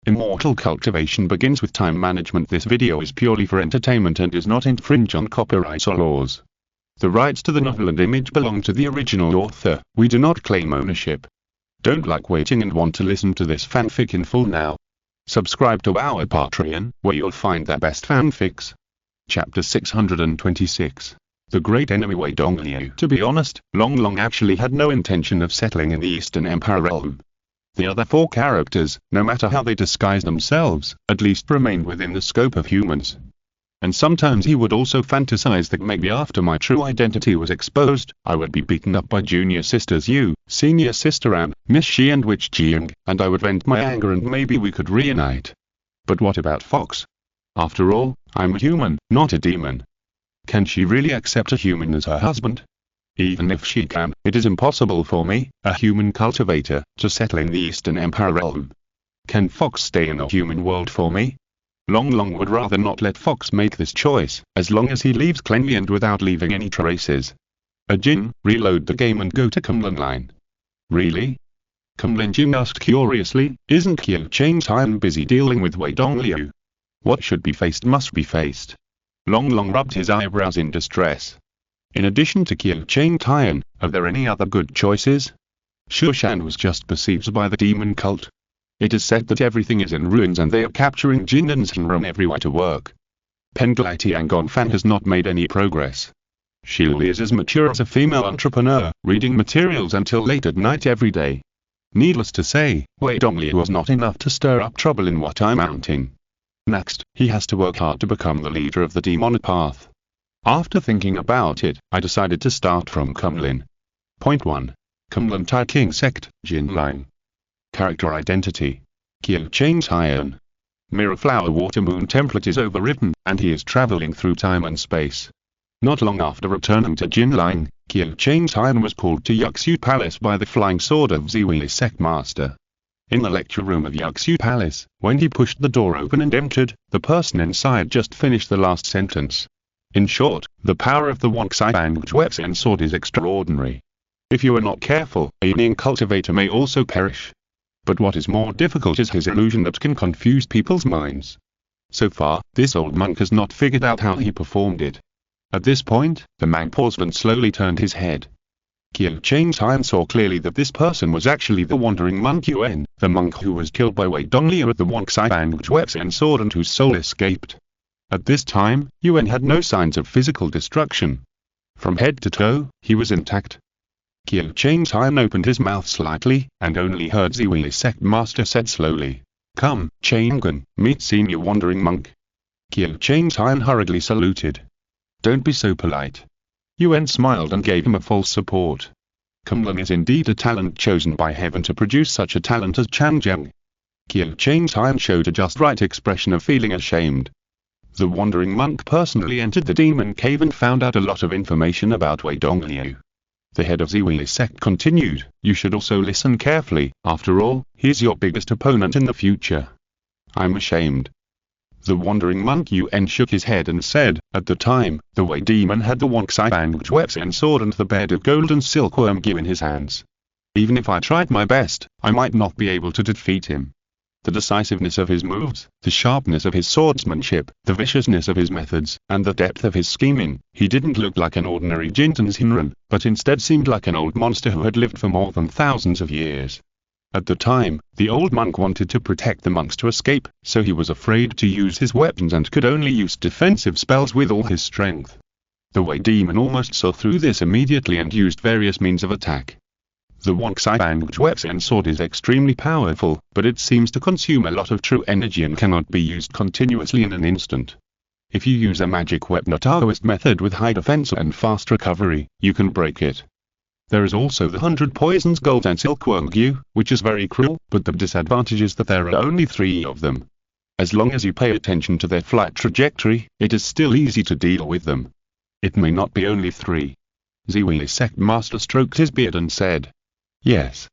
Immortal Cultivation begins with time management. This video is purely for entertainment and does not infringe on copyright or laws. The rights to the novel and image belong to the original author. We do not claim ownership. Don't like waiting and want to listen to this fanfic in full now? Subscribe to our Patreon, where you'll find the best fanfics. Chapter 626. The Great Enemy Wei Dongliu. To be honest, Long Long actually had no intention of settling in the Eastern Empire realm. The other four characters, no matter how they disguise themselves, at least remained within the scope of humans. And sometimes he would also fantasize that maybe after my true identity was exposed, I would be beaten up by junior sisters Yu, senior sister Anne, Miss Shi and Witch Jiang, and I would vent my anger and maybe we could reunite. But what about Fox? After all, I'm a human, not a demon. Can she really accept a human as her husband? Even if she can, it is impossible for me, a human cultivator, to settle in the Eastern Empire realm. Can Fox stay in a human world for me? Long Long would rather not let Fox make this choice, as long as he leaves cleanly and without leaving any traces. Jin, reload the game and go to Kunlun line. Really? Kunlun Jin asked curiously, isn't Qiu Chang Tian busy dealing with Wei Dongliu? What should be faced must be faced. Long Long rubbed his eyebrows in distress. In addition to Qiu Chang Tian, are there any other good choices? Shushan was just besieged by the demon cult. It is said that everything is in ruins and they are capturing Jin and Shenron everywhere to work. Penglai Tiangongfan has not made any progress. Shili is as mature as a female entrepreneur, reading materials until late at night every day. Needless to say, Wei Dongliu was not enough to stir up trouble in what I'm mounting. Next, he has to work hard to become the leader of the demonic path. After thinking about it, I decided to start from Kunlun. Point 1. Kunlun Tai King Sect, Jin Line. Character Identity. Qiu Chang Tian. Mirror Flower Water Moon template is overwritten, and he is traveling through time and space. Not long after returning to Jin Line, Qiu Chang Tian was called to Yuxiu Palace by the flying sword of Ziwei Sect Master. In the lecture room of Yuxiu Palace, when he pushed the door open and entered, the person inside just finished the last sentence. In short, the power of the Wangxai Bangjuexan sword is extraordinary. If you are not careful, a young cultivator may also perish. But what is more difficult is his illusion that can confuse people's minds. So far, this old monk has not figured out how he performed it. At this point, the man paused and slowly turned his head. Qiu Chang Tian saw clearly that this person was actually the wandering monk Yuan, the monk who was killed by Wei Dongliu with the Wangxai Bangjuexan sword and whose soul escaped. At this time, Yuan had no signs of physical destruction. From head to toe, he was intact. Qiu Chang Tian opened his mouth slightly, and only heard Ziwei Sect Master said slowly, "Come, Chang'an, meet senior wandering monk." Qiu Chang Tian hurriedly saluted. "Don't be so polite." Yuan smiled and gave him a false support. Kunlun is indeed a talent chosen by heaven to produce such a talent as Changjiang. Qiu Chang Tian showed a just right expression of feeling ashamed. The wandering monk personally entered the demon cave and found out a lot of information about Wei Dongliu. The head of Ziwei Sect continued, "You should also listen carefully, after all, he's your biggest opponent in the future." "I'm ashamed." The wandering monk Yuan shook his head and said, "At the time, the Wei demon had the Wangxai Bangjuexan sword and the bed of gold and silkworm gear in his hands. Even if I tried my best, I might not be able to defeat him. The decisiveness of his moves, the sharpness of his swordsmanship, the viciousness of his methods, and the depth of his scheming, he didn't look like an ordinary Jintan Xinren, but instead seemed like an old monster who had lived for more than thousands of years. At the time, the old monk wanted to protect the monks to escape, so he was afraid to use his weapons and could only use defensive spells with all his strength. The Wei demon almost saw through this immediately and used various means of attack. The Wangxai Bangjuexan sword is extremely powerful, but it seems to consume a lot of true energy and cannot be used continuously in an instant. If you use a magic weapon or Taoist method with high defense and fast recovery, you can break it. There is also the 100 poisons gold and silkworm gear, which is very cruel, but the disadvantage is that there are only 3 of them. As long as you pay attention to their flight trajectory, it is still easy to deal with them. It may not be only 3. Ziwei Sect Master stroked his beard and said, "Yes."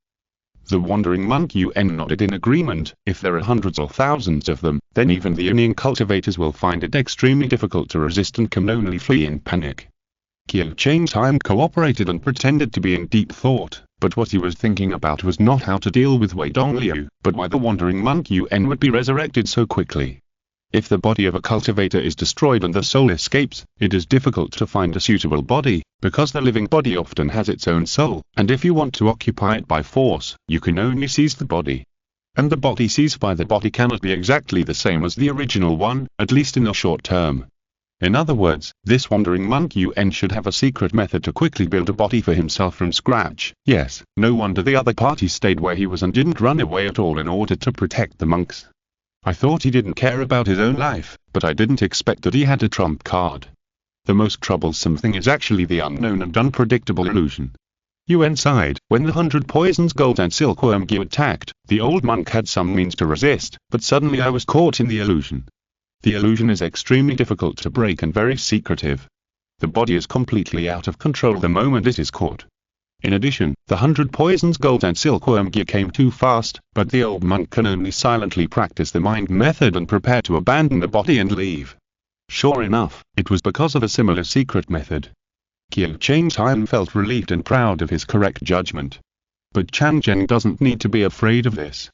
The wandering monk Yuan nodded in agreement. If there are hundreds or thousands of them, then even the young cultivators will find it extremely difficult to resist and can only flee in panic. Qiu Chang Tian cooperated and pretended to be in deep thought. But what he was thinking about was not how to deal with Wei Dongliu, but why the wandering monk Yuan would be resurrected so quickly. If the body of a cultivator is destroyed and the soul escapes, it is difficult to find a suitable body, because the living body often has its own soul, and if you want to occupy it by force, you can only seize the body. And the body seized by the body cannot be exactly the same as the original one, at least in the short term. In other words, this wandering monk Yuan should have a secret method to quickly build a body for himself from scratch. Yes, no wonder the other party stayed where he was and didn't run away at all in order to protect the monks. I thought he didn't care about his own life, but I didn't expect that he had a trump card. The most troublesome thing is actually the unknown and unpredictable illusion. Yuan sighed. When the 100 poisons gold and silkworm gear attacked, the old monk had some means to resist, but suddenly I was caught in the illusion. The illusion is extremely difficult to break and very secretive. The body is completely out of control the moment it is caught. In addition, the 100 poisons gold and silkworm gear came too fast, but the old monk can only silently practice the mind method and prepare to abandon the body and leave. Sure enough, it was because of a similar secret method. Qiu Changtian felt relieved and proud of his correct judgment. But Chang Zheng doesn't need to be afraid of this.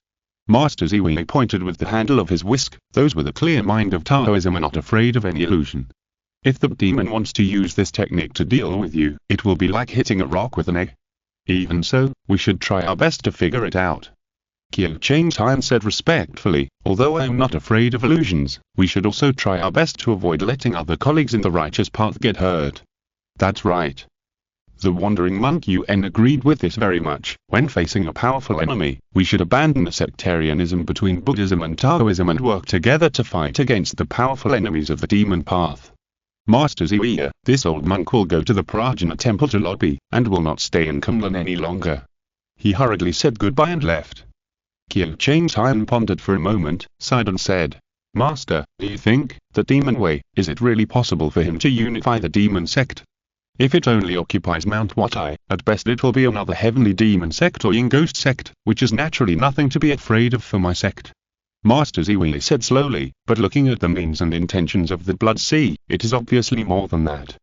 Master Ziwei pointed with the handle of his whisk. Those with a clear mind of Taoism are not afraid of any illusion. If the demon wants to use this technique to deal with you, it will be like hitting a rock with an egg. Even so, we should try our best to figure it out. Qiu Changtian said respectfully, although I am not afraid of illusions, we should also try our best to avoid letting other colleagues in the righteous path get hurt. That's right. The wandering monk Yuan agreed with this very much. When facing a powerful enemy, we should abandon the sectarianism between Buddhism and Taoism and work together to fight against the powerful enemies of the demon path. Master Ziwei, this old monk will go to the Prajna temple to lobby, and will not stay in Kunlun any longer. He hurriedly said goodbye and left. Qiu Changtian pondered for a moment, sighed and said, Master, do you think, the demon way, is it really possible for him to unify the demon sect? If it only occupies Mount Watai, at best it will be another heavenly demon sect or yin ghost sect, which is naturally nothing to be afraid of for my sect. Master Ziwei said slowly, but looking at the means and intentions of the Blood Sea, it is obviously more than that.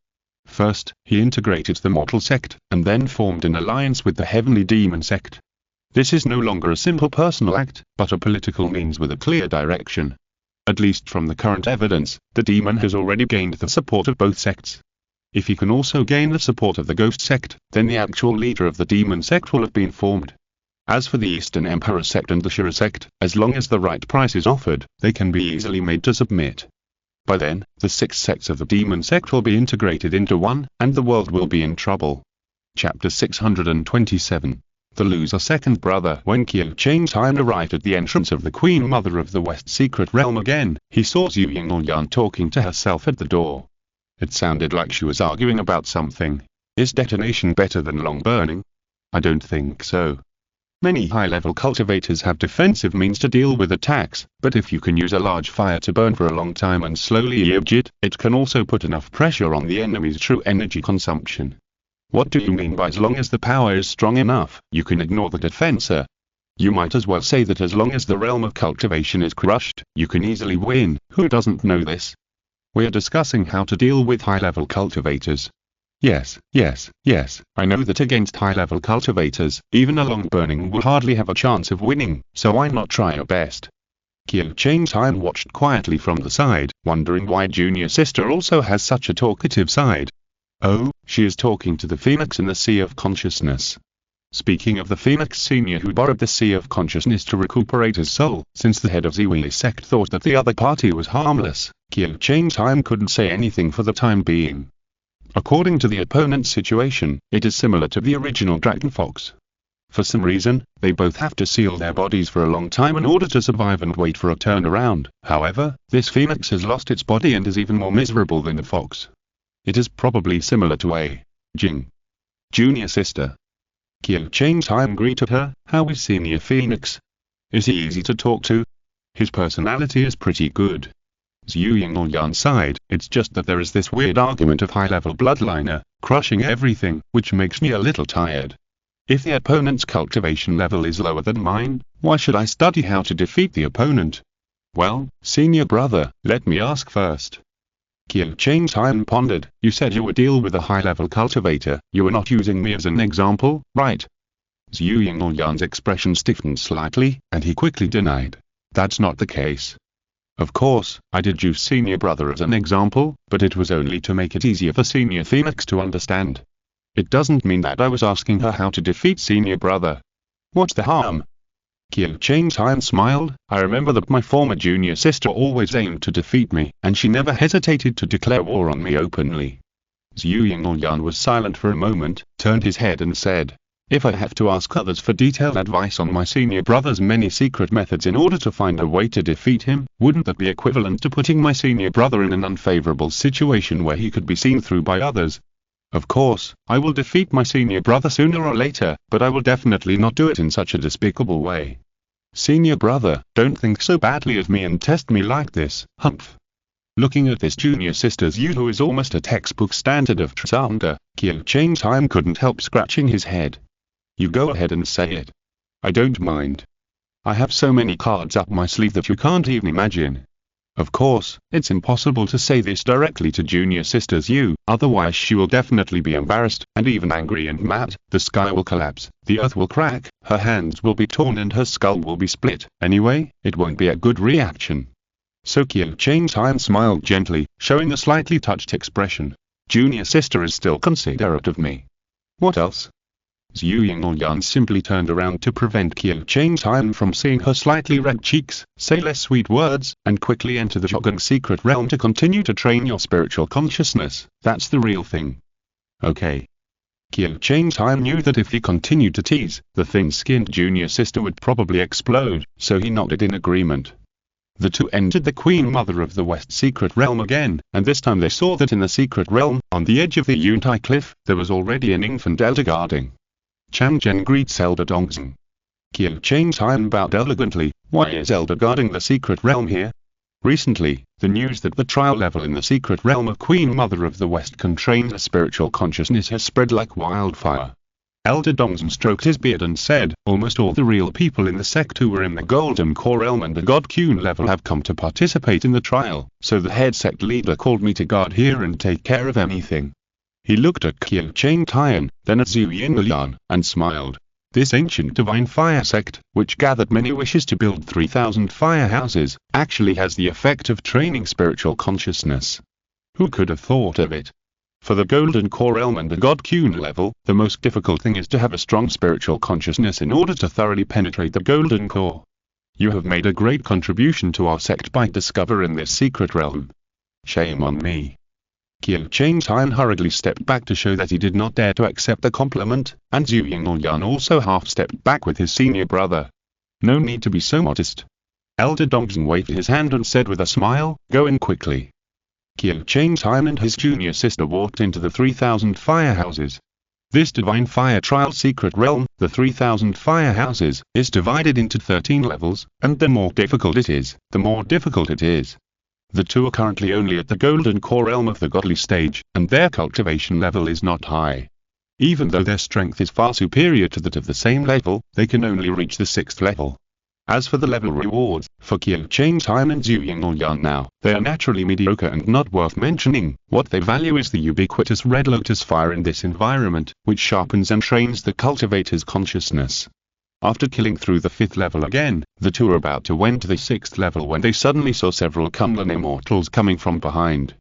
First, he integrated the mortal sect, and then formed an alliance with the heavenly demon sect. This is no longer a simple personal act, but a political means with a clear direction. At least from the current evidence, the demon has already gained the support of both sects. If he can also gain the support of the ghost sect, then the actual leader of the demon sect will have been formed. As for the Eastern Emperor sect and the Shura sect, as long as the right price is offered, they can be easily made to submit. By then, the 6 sects of the demon sect will be integrated into one, and the world will be in trouble. Chapter 627. The Loser Second Brother. When Qiu Changtian arrived at the entrance of the Queen Mother of the West Secret Realm again, he saw Zhu Yinglyan talking to herself at the door. It sounded like she was arguing about something. Is detonation better than long burning? I don't think so. Many high-level cultivators have defensive means to deal with attacks, but if you can use a large fire to burn for a long time and slowly urge it, it can also put enough pressure on the enemy's true energy consumption. What do you mean by as long as the power is strong enough, you can ignore the defensor? You might as well say that as long as the realm of cultivation is crushed, you can easily win. Who doesn't know this? We are discussing how to deal with high-level cultivators. Yes, I know that against high-level cultivators, even a long burning will hardly have a chance of winning, so why not try our best? Qiu Changtian watched quietly from the side, wondering why junior sister also has such a talkative side. Oh, she is talking to the Phoenix in the Sea of Consciousness. Speaking of the Phoenix Senior who borrowed the Sea of Consciousness to recuperate his soul, since the head of Ziwei's sect thought that the other party was harmless, Qiu Changtian couldn't say anything for the time being. According to the opponent's situation, it is similar to the original Dragon Fox. For some reason, they both have to seal their bodies for a long time in order to survive and wait for a turnaround. However, this Phoenix has lost its body and is even more miserable than the fox. It is probably similar to a Jing. Junior sister. Qiu Changtian greeted her. How is Senior Phoenix? Is he easy to talk to? His personality is pretty good. Zhu Yinglyan sighed. It's just that there is this weird argument of high-level bloodliner, crushing everything, which makes me a little tired. If the opponent's cultivation level is lower than mine, why should I study how to defeat the opponent? Well, senior brother, let me ask first. Qiu Changtian pondered. You said you would deal with a high-level cultivator. You are not using me as an example, right? Zhu Yingyan's expression stiffened slightly, and he quickly denied. That's not the case. Of course, I did use senior brother as an example, but it was only to make it easier for senior Phoenix to understand. It doesn't mean that I was asking her how to defeat senior brother. What's the harm? Qiu Changtai smiled. I remember that my former junior sister always aimed to defeat me, and she never hesitated to declare war on me openly. Zhu Yingyan was silent for a moment, turned his head and said, if I have to ask others for detailed advice on my senior brother's many secret methods in order to find a way to defeat him, wouldn't that be equivalent to putting my senior brother in an unfavorable situation where he could be seen through by others? Of course, I will defeat my senior brother sooner or later, but I will definitely not do it in such a despicable way. Senior brother, don't think so badly of me and test me like this, humph. Looking at this junior sister's view who is almost a textbook standard of Trasanda, Qiu Changtai couldn't help scratching his head. You go ahead and say it. I don't mind. I have so many cards up my sleeve that you can't even imagine. Of course, it's impossible to say this directly to junior sister's you, otherwise she will definitely be embarrassed, and even angry and mad. The sky will collapse, the earth will crack, her hands will be torn and her skull will be split. Anyway, it won't be a good reaction. So Qiu Changtai smiled gently, showing a slightly touched expression. Junior sister is still considerate of me. What else? Zhu Yingyan simply turned around to prevent Qiu Changtai from seeing her slightly red cheeks, say less sweet words, and quickly enter the Shogun secret realm to continue to train your spiritual consciousness. That's the real thing. Okay. Qiu Changtai knew that if he continued to tease, the thin-skinned junior sister would probably explode, so he nodded in agreement. The two entered the Queen Mother of the West secret realm again, and this time they saw that in the secret realm, on the edge of the Yuntai cliff, there was already an infant elder guarding. Changzhen greets Elder Dongzhen. Qiu Changtai bowed elegantly. Why is Elder guarding the secret realm here? Recently, the news that the trial level in the secret realm of Queen Mother of the West can train a spiritual consciousness has spread like wildfire. Elder Dongzhen stroked his beard and said, almost all the real people in the sect who were in the Golden Core realm and the God Qun level have come to participate in the trial, so the head sect leader called me to guard here and take care of anything. He looked at Qiu Changtai, then at Zhu Yingyan, and smiled. This ancient divine fire sect, which gathered many wishes to build 3,000 fire houses, actually has the effect of training spiritual consciousness. Who could have thought of it? For the Golden Core realm and the God Qun level, the most difficult thing is to have a strong spiritual consciousness in order to thoroughly penetrate the Golden Core. You have made a great contribution to our sect by discovering this secret realm. Shame on me. Qiu Changtai hurriedly stepped back to show that he did not dare to accept the compliment, and Zhu Yingyan also half-stepped back with his senior brother. No need to be so modest. Elder Dongzhen waved his hand and said with a smile, go in quickly. Qiu Changtai and his junior sister walked into the 3,000 fire houses. This divine fire trial secret realm, the 3,000 fire houses, is divided into 13 levels, and the more difficult it is, the more difficult it is. The two are currently only at the Golden Core realm of the godly stage, and their cultivation level is not high. Even though their strength is far superior to that of the same level, they can only reach the 6th level. As for the level rewards, for Qiu Changtai and Zhu Yingyan now, they are naturally mediocre and not worth mentioning. What they value is the ubiquitous red lotus fire in this environment, which sharpens and trains the cultivator's consciousness. After killing through the 5th level again, the two were about to enter the 6th level when they suddenly saw several Kunlun immortals coming from behind.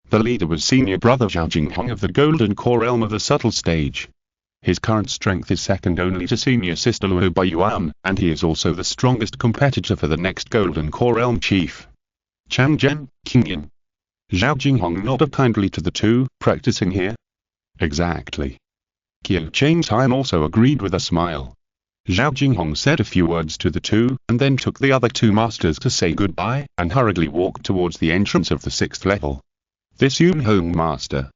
The leader was senior brother Zhao Jinghong of the Golden Core realm of the subtle stage. His current strength is second only to senior sister Luo Baiyuan, and he is also the strongest competitor for the next Golden Core realm chief. Changzhen, Qingyan. Zhao Jinghong nodded kindly to the two, practicing here? Exactly. Qiu Changtai also agreed with a smile. Zhao Jinghong said a few words to the two, and then took the other two masters to say goodbye, and hurriedly walked towards the entrance of the 6th level. This Yunhong master,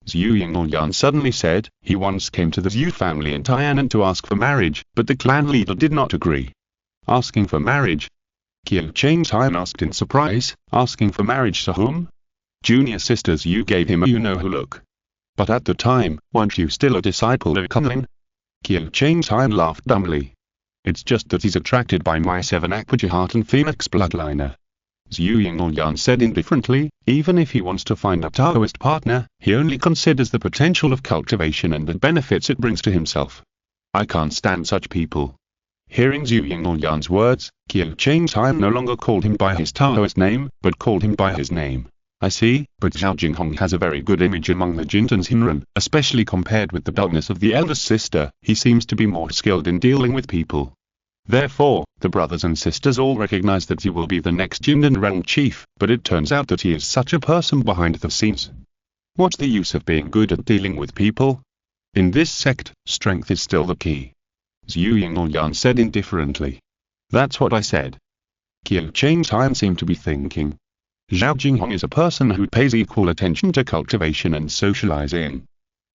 Zhu Yingyan suddenly said, he once came to the Zhu family in Tianan to ask for marriage, but the clan leader did not agree. Asking for marriage? Qiu Changtai asked in surprise, asking for marriage to whom? Junior sister Zhu gave him a you-know-who look. But at the time, weren't you still a disciple of cunning? Qiu Changtai laughed dumbly. It's just that he's attracted by my 7 Aqua Heart and Phoenix bloodliner. Zhu Yingyan said indifferently, even if he wants to find a Taoist partner, he only considers the potential of cultivation and the benefits it brings to himself. I can't stand such people. Hearing Zhu Yingyan's words, Qiu Changtai no longer called him by his Taoist name, but called him by his name. I see, but Zhao Jinghong has a very good image among the Jintan's Hinran, especially compared with the dullness of the eldest sister. He seems to be more skilled in dealing with people. Therefore, the brothers and sisters all recognize that he will be the next Jintan realm chief, but it turns out that he is such a person behind the scenes. What's the use of being good at dealing with people? In this sect, strength is still the key. Zhu Yingyan said indifferently. That's what I said. Qiu Changtai seemed to be thinking. Zhao Jinghong is a person who pays equal attention to cultivation and socializing.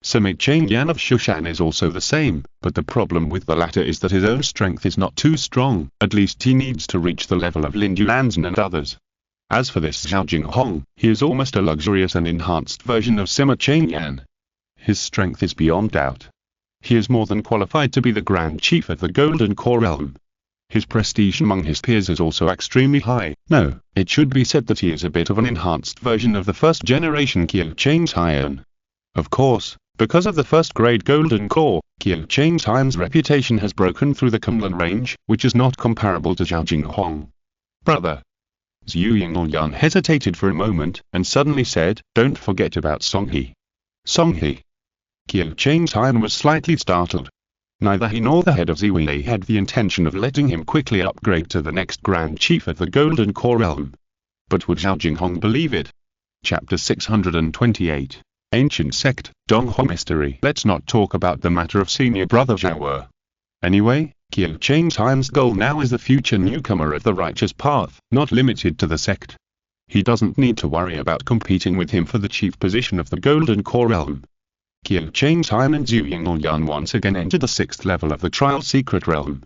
Sima Changyan of Shushan is also the same, but the problem with the latter is that his own strength is not too strong. At least he needs to reach the level of Lin Yulanzhen and others. As for this Zhao Jinghong, he is almost a luxurious and enhanced version of Sima Changyan. His strength is beyond doubt. He is more than qualified to be the Grand Chief of the Golden Core Realm. His prestige among his peers is also extremely high. No, it should be said that he is a bit of an enhanced version of the first generation Qiu Changtai. Of course, because of the first-grade Golden Core, Qiu Changtai's reputation has broken through the Kunlun range, which is not comparable to Zhao Jinghong. Brother. Zhu Yingyan hesitated for a moment, and suddenly said, don't forget about Songhe. Songhe. Qiu Changtai was slightly startled. Neither he nor the head of Ziwei had the intention of letting him quickly upgrade to the next Grand Chief of the Golden Core Realm. But would Zhao Jinghong believe it? Chapter 628. Ancient Sect, Donghua Mystery. Let's not talk about the matter of senior brother Zhao. Anyway, Qiu Changtai's goal now is the future newcomer of the righteous path, not limited to the sect. He doesn't need to worry about competing with him for the chief position of the Golden Core Realm. Qiu Changtai and Zhu Yingyan once again entered the 6th level of the Trial Secret Realm.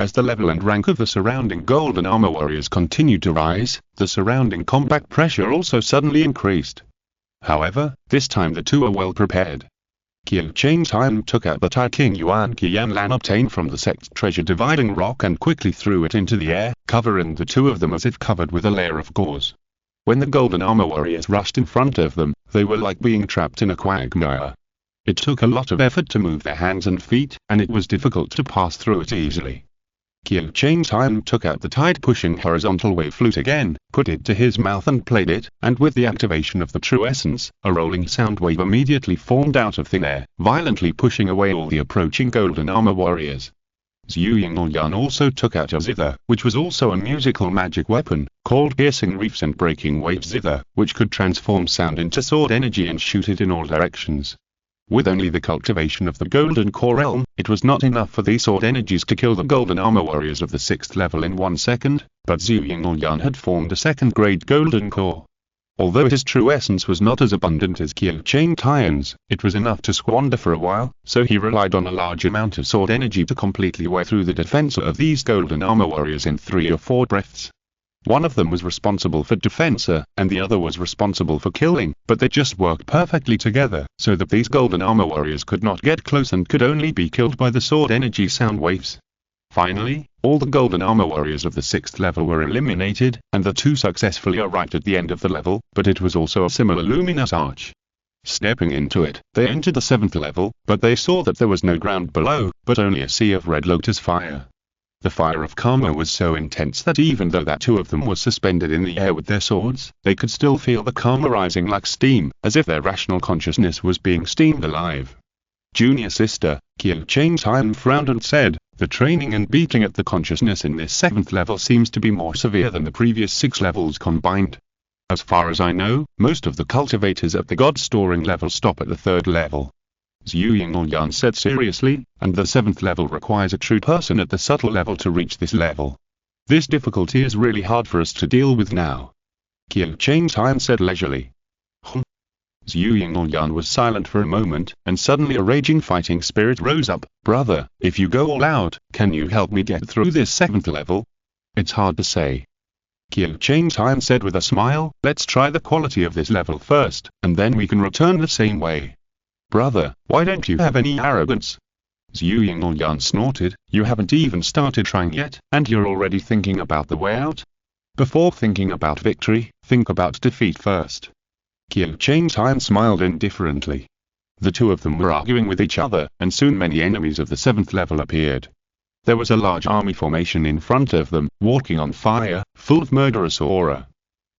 As the level and rank of the surrounding Golden Armor Warriors continued to rise, the surrounding combat pressure also suddenly increased. However, this time the two are well prepared. Qiu Changtai took out the Tai King Yuan Qian Lan obtained from the sect's treasure dividing rock and quickly threw it into the air, covering the two of them as if covered with a layer of gauze. When the Golden Armor Warriors rushed in front of them, they were like being trapped in a quagmire. It took a lot of effort to move their hands and feet, and it was difficult to pass through it easily. Qiu Changtai took out the tide-pushing horizontal wave flute again, put it to his mouth and played it, and with the activation of the true essence, a rolling sound wave immediately formed out of thin air, violently pushing away all the approaching Golden Armor Warriors. Zhu Yingyan also took out a zither, which was also a musical magic weapon, called Piercing Reefs and Breaking Waves Zither, which could transform sound into sword energy and shoot it in all directions. With only the cultivation of the Golden Core Realm, it was not enough for these sword energies to kill the Golden Armor Warriors of the 6th level in 1 second, but Zhu Yingyan had formed a 2nd-grade Golden Core. Although his true essence was not as abundant as Qiu Changtai's, it was enough to squander for a while, so he relied on a large amount of sword energy to completely wear through the defense of these Golden Armor Warriors in 3 or 4 breaths. One of them was responsible for defense, and the other was responsible for killing, but they just worked perfectly together, so that these Golden Armor Warriors could not get close and could only be killed by the sword energy sound waves. Finally, all the Golden Armor Warriors of the 6th level were eliminated, and the two successfully arrived at the end of the level, but it was also a similar luminous arch. Stepping into it, they entered the 7th level, but they saw that there was no ground below, but only a sea of red lotus fire. The fire of karma was so intense that even though that two of them were suspended in the air with their swords, they could still feel the karma rising like steam, as if their rational consciousness was being steamed alive. Junior sister, Qiu Changtai frowned and said, the training and beating at the consciousness in this 7th level seems to be more severe than the previous 6 levels combined. As far as I know, most of the cultivators at the God-storing level stop at the 3rd level. Zhu Yingyan said seriously, and the 7th level requires a true person at the subtle level to reach this level. This difficulty is really hard for us to deal with now. Qiu Changtai said leisurely. Zhu Yingyan was silent for a moment, and suddenly a raging fighting spirit rose up. Brother, if you go all out, can you help me get through this 7th level? It's hard to say. Qiu Changtai said with a smile, let's try the quality of this level first, and then we can return the same way. Brother, why don't you have any arrogance? Zhu Yingyan snorted, you haven't even started trying yet, and you're already thinking about the way out? Before thinking about victory, think about defeat first. Qiu Changtai smiled indifferently. The two of them were arguing with each other, and soon many enemies of the 7th level appeared. There was a large army formation in front of them, walking on fire, full of murderous aura.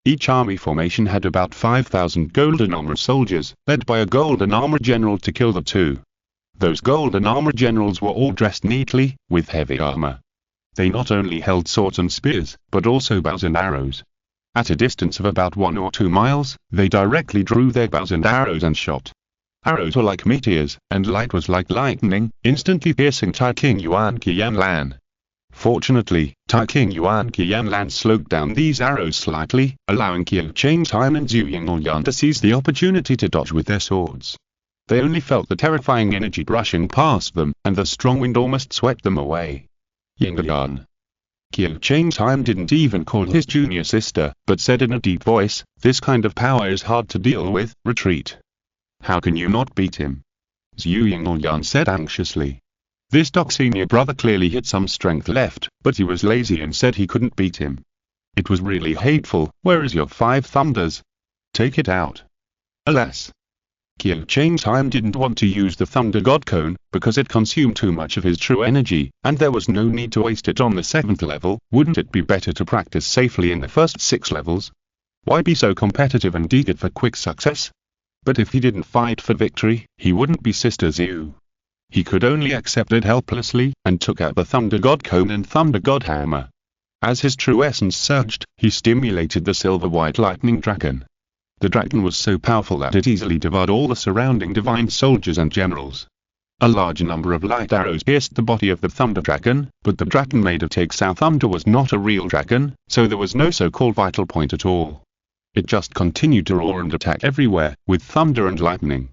Each army formation had about 5,000 golden armor soldiers, led by a golden armor general to kill the two. Those golden armor generals were all dressed neatly, with heavy armor. They not only held swords and spears, but also bows and arrows. At a distance of about 1 or 2 miles, they directly drew their bows and arrows and shot. Arrows were like meteors, and light was like lightning, instantly piercing Tai King Yuan Qianlan. Fortunately, Tai King Yuan Qianlan slowed down these arrows slightly, allowing Qiu Changtai and Zhu Yingyan to seize the opportunity to dodge with their swords. They only felt the terrifying energy brushing past them, and the strong wind almost swept them away. Yingyan. Qiu Changtai didn't even call his junior sister, but said in a deep voice, "This kind of power is hard to deal with, retreat." "How can you not beat him?" Zhu Yingyan said anxiously. This Doc senior brother clearly had some strength left, but he was lazy and said he couldn't beat him. It was really hateful. "Where is your 5 thunders? Take it out." Alas, Qiu Changtai didn't want to use the Thunder God Cone, because it consumed too much of his true energy, and there was no need to waste it on the 7th level. Wouldn't it be better to practice safely in the first 6 levels? Why be so competitive and eager for quick success? But if he didn't fight for victory, he wouldn't be Sister Zhu. He could only accept it helplessly, and took out the Thunder God Cone and Thunder God Hammer. As his true essence surged, he stimulated the silver-white lightning dragon. The dragon was so powerful that it easily devoured all the surrounding divine soldiers and generals. A large number of light arrows pierced the body of the thunder dragon, but the dragon made of Texao Thunder was not a real dragon, so there was no so-called vital point at all. It just continued to roar and attack everywhere, with thunder and lightning.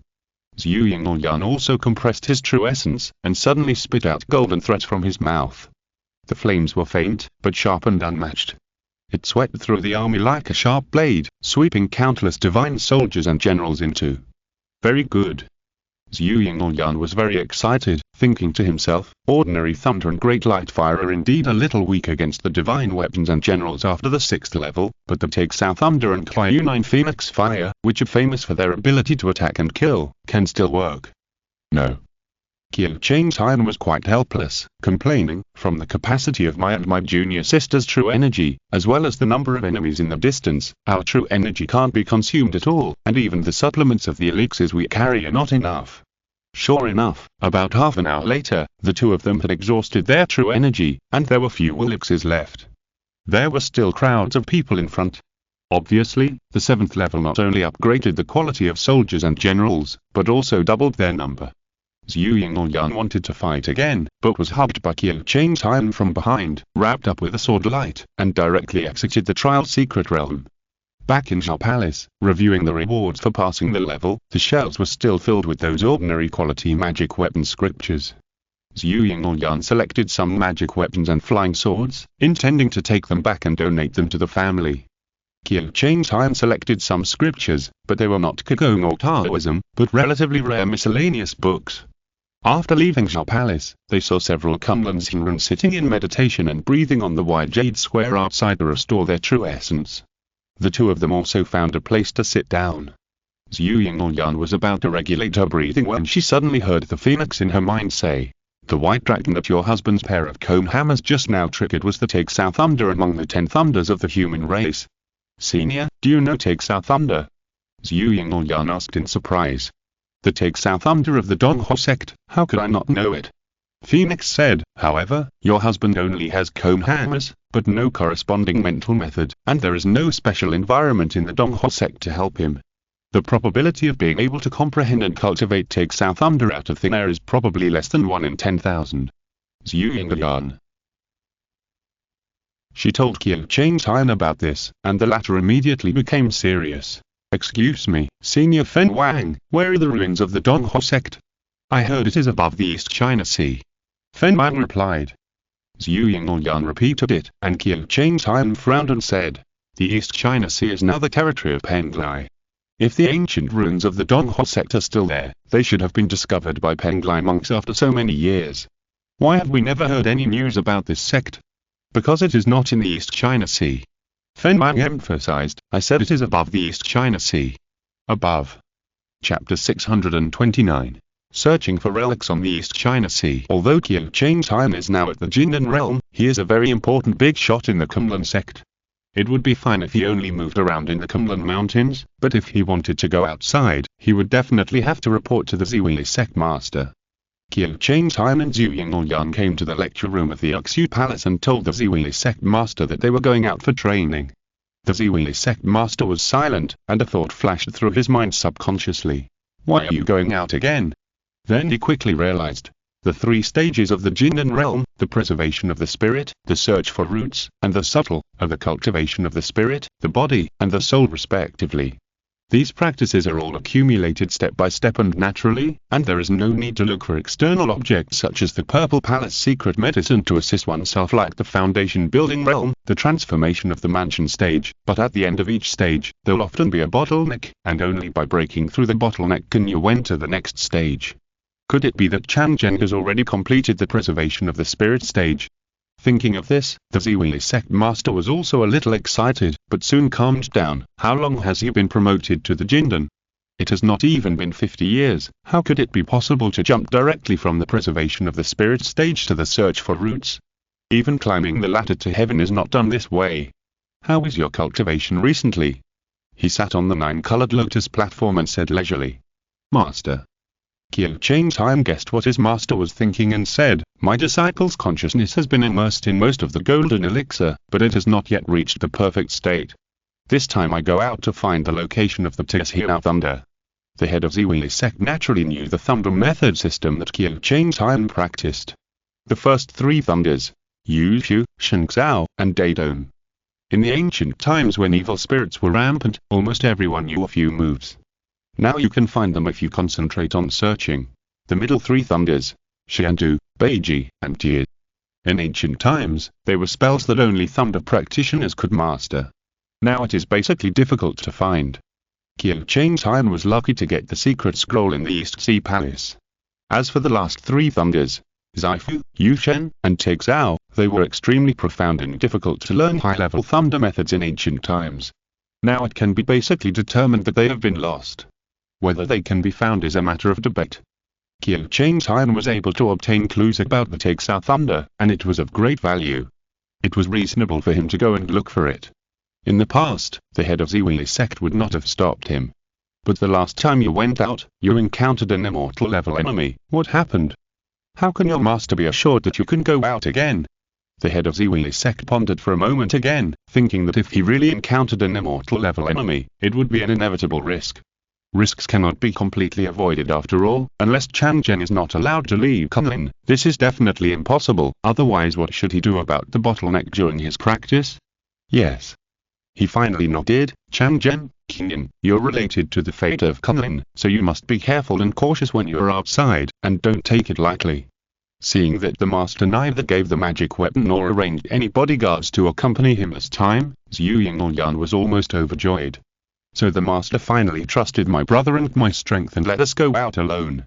Zhu Yingyan also compressed his true essence, and suddenly spit out golden threads from his mouth. The flames were faint, but sharp and unmatched. It swept through the army like a sharp blade, sweeping countless divine soldiers and generals into. Very good. Zhu Yingyan was very excited, thinking to himself, ordinary thunder and great light fire are indeed a little weak against the divine weapons and generals after the 6th level, but the Texao Thunder and Qiu Phoenix Fire, which are famous for their ability to attack and kill, can still work. No. Qiu Changtai was quite helpless, complaining, from the capacity of my and my junior sister's true energy, as well as the number of enemies in the distance, our true energy can't be consumed at all, and even the supplements of the elixirs we carry are not enough. Sure enough, about half an hour later, the two of them had exhausted their true energy, and there were few elixirs left. There were still crowds of people in front. Obviously, the 7th level not only upgraded the quality of soldiers and generals, but also doubled their number. Zhu Yingyan wanted to fight again, but was hugged by Qiu Changtai from behind, wrapped up with a sword light, and directly exited the trial secret realm. Back in Zhao Palace, reviewing the rewards for passing the level, the shelves were still filled with those ordinary quality magic weapon scriptures. Zhu Yingyan selected some magic weapons and flying swords, intending to take them back and donate them to the family. Qiu Changtai selected some scriptures, but they were not Qigong or Taoism, but relatively rare miscellaneous books. After leaving Zhao Palace, they saw several Kunlun Xingren sitting in meditation and breathing on the wide jade square outside to restore their true essence. The two of them also found a place to sit down. Zhu Yingyan was about to regulate her breathing when she suddenly heard the phoenix in her mind say, "The white dragon that your husband's pair of comb hammers just now triggered was the Texao Thunder among the 10 thunders of the human race." "Senior, do you know Texao Thunder?" Zhu Yingyan asked in surprise. "The Texao Thunder of the Donghua sect, how could I not know it?" Phoenix said, "However, your husband only has comb hammers, but no corresponding mental method, and there is no special environment in the Donghua sect to help him. The probability of being able to comprehend and cultivate Texao Thunder out of thin air is probably less than 1 in 10,000. Zhu Yingyan. She told Qiu Changtai about this, and the latter immediately became serious. "Excuse me, Senior Fen Wang, where are the ruins of the Donghua sect?" "I heard it is above the East China Sea." Fen Wang replied. Zhu Yingyan repeated it, and Qiu Changtai frowned and said, "The East China Sea is now the territory of Penglai. If the ancient ruins of the Donghua sect are still there, they should have been discovered by Penglai monks after so many years. Why have we never heard any news about this sect?" "Because it is not in the East China Sea." Fen Wang emphasized, "I said it is above the East China Sea." "Above." Chapter 629. Searching for relics on the East China Sea. Although Qiu Changtian is now at the Jindan realm, he is a very important big shot in the Kunlun sect. It would be fine if he only moved around in the Kunlun mountains, but if he wanted to go outside, he would definitely have to report to the Ziwili sect master. Qiu Changtian and Zhu Yingyan came to the lecture room of the Uxu Palace and told the Ziwili sect master that they were going out for training. The Ziwili sect master was silent, and a thought flashed through his mind subconsciously. Why are you going out again? Then he quickly realized. The three stages of the Jindan realm, the preservation of the spirit, the search for roots, and the subtle, are the cultivation of the spirit, the body, and the soul respectively. These practices are all accumulated step by step and naturally, and there is no need to look for external objects such as the Purple Palace secret medicine to assist oneself like the foundation building realm, the transformation of the mansion stage, but at the end of each stage, there'll often be a bottleneck, and only by breaking through the bottleneck can you enter the next stage. Could it be that Changzhen has already completed the preservation of the spirit stage? Thinking of this, the Ziwili sect master was also a little excited, but soon calmed down. How long has he been promoted to the Jindan? It has not even been 50 years. How could it be possible to jump directly from the preservation of the spirit stage to the search for roots? Even climbing the ladder to heaven is not done this way. How is your cultivation recently? He sat on the 9-colored lotus platform and said leisurely. Master. Qiu Changtian guessed what his master was thinking and said, my disciple's consciousness has been immersed in most of the golden elixir, but it has not yet reached the perfect state. This time I go out to find the location of the Tianxiao thunder. The head of Ziwili sect naturally knew the thunder method system that Qiu Changtian practiced. The first three thunders, Yushu, Shengzhao, and Dadong. In the ancient times when evil spirits were rampant, almost everyone knew a few moves. Now you can find them if you concentrate on searching. The middle three thunders, Xiandu, Beiji, and Jie. In ancient times, they were spells that only thunder practitioners could master. Now it is basically difficult to find. Qiu Changtian was lucky to get the secret scroll in the East Sea Palace. As for the last three thunders, Zaifu, Yushen, and Tegzhao, they were extremely profound and difficult to learn high-level thunder methods in ancient times. Now it can be basically determined that they have been lost. Whether they can be found is a matter of debate. Qiu Changtian was able to obtain clues about the Tegzhao thunder, and it was of great value. It was reasonable for him to go and look for it. In the past, the head of Ziwili sect would not have stopped him. But the last time you went out, you encountered an immortal level enemy. What happened? How can your master be assured that you can go out again? The head of Ziwili sect pondered for a moment again, thinking that if he really encountered an immortal level enemy, it would be an inevitable risk. Risks cannot be completely avoided after all, unless Changzhen is not allowed to leave Kunlun. This is definitely impossible, otherwise what should he do about the bottleneck during his practice? Yes. He finally nodded. Changzhen, Qingyan, you're related to the fate of Kunlun, so you must be careful and cautious when you're outside, and don't take it lightly. Seeing that the master neither gave the magic weapon nor arranged any bodyguards to accompany him this time, Zhu Yingyan was almost overjoyed. So the master finally trusted my brother and my strength and let us go out alone.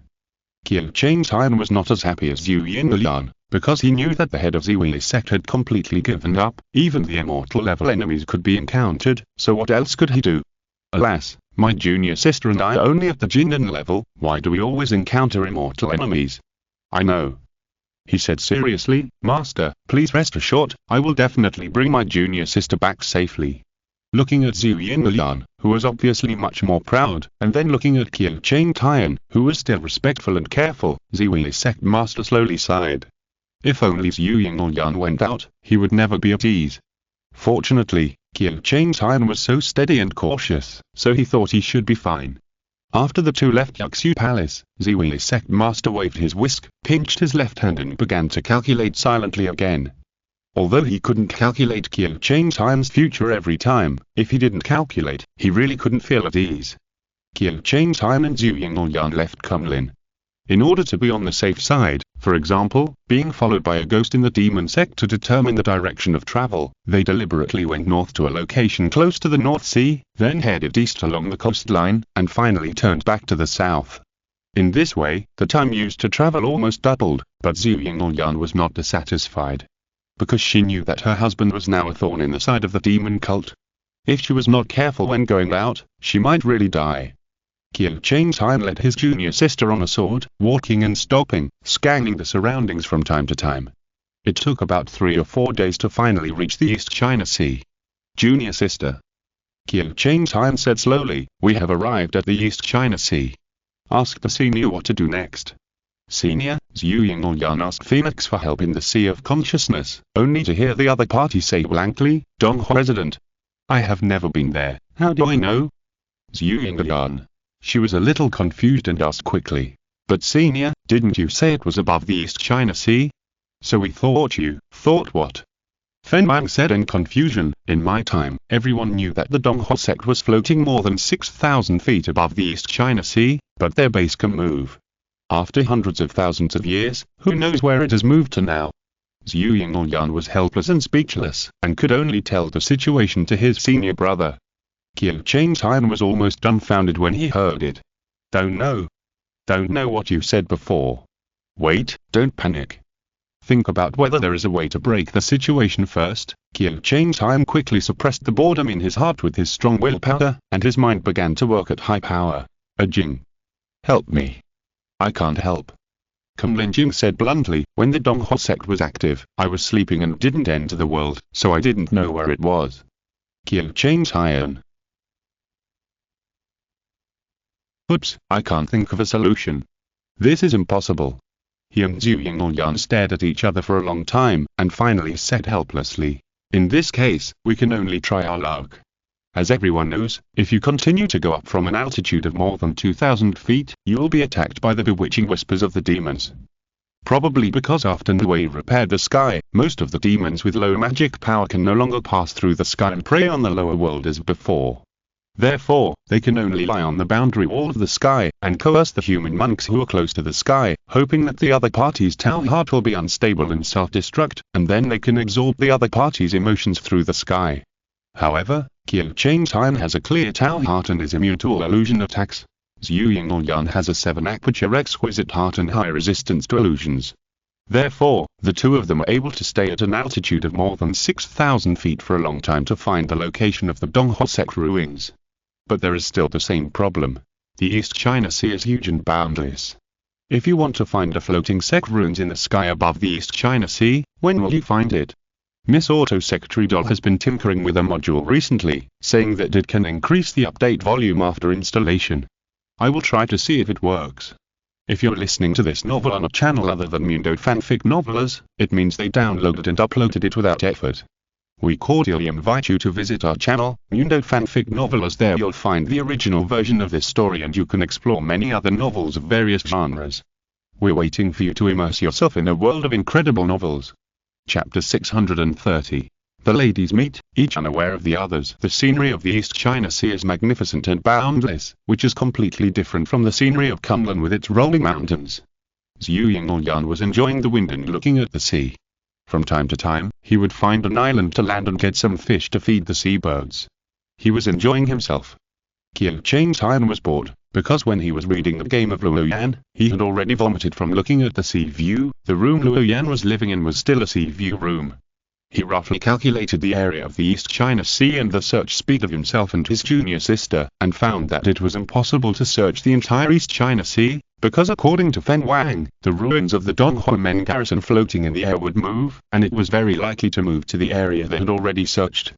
Qiu Changtian was not as happy as Zhu Yingyan, because he knew that the head of Ziwili sect had completely given up. Even the immortal level enemies could be encountered, so what else could he do? Alas, my junior sister and I are only at the Jindan level. Why do we always encounter immortal enemies? I know. He said seriously, Master, please rest assured, I will definitely bring my junior sister back safely. Looking at Zhu Yingyan, who was obviously much more proud, and then looking at Qiu Changtian, who was still respectful and careful, Ziwili sect master slowly sighed. If only Zhu Yingyan went out, he would never be at ease. Fortunately, Qiu Changtian was so steady and cautious, so he thought he should be fine. After the two left Uxu Palace, Ziwili sect master waved his whisk, pinched his left hand and began to calculate silently again. Although he couldn't calculate Qiu Changtian's future every time, if he didn't calculate, he really couldn't feel at ease. Qiu Changtian and Zhu Yingyan left Kunlun. In order to be on the safe side, for example, being followed by a ghost in the demon sect to determine the direction of travel, they deliberately went north to a location close to the North Sea, then headed east along the coastline, and finally turned back to the south. In this way, the time used to travel almost doubled, but Zhu Yingyan was not dissatisfied. Because she knew that her husband was now a thorn in the side of the demon cult. If she was not careful when going out, she might really die. Qiu Changtai led his junior sister on a sword, walking and stopping, scanning the surroundings from time to time. It took about 3 or 4 days to finally reach the East China Sea. Junior sister, Qiu Changtai said slowly, we have arrived at the East China Sea. Ask the senior what to do next. Senior, Zhu Yingyan asked Phoenix for help in the Sea of Consciousness, only to hear the other party say blankly, Donghua Resident. I have never been there, how do I know? Zhu Yingyan. She was a little confused and asked quickly. But senior, didn't you say it was above the East China Sea? So we thought you, thought what? Fen Wang said in confusion, in my time, everyone knew that the Donghua sect was floating more than 6,000 feet above the East China Sea, but their base can move. After hundreds of thousands of years, who knows where it has moved to now? Zhu Yingyan was helpless and speechless, and could only tell the situation to his senior brother. Qiu Changtai was almost dumbfounded when he heard it. Don't know. Don't know what you said before. Wait, don't panic. Think about whether there is a way to break the situation first. Qiu Changtai quickly suppressed the boredom in his heart with his strong willpower, and his mind began to work at high power. Jing. Help me. I can't help. Kumlin Jing said bluntly, when the Donghua sect was active, I was sleeping and didn't enter the world, so I didn't know where it was. Qiu Changtai. Oops, I can't think of a solution. This is impossible. He and Zhu Yingyan stared at each other for a long time, and finally said helplessly, in this case, we can only try our luck. As everyone knows, if you continue to go up from an altitude of more than 2,000 feet, you will be attacked by the bewitching whispers of the demons. Probably because after Nui repaired the sky, most of the demons with low magic power can no longer pass through the sky and prey on the lower world as before. Therefore, they can only lie on the boundary wall of the sky, and coerce the human monks who are close to the sky, hoping that the other party's Tao heart will be unstable and self-destruct, and then they can absorb the other party's emotions through the sky. However, Qiu Changtai has a clear Tao heart and is immune to all illusion attacks. Zhu Yingyan has a 7-aperture exquisite heart and high resistance to illusions. Therefore, the two of them are able to stay at an altitude of more than 6,000 feet for a long time to find the location of the Donghua sect ruins. But there is still the same problem. The East China Sea is huge and boundless. If you want to find a floating sect ruins in the sky above the East China Sea, when will you find it? Miss Auto Secretary Doll has been tinkering with a module recently, saying that it can increase the update volume after installation. I will try to see if it works. If you're listening to this novel on a channel other than Mundo Fanfic Novelers, it means they downloaded and uploaded it without effort. We cordially invite you to visit our channel, Mundo Fanfic Novelers. There you'll find the original version of this story and you can explore many other novels of various genres. We're waiting for you to immerse yourself in a world of incredible novels. Chapter 630. The ladies meet, each unaware of the others. The scenery of the East China Sea is magnificent and boundless, which is completely different from the scenery of Kunlun with its rolling mountains. Zhu Yingyan was enjoying the wind and looking at the sea. From time to time, he would find an island to land and get some fish to feed the seabirds. He was enjoying himself. Qiu Changtai was bored, because when he was reading the game of Luoyan, he had already vomited from looking at the sea view. The room Luoyan was living in was still a sea view room. He roughly calculated the area of the East China Sea and the search speed of himself and his junior sister, and found that it was impossible to search the entire East China Sea, because according to Fen Wang, the ruins of the Donghua men garrison floating in the air would move, and it was very likely to move to the area they had already searched.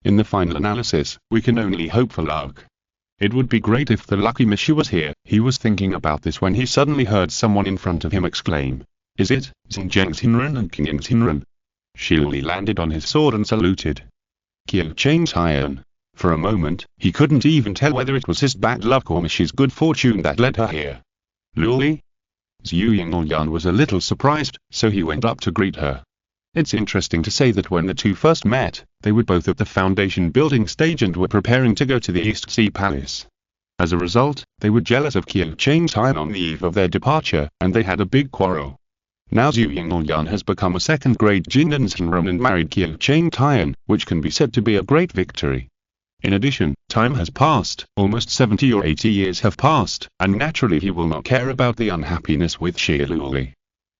In the final analysis, we can only hope for luck. It would be great if the lucky Mishu was here. He was thinking about this when he suddenly heard someone in front of him exclaim, "Is it Xinjiang Xinren and King Xinren?" Shili landed on his sword and saluted. Qiu Changtai. For a moment, he couldn't even tell whether it was his bad luck or Mishu's good fortune that led her here. Luli? Zhu Yingyan was a little surprised, so he went up to greet her. It's interesting to say that when the two first met, they were both at the foundation building stage and were preparing to go to the East Sea Palace. As a result, they were jealous of Qiu Changtai on the eve of their departure, and they had a big quarrel. Now Zhu Yingyan has become a second-grade Jindan Xinren and married Qiu Changtai, which can be said to be a great victory. In addition, time has passed, almost 70 or 80 years have passed, and naturally he will not care about the unhappiness with Shiluli.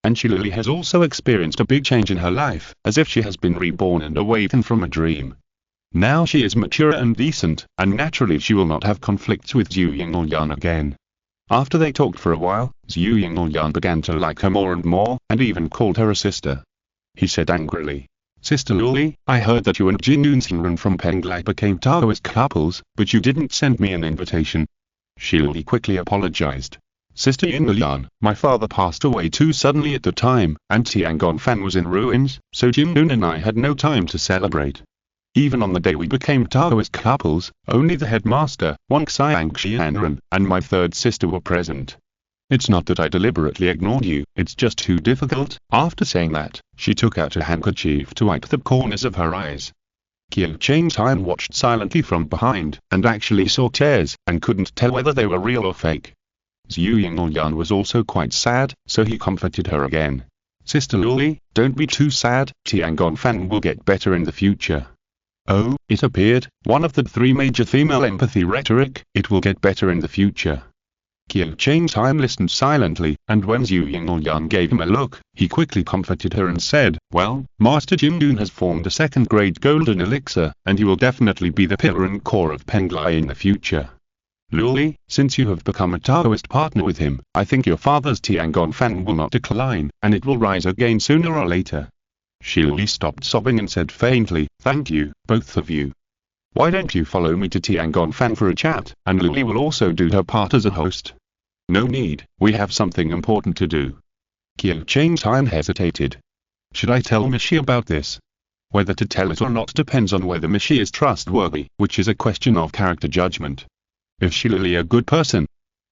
And Shiluli has also experienced a big change in her life, as if she has been reborn and awakened from a dream. Now she is mature and decent, and naturally she will not have conflicts with Zhu Yingyan again. After they talked for a while, Zhu Yingyan began to like her more and more, and even called her a sister. He said angrily, "Sister Luli, I heard that you and Jinun Xingren from Penglai became Taoist couples, but you didn't send me an invitation." Luli quickly apologized. "Sister Yinlian, my father passed away too suddenly at the time, and Tiangong Fan was in ruins, so Jinun and I had no time to celebrate. Even on the day we became Taoist couples, only the headmaster, Wang Xiang Xianren, and my third sister were present. It's not that I deliberately ignored you, it's just too difficult." After saying that, she took out a handkerchief to wipe the corners of her eyes. Qiu Changtai watched silently from behind, and actually saw tears, and couldn't tell whether they were real or fake. Zhu Yingyan was also quite sad, so he comforted her again. "Sister Luli, don't be too sad, Tiangong Fan will get better in the future." Oh, it appeared, one of the three major female empathy rhetoric, it will get better in the future. Qiu Changtai listened silently, and when Zhu Yingyan gave him a look, he quickly comforted her and said, "Well, Master Jindun has formed a second-grade golden elixir, and he will definitely be the pillar and core of Penglai in the future. Luli, since you have become a Taoist partner with him, I think your father's Tiangong Fan will not decline, and it will rise again sooner or later." Luli stopped sobbing and said faintly, "Thank you, both of you. Why don't you follow me to Tiangong Fan for a chat, and Luli will also do her part as a host." "No need, we have something important to do." Qiu Changtai hesitated. "Should I tell Mishi about this?" Whether to tell it or not depends on whether Mishi is trustworthy, which is a question of character judgment. Is Shilili a good person?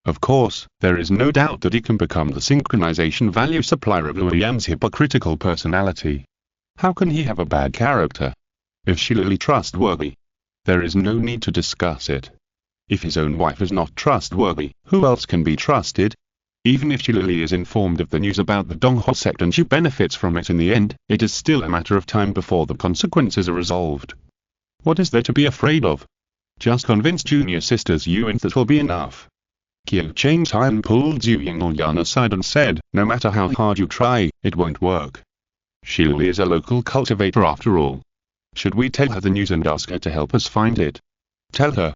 Of course, there is no doubt that he can become the synchronization value supplier of Luoyan's hypocritical personality. How can he have a bad character? Is Shilili trustworthy? There is no need to discuss it. If his own wife is not trustworthy, who else can be trusted? Even if Shilili is informed of the news about the Donghua sect and she benefits from it in the end, it is still a matter of time before the consequences are resolved. What is there to be afraid of? Just convince junior sisters you and that will be enough. Qiu Changtai pulled Zhu Yingyan aside and said, "No matter how hard you try, it won't work. Shilili is a local cultivator after all. Should we tell her the news and ask her to help us find it?" "Tell her."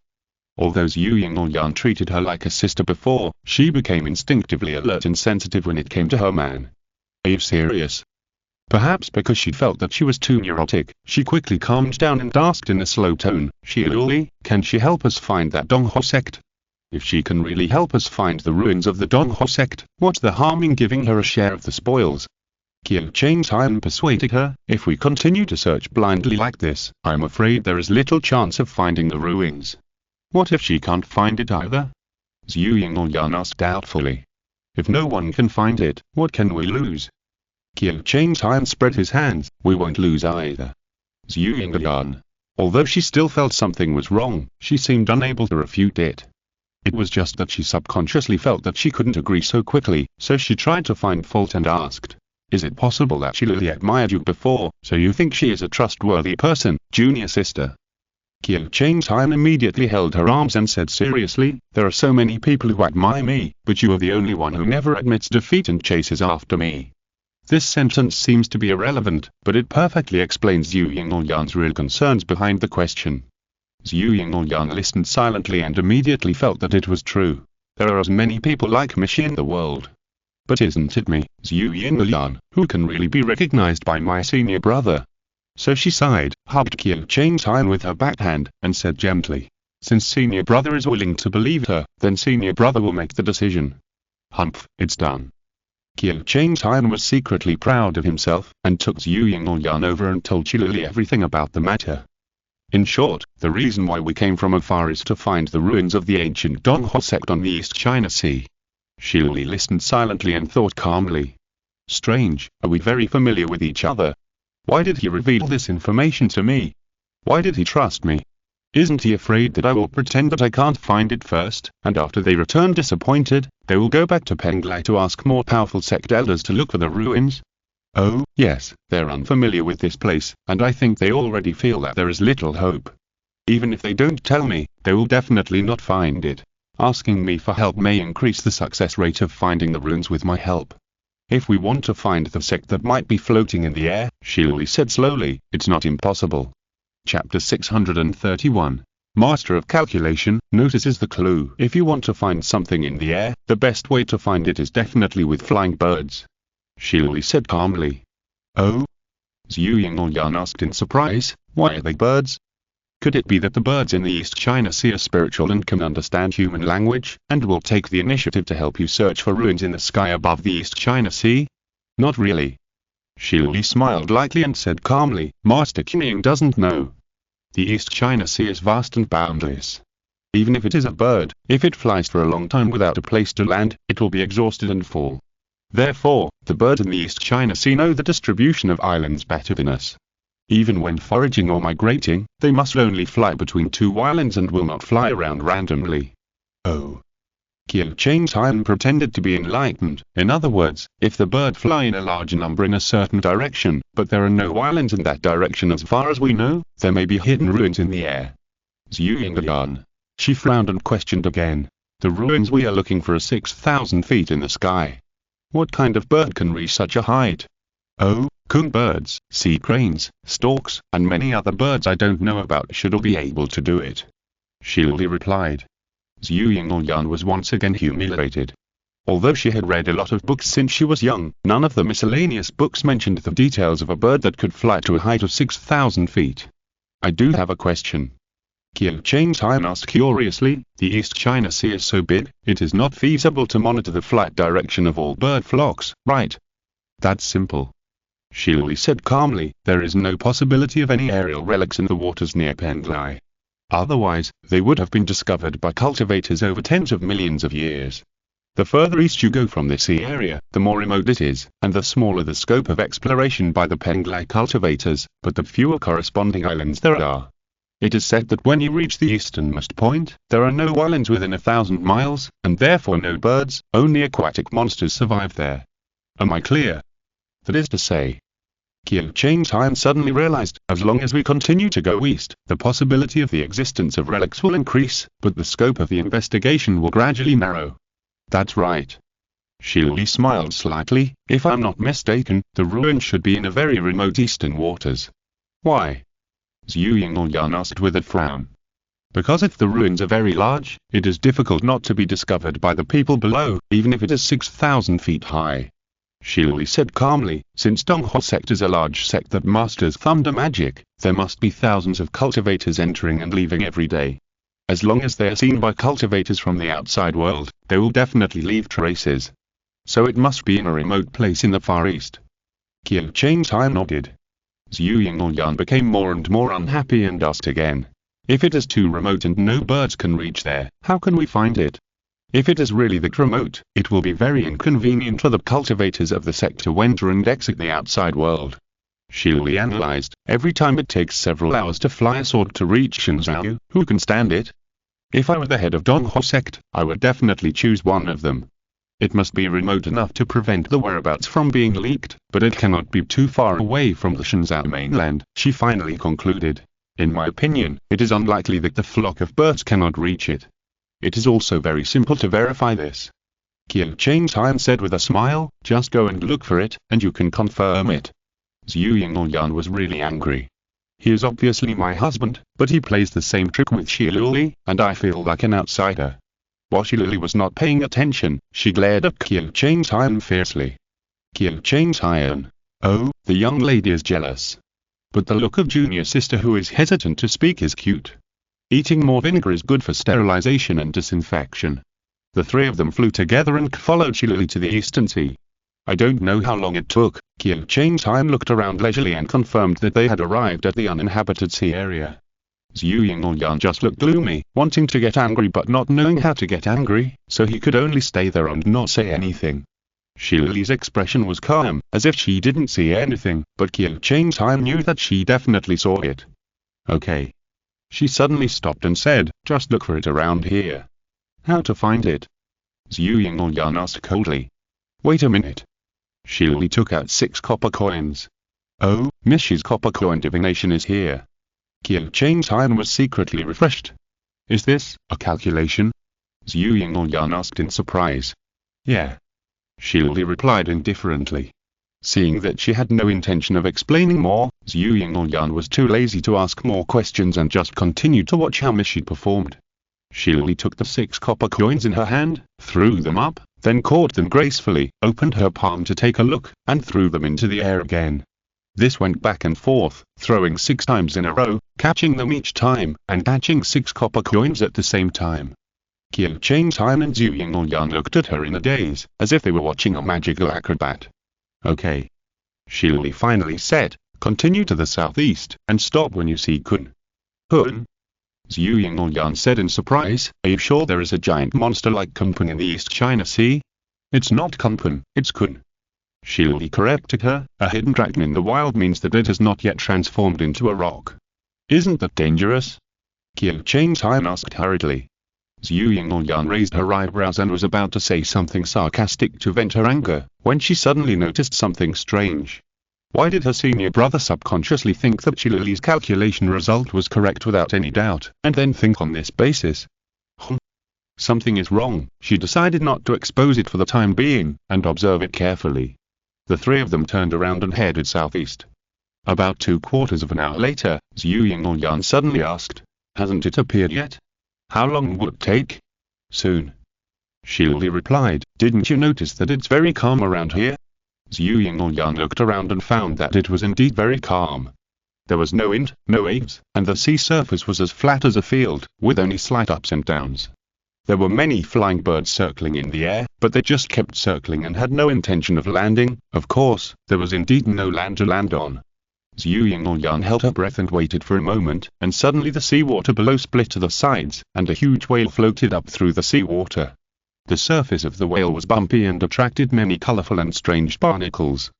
Although Zhu Yingyan treated her like a sister before, she became instinctively alert and sensitive when it came to her man. "Are you serious?" Perhaps because she felt that she was too neurotic, she quickly calmed down and asked in a slow tone, "Shiluli, can she help us find that Donghua sect? If she can really help us find the ruins of the Donghua sect, what's the harm in giving her a share of the spoils?" Qiu Changtai persuaded her, "If we continue to search blindly like this, I'm afraid there is little chance of finding the ruins." "What if she can't find it either?" Zhu Yingyan asked doubtfully. "If no one can find it, what can we lose?" Qiu Changtai spread his hands, "We won't lose either." Zhu Yingyan. Although she still felt something was wrong, she seemed unable to refute it. It was just that she subconsciously felt that she couldn't agree so quickly, so she tried to find fault and asked, "Is it possible that Shilili admired you before, so you think she is a trustworthy person, junior sister?" Qiu Changtai immediately held her arms and said seriously, "There are so many people who admire me, but you are the only one who never admits defeat and chases after me." This sentence seems to be irrelevant, but it perfectly explains Zhu Yingyan's real concerns behind the question. Zhu Yingyan listened silently and immediately felt that it was true. There are as many people like Mishi in the world. But isn't it me, Zhu Yingyan, who can really be recognized by my senior brother? So she sighed, hugged Qiu Changtai with her backhand, and said gently, "Since senior brother is willing to believe her, then senior brother will make the decision. Humph, it's done." Qiu Changtai was secretly proud of himself, and took Zhu Yingyan over and told Shilili everything about the matter. "In short, the reason why we came from afar is to find the ruins of the ancient Donghua sect on the East China Sea." Shilili listened silently and thought calmly. "Strange, are we very familiar with each other? Why did he reveal this information to me? Why did he trust me? Isn't he afraid that I will pretend that I can't find it first, and after they return disappointed, they will go back to Penglai to ask more powerful sect elders to look for the ruins? Oh, yes, they're unfamiliar with this place, and I think they already feel that there is little hope. Even if they don't tell me, they will definitely not find it. Asking me for help may increase the success rate of finding the ruins with my help. If we want to find the sect that might be floating in the air," Shilili said slowly, "it's not impossible. Chapter 631. Master of Calculation notices the clue. If you want to find something in the air, the best way to find it is definitely with flying birds, Shiloli said calmly. Oh? Zhu Yingyan asked in surprise, why are they birds? Could it be that the birds in the East China Sea are spiritual and can understand human language, and will take the initiative to help you search for ruins in the sky above the East China Sea? Not really. Shiloli smiled lightly and said calmly, Master Cunning doesn't know. The East China Sea is vast and boundless. Even if it is a bird, if it flies for a long time without a place to land, it will be exhausted and fall. Therefore, the birds in the East China Sea know the distribution of islands better than us. Even when foraging or migrating, they must only fly between two islands and will not fly around randomly. Oh. Qiu Changtai pretended to be enlightened. In other words, if the bird fly in a large number in a certain direction, but there are no islands in that direction as far as we know, there may be hidden ruins in the air. Zhu Yingyan. She frowned and questioned again. The ruins we are looking for are 6,000 feet in the sky. What kind of bird can reach such a height? Oh, coon birds, sea cranes, storks, and many other birds I don't know about should all be able to do it. Shiloli replied. Zhu Yingyan was once again humiliated. Although she had read a lot of books since she was young, none of the miscellaneous books mentioned the details of a bird that could fly to a height of 6,000 feet. I do have a question. Qiu Changtai asked curiously. The East China Sea is so big, it is not feasible to monitor the flight direction of all bird flocks, right? That's simple. Shiloli said calmly, there is no possibility of any aerial relics in the waters near Penglai. Otherwise, they would have been discovered by cultivators over tens of millions of years. The further east you go from the sea area, the more remote it is, and the smaller the scope of exploration by the Penglai cultivators, but the fewer corresponding islands there are. It is said that when you reach the easternmost point, there are no islands within 1,000 miles, and therefore no birds, only aquatic monsters survive there. Am I clear? That is to say, Qiu Changtai suddenly realized, as long as we continue to go east, the possibility of the existence of relics will increase, but the scope of the investigation will gradually narrow. That's right. Shiloli smiled slightly. If I'm not mistaken, the ruin should be in a very remote eastern waters. Why? Zhu Yingyan asked with a frown. Because if the ruins are very large, it is difficult not to be discovered by the people below, even if it is 6,000 feet high. Shiloli said calmly, since Donghua sect is a large sect that masters thunder magic, there must be thousands of cultivators entering and leaving every day. As long as they are seen by cultivators from the outside world, they will definitely leave traces. So it must be in a remote place in the Far East. Qiu Changtai nodded. Zhu Yingyan became more and more unhappy and asked again. If it is too remote and no birds can reach there, how can we find it? If it is really that remote, it will be very inconvenient for the cultivators of the sect to enter and exit the outside world. Shiloli analyzed. Every time it takes several hours to fly a sword to reach Shenzhou, who can stand it? If I were the head of Donghua sect, I would definitely choose one of them. It must be remote enough to prevent the whereabouts from being leaked, but it cannot be too far away from the Shenzhou mainland, she finally concluded. In my opinion, it is unlikely that the flock of birds cannot reach it. It is also very simple to verify this. Qiu Changtai said with a smile, just go and look for it, and you can confirm it. Zhu Yingyan was really angry. He is obviously my husband, but he plays the same trick with Shiloli, and I feel like an outsider. While Shiloli was not paying attention, she glared at Qiu Changtai fiercely. Qiu Changtai. Oh, the young lady is jealous. But the look of junior sister who is hesitant to speak is cute. Eating more vinegar is good for sterilization and disinfection. The three of them flew together and followed Shiloli to the eastern sea. I don't know how long it took. Qiu Changtai looked around leisurely and confirmed that they had arrived at the uninhabited sea area. Zhu Yingyan just looked gloomy, wanting to get angry but not knowing how to get angry, so he could only stay there and not say anything. Shiloli's expression was calm, as if she didn't see anything, but Qiu Changtai knew that she definitely saw it. Okay. She suddenly stopped and said, just look for it around here. How to find it? Zhu Yingyan asked coldly. Wait a minute. Shiloli took out 6 copper coins. Oh, Mrs. Copper Coin Divination is here. Qiu Changtai was secretly refreshed. Is this a calculation? Zhu Yingyan asked in surprise. Yeah. Shiloli replied indifferently. Seeing that she had no intention of explaining more, Zhu Yingyan was too lazy to ask more questions and just continued to watch how she performed. She only took the 6 copper coins in her hand, threw them up, then caught them gracefully, opened her palm to take a look, and threw them into the air again. This went back and forth, throwing 6 times in a row, catching them each time, and catching 6 copper coins at the same time. Qiu Changtai and Zhu Yingyan looked at her in a daze, as if they were watching a magical acrobat. Okay. Shi finally said, continue to the southeast, and stop when you see Kun. Kun? Zhu Yingyan said in surprise, are you sure there is a giant monster like Kunpun in the East China Sea? It's not Kunpun, it's Kun. Shi corrected her, a hidden dragon in the wild means that it has not yet transformed into a rock. Isn't that dangerous? Qiu Changtai asked hurriedly. Zhu Yingyan raised her eyebrows and was about to say something sarcastic to vent her anger, when she suddenly noticed something strange. Why did her senior brother subconsciously think that Shilili's calculation result was correct without any doubt, and then think on this basis? Something is wrong. She decided not to expose it for the time being, and observe it carefully. The 3 of them turned around and headed southeast. About 2/4 of an hour later, Zhu Yingyan suddenly asked, hasn't it appeared yet? How long will it take? Soon. Shilli replied, didn't you notice that it's very calm around here? Zhu Yingyan looked around and found that it was indeed very calm. There was no wind, no waves, and the sea surface was as flat as a field, with only slight ups and downs. There were many flying birds circling in the air, but they just kept circling and had no intention of landing. Of course, there was indeed no land to land on. Zhu Yingyan held her breath and waited for a moment, and suddenly the seawater below split to the sides, and a huge whale floated up through the seawater. The surface of the whale was bumpy and attracted many colorful and strange barnacles.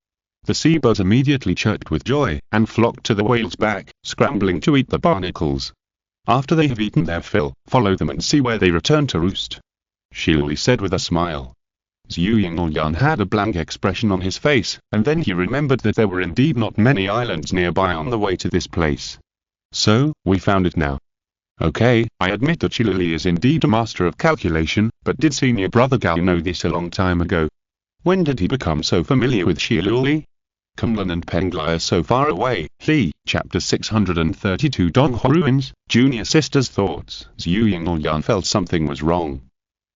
The seabirds immediately chirped with joy, and flocked to the whale's back, scrambling to eat the barnacles. After they have eaten their fill, follow them and see where they return to roost. Shilli said with a smile. Zhu Yingyan had a blank expression on his face, and then he remembered that there were indeed not many islands nearby on the way to this place. So, we found it now. Okay, I admit that Shilili is indeed a master of calculation, but did senior brother Gao know this a long time ago? When did he become so familiar with Shilili? Kunlun and Penglai are so far away. Li, Chapter 632 Donghua Ruins, Junior Sister's Thoughts. Zhu Yingyan felt something was wrong.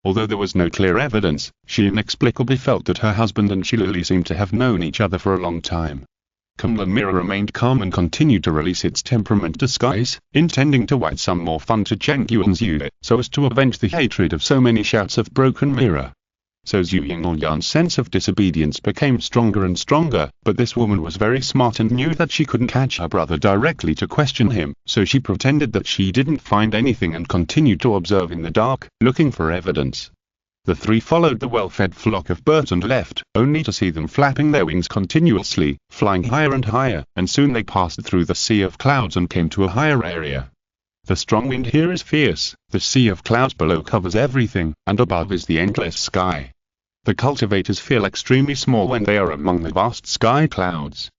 Although there was no clear evidence, she inexplicably felt that her husband and Shilili seemed to have known each other for a long time. Kunlun Mirror remained calm and continued to release its temperament disguise, intending to write some more fun to Cheng Yuan's unit, so as to avenge the hatred of so many shouts of broken mirror. So Zhu Yingyan's sense of disobedience became stronger and stronger, but this woman was very smart and knew that she couldn't catch her brother directly to question him, so she pretended that she didn't find anything and continued to observe in the dark, looking for evidence. The 3 followed the well-fed flock of birds and left, only to see them flapping their wings continuously, flying higher and higher, and soon they passed through the sea of clouds and came to a higher area. The strong wind here is fierce, the sea of clouds below covers everything, and above is the endless sky. The cultivators feel extremely small when they are among the vast sky clouds.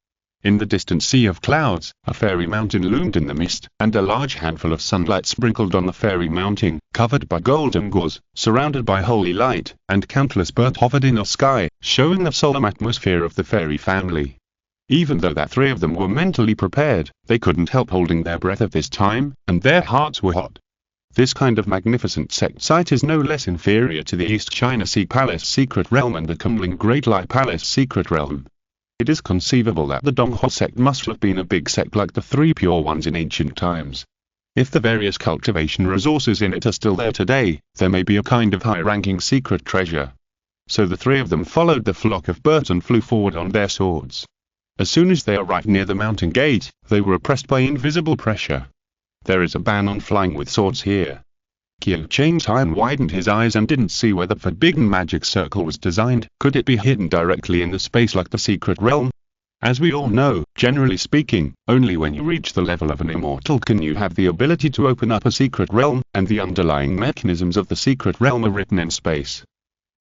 In the distant sea of clouds, a fairy mountain loomed in the mist, and a large handful of sunlight sprinkled on the fairy mountain, covered by golden gauze, surrounded by holy light, and countless birds hovered in the sky, showing the solemn atmosphere of the fairy family. Even though that 3 of them were mentally prepared, they couldn't help holding their breath at this time, and their hearts were hot. This kind of magnificent sect site is no less inferior to the East China Sea Palace Secret Realm and the Kunling Great Light Palace Secret Realm. It is conceivable that the Donghua sect must have been a big sect like the 3 pure ones in ancient times. If the various cultivation resources in it are still there today, there may be a kind of high-ranking secret treasure. So the 3 of them followed the flock of birds and flew forward on their swords. As soon as they arrived near the mountain gate, they were oppressed by invisible pressure. There is a ban on flying with swords here. Qiu Changtai widened his eyes and didn't see where the forbidden magic circle was designed. Could it be hidden directly in the space like the secret realm? As we all know, generally speaking, only when you reach the level of an immortal can you have the ability to open up a secret realm, and the underlying mechanisms of the secret realm are written in space.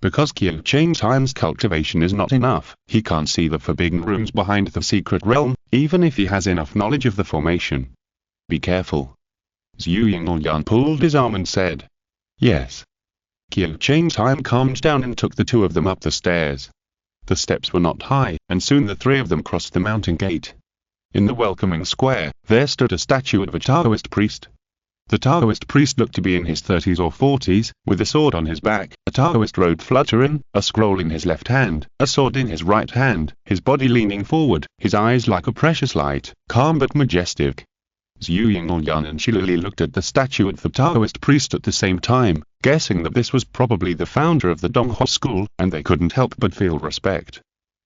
Because Qiu Changtai's cultivation is not enough, he can't see the forbidden rooms behind the secret realm, even if he has enough knowledge of the formation. Be careful. Zhu Yingyan pulled his arm and said. Yes. Qiu Changtai calmed down and took the 2 of them up the stairs. The steps were not high, and soon the three of them crossed the mountain gate. In the welcoming square, there stood a statue of a Taoist priest. The Taoist priest looked to be in his 30s or 40s, with a sword on his back, a Taoist robe fluttering, a scroll in his left hand, a sword in his right hand, his body leaning forward, his eyes like a precious light, calm but majestic. Zhu Yingyan and Shilili looked at the statue of the Taoist priest at the same time, guessing that this was probably the founder of the Donghua school, and they couldn't help but feel respect.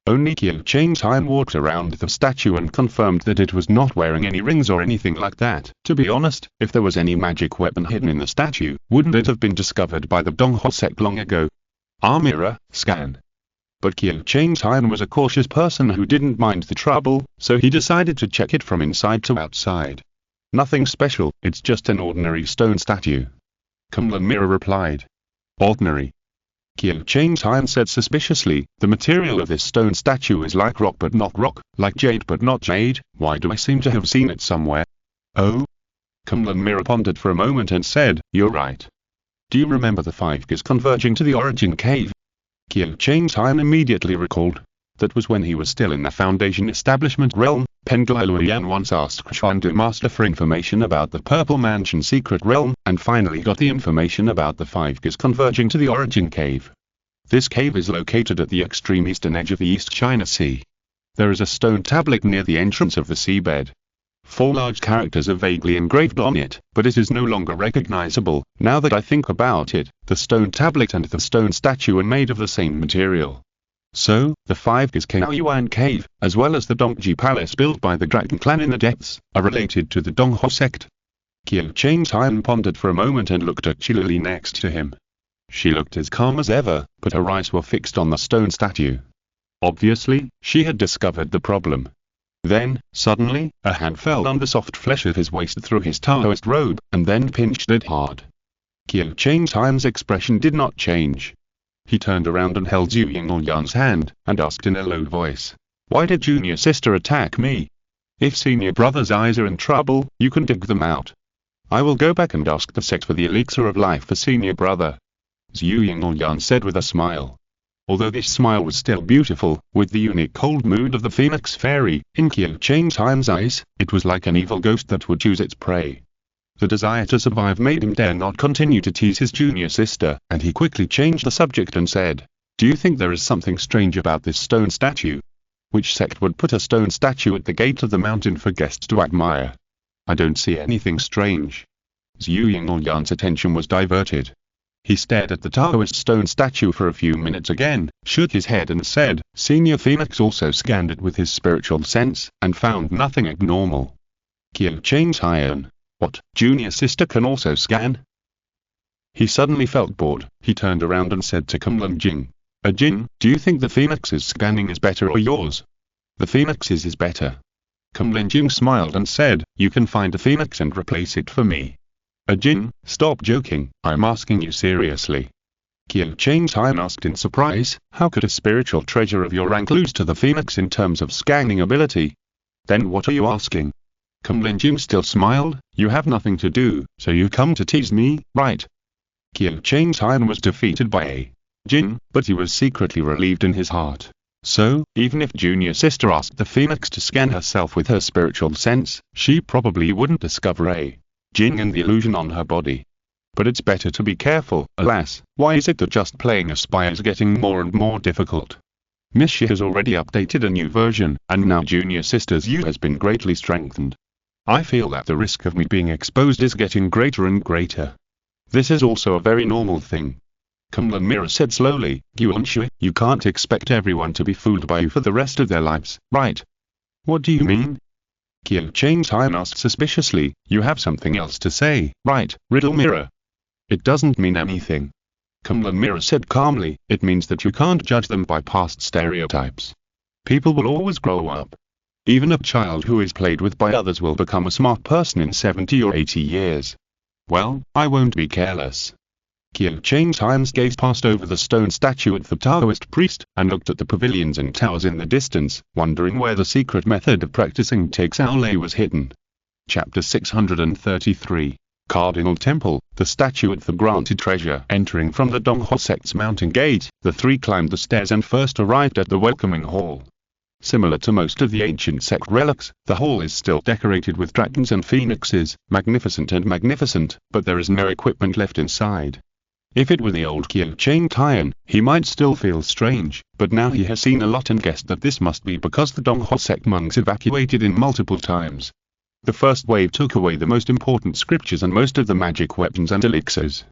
Only Qiu Changtai walked around the statue and confirmed that it was not wearing any rings or anything like that. To be honest, if there was any magic weapon hidden in the statue, wouldn't it have been discovered by the Donghua sect long ago? Mirror, scan. But Qiu Changtai was a cautious person who didn't mind the trouble, so he decided to check it from inside to outside. Nothing special, it's just an ordinary stone statue. Kunlun Mirror replied. Ordinary. Qiu Changtai said suspiciously, the material of this stone statue is like rock but not rock, like jade but not jade. Why do I seem to have seen it somewhere? Oh? Kunlun Mirror pondered for a moment and said, you're right. Do you remember the 5 gears converging to the origin cave? Qiu Changtai immediately recalled. That was when he was still in the Foundation establishment realm. Penglai Luoyan once asked Xuandu Master for information about the Purple Mansion secret realm, and finally got the information about the 5 gears converging to the origin cave. This cave is located at the extreme eastern edge of the East China Sea. There is a stone tablet near the entrance of the seabed. 4 large characters are vaguely engraved on it, but it is no longer recognizable. Now that I think about it, the stone tablet and the stone statue are made of the same material. So, the 5 gears Kaoyuan Cave, as well as the Dongji Palace built by the Dragon Clan in the depths, are related to the Donghua sect. Qiu Changtai pondered for a moment and looked at Shilili next to him. She looked as calm as ever, but her eyes were fixed on the stone statue. Obviously, she had discovered the problem. Then, suddenly, a hand fell on the soft flesh of his waist through his Taoist robe, and then pinched it hard. Qiu Changtai's expression did not change. He turned around and held Zhu Yingyan's hand, and asked in a low voice, why did junior sister attack me? If senior brother's eyes are in trouble, you can dig them out. I will go back and ask the sect for the elixir of life for senior brother. Zhu Yingyan said with a smile. Although this smile was still beautiful, with the unique cold mood of the phoenix fairy, in Qiu Changtai's eyes, it was like an evil ghost that would choose its prey. The desire to survive made him dare not continue to tease his junior sister, and he quickly changed the subject and said, do you think there is something strange about this stone statue? Which sect would put a stone statue at the gate of the mountain for guests to admire? I don't see anything strange. Zhu Yingyan's attention was diverted. He stared at the Taoist stone statue for a few minutes again, shook his head and said, Senior Phoenix also scanned it with his spiritual sense, and found nothing abnormal. Qiu Changtai. What, junior sister can also scan? He suddenly felt bored. He turned around and said to Kunlun Jing, Jing, do you think the Phoenix's scanning is better or yours? The Phoenix's is better. Kunlun Jing smiled and said, you can find a Phoenix and replace it for me. Jing, stop joking, I'm asking you seriously. Qiu Changtai asked in surprise, how could a spiritual treasure of your rank lose to the Phoenix in terms of scanning ability? Then what are you asking? Kunlun Jing still smiled, you have nothing to do, so you come to tease me, right? Qiu Changtai was defeated by Jing, but he was secretly relieved in his heart. So, even if junior sister asked the Phoenix to scan herself with her spiritual sense, she probably wouldn't discover Jing and the illusion on her body. But it's better to be careful. Alas, why is it that just playing a spy is getting more and more difficult? Miss Shi has already updated a new version, and now junior sister's use has been greatly strengthened. I feel that the risk of me being exposed is getting greater and greater. This is also a very normal thing. Kunlun Mirror said slowly, Yuanshui, you can't expect everyone to be fooled by you for the rest of their lives, right? What do you mean? Qiu Changtai asked suspiciously, you have something else to say, right, Riddle Mirror? It doesn't mean anything. Kunlun Mirror said calmly, it means that you can't judge them by past stereotypes. People will always grow up. Even a child who is played with by others will become a smart person in 70 or 80 years. Well, I won't be careless. Qiu Changtai's gaze passed over the stone statue at the Taoist priest, and looked at the pavilions and towers in the distance, wondering where the secret method of practicing Take Sao Lei was hidden. Chapter 633. Cardinal Temple, the statue at the granted treasure. Entering from the Donghua sect's mountain gate, the three climbed the stairs and first arrived at the welcoming hall. Similar to most of the ancient sect relics, the hall is still decorated with dragons and phoenixes, magnificent, but there is no equipment left inside. If it were the old Qiu Chang Tian, he might still feel strange, but now he has seen a lot and guessed that this must be because the Donghua sect monks evacuated in multiple times. The first wave took away the most important scriptures and most of the magic weapons and elixirs.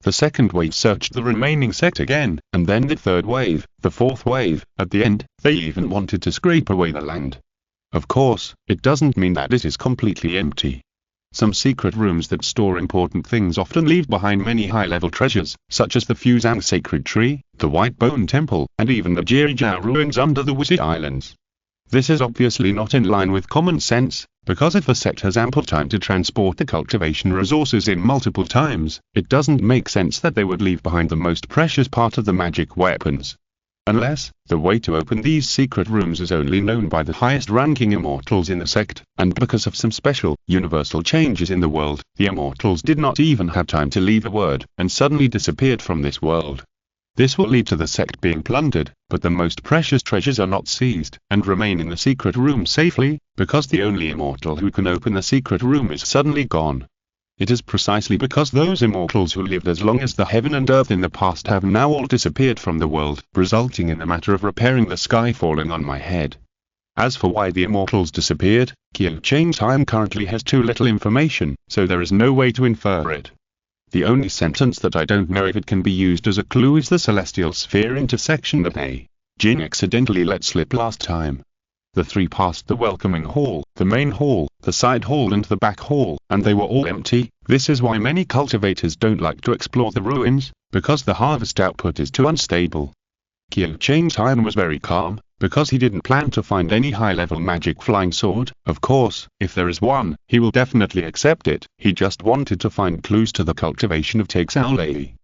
The second wave searched the remaining sect again, and then the third wave, the fourth wave. At the end, they even wanted to scrape away the land. Of course, it doesn't mean that it is completely empty. Some secret rooms that store important things often leave behind many high-level treasures, such as the Fuzang Sacred Tree, the White Bone Temple, and even the Jirizhou ruins under the Wizard Islands. This is obviously not in line with common sense, because if a sect has ample time to transport the cultivation resources in multiple times, it doesn't make sense that they would leave behind the most precious part of the magic weapons. Unless, the way to open these secret rooms is only known by the highest-ranking immortals in the sect, and because of some special, universal changes in the world, the immortals did not even have time to leave a word, and suddenly disappeared from this world. This will lead to the sect being plundered, but the most precious treasures are not seized, and remain in the secret room safely, because the only immortal who can open the secret room is suddenly gone. It is precisely because those immortals who lived as long as the heaven and earth in the past have now all disappeared from the world, resulting in the matter of repairing the sky falling on my head. As for why the immortals disappeared, Qiu Chang Tian currently has too little information, so there is no way to infer it. The only sentence that I don't know if it can be used as a clue is the celestial sphere intersection that A. Jin accidentally let slip last time. The three passed the welcoming hall, the main hall, the side hall and the back hall, and they were all empty. This is why many cultivators don't like to explore the ruins, because the harvest output is too unstable. Qiu Chang Tian was very calm, because he didn't plan to find any high-level magic flying sword. Of course, if there is one, he will definitely accept it. He just wanted to find clues to the cultivation of Taixao Lei.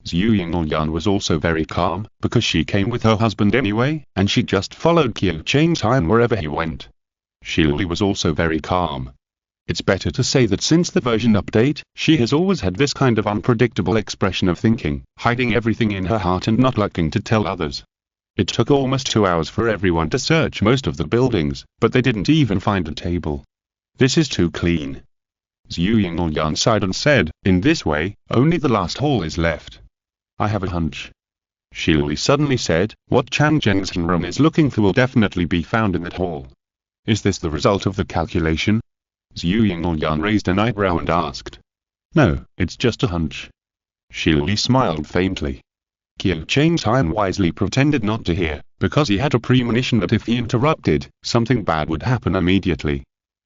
Zhu Yingyan was also very calm, because she came with her husband anyway, and she just followed Qiu Chang Tian wherever he went. Shili was also very calm. It's better to say that since the version update, she has always had this kind of unpredictable expression of thinking, hiding everything in her heart and not liking to tell others. It took almost 2 hours for everyone to search most of the buildings, but they didn't even find a table. This is too clean. Zhu Yingyan sighed and said, in this way, only the last hall is left. I have a hunch. Shili suddenly said, what Chan Zhengzhen is looking for will definitely be found in that hall. Is this the result of the calculation? Zhu Yingyan raised an eyebrow and asked. No, it's just a hunch. Shili smiled faintly. Qiu Chang Tian wisely pretended not to hear, because he had a premonition that if he interrupted, something bad would happen immediately.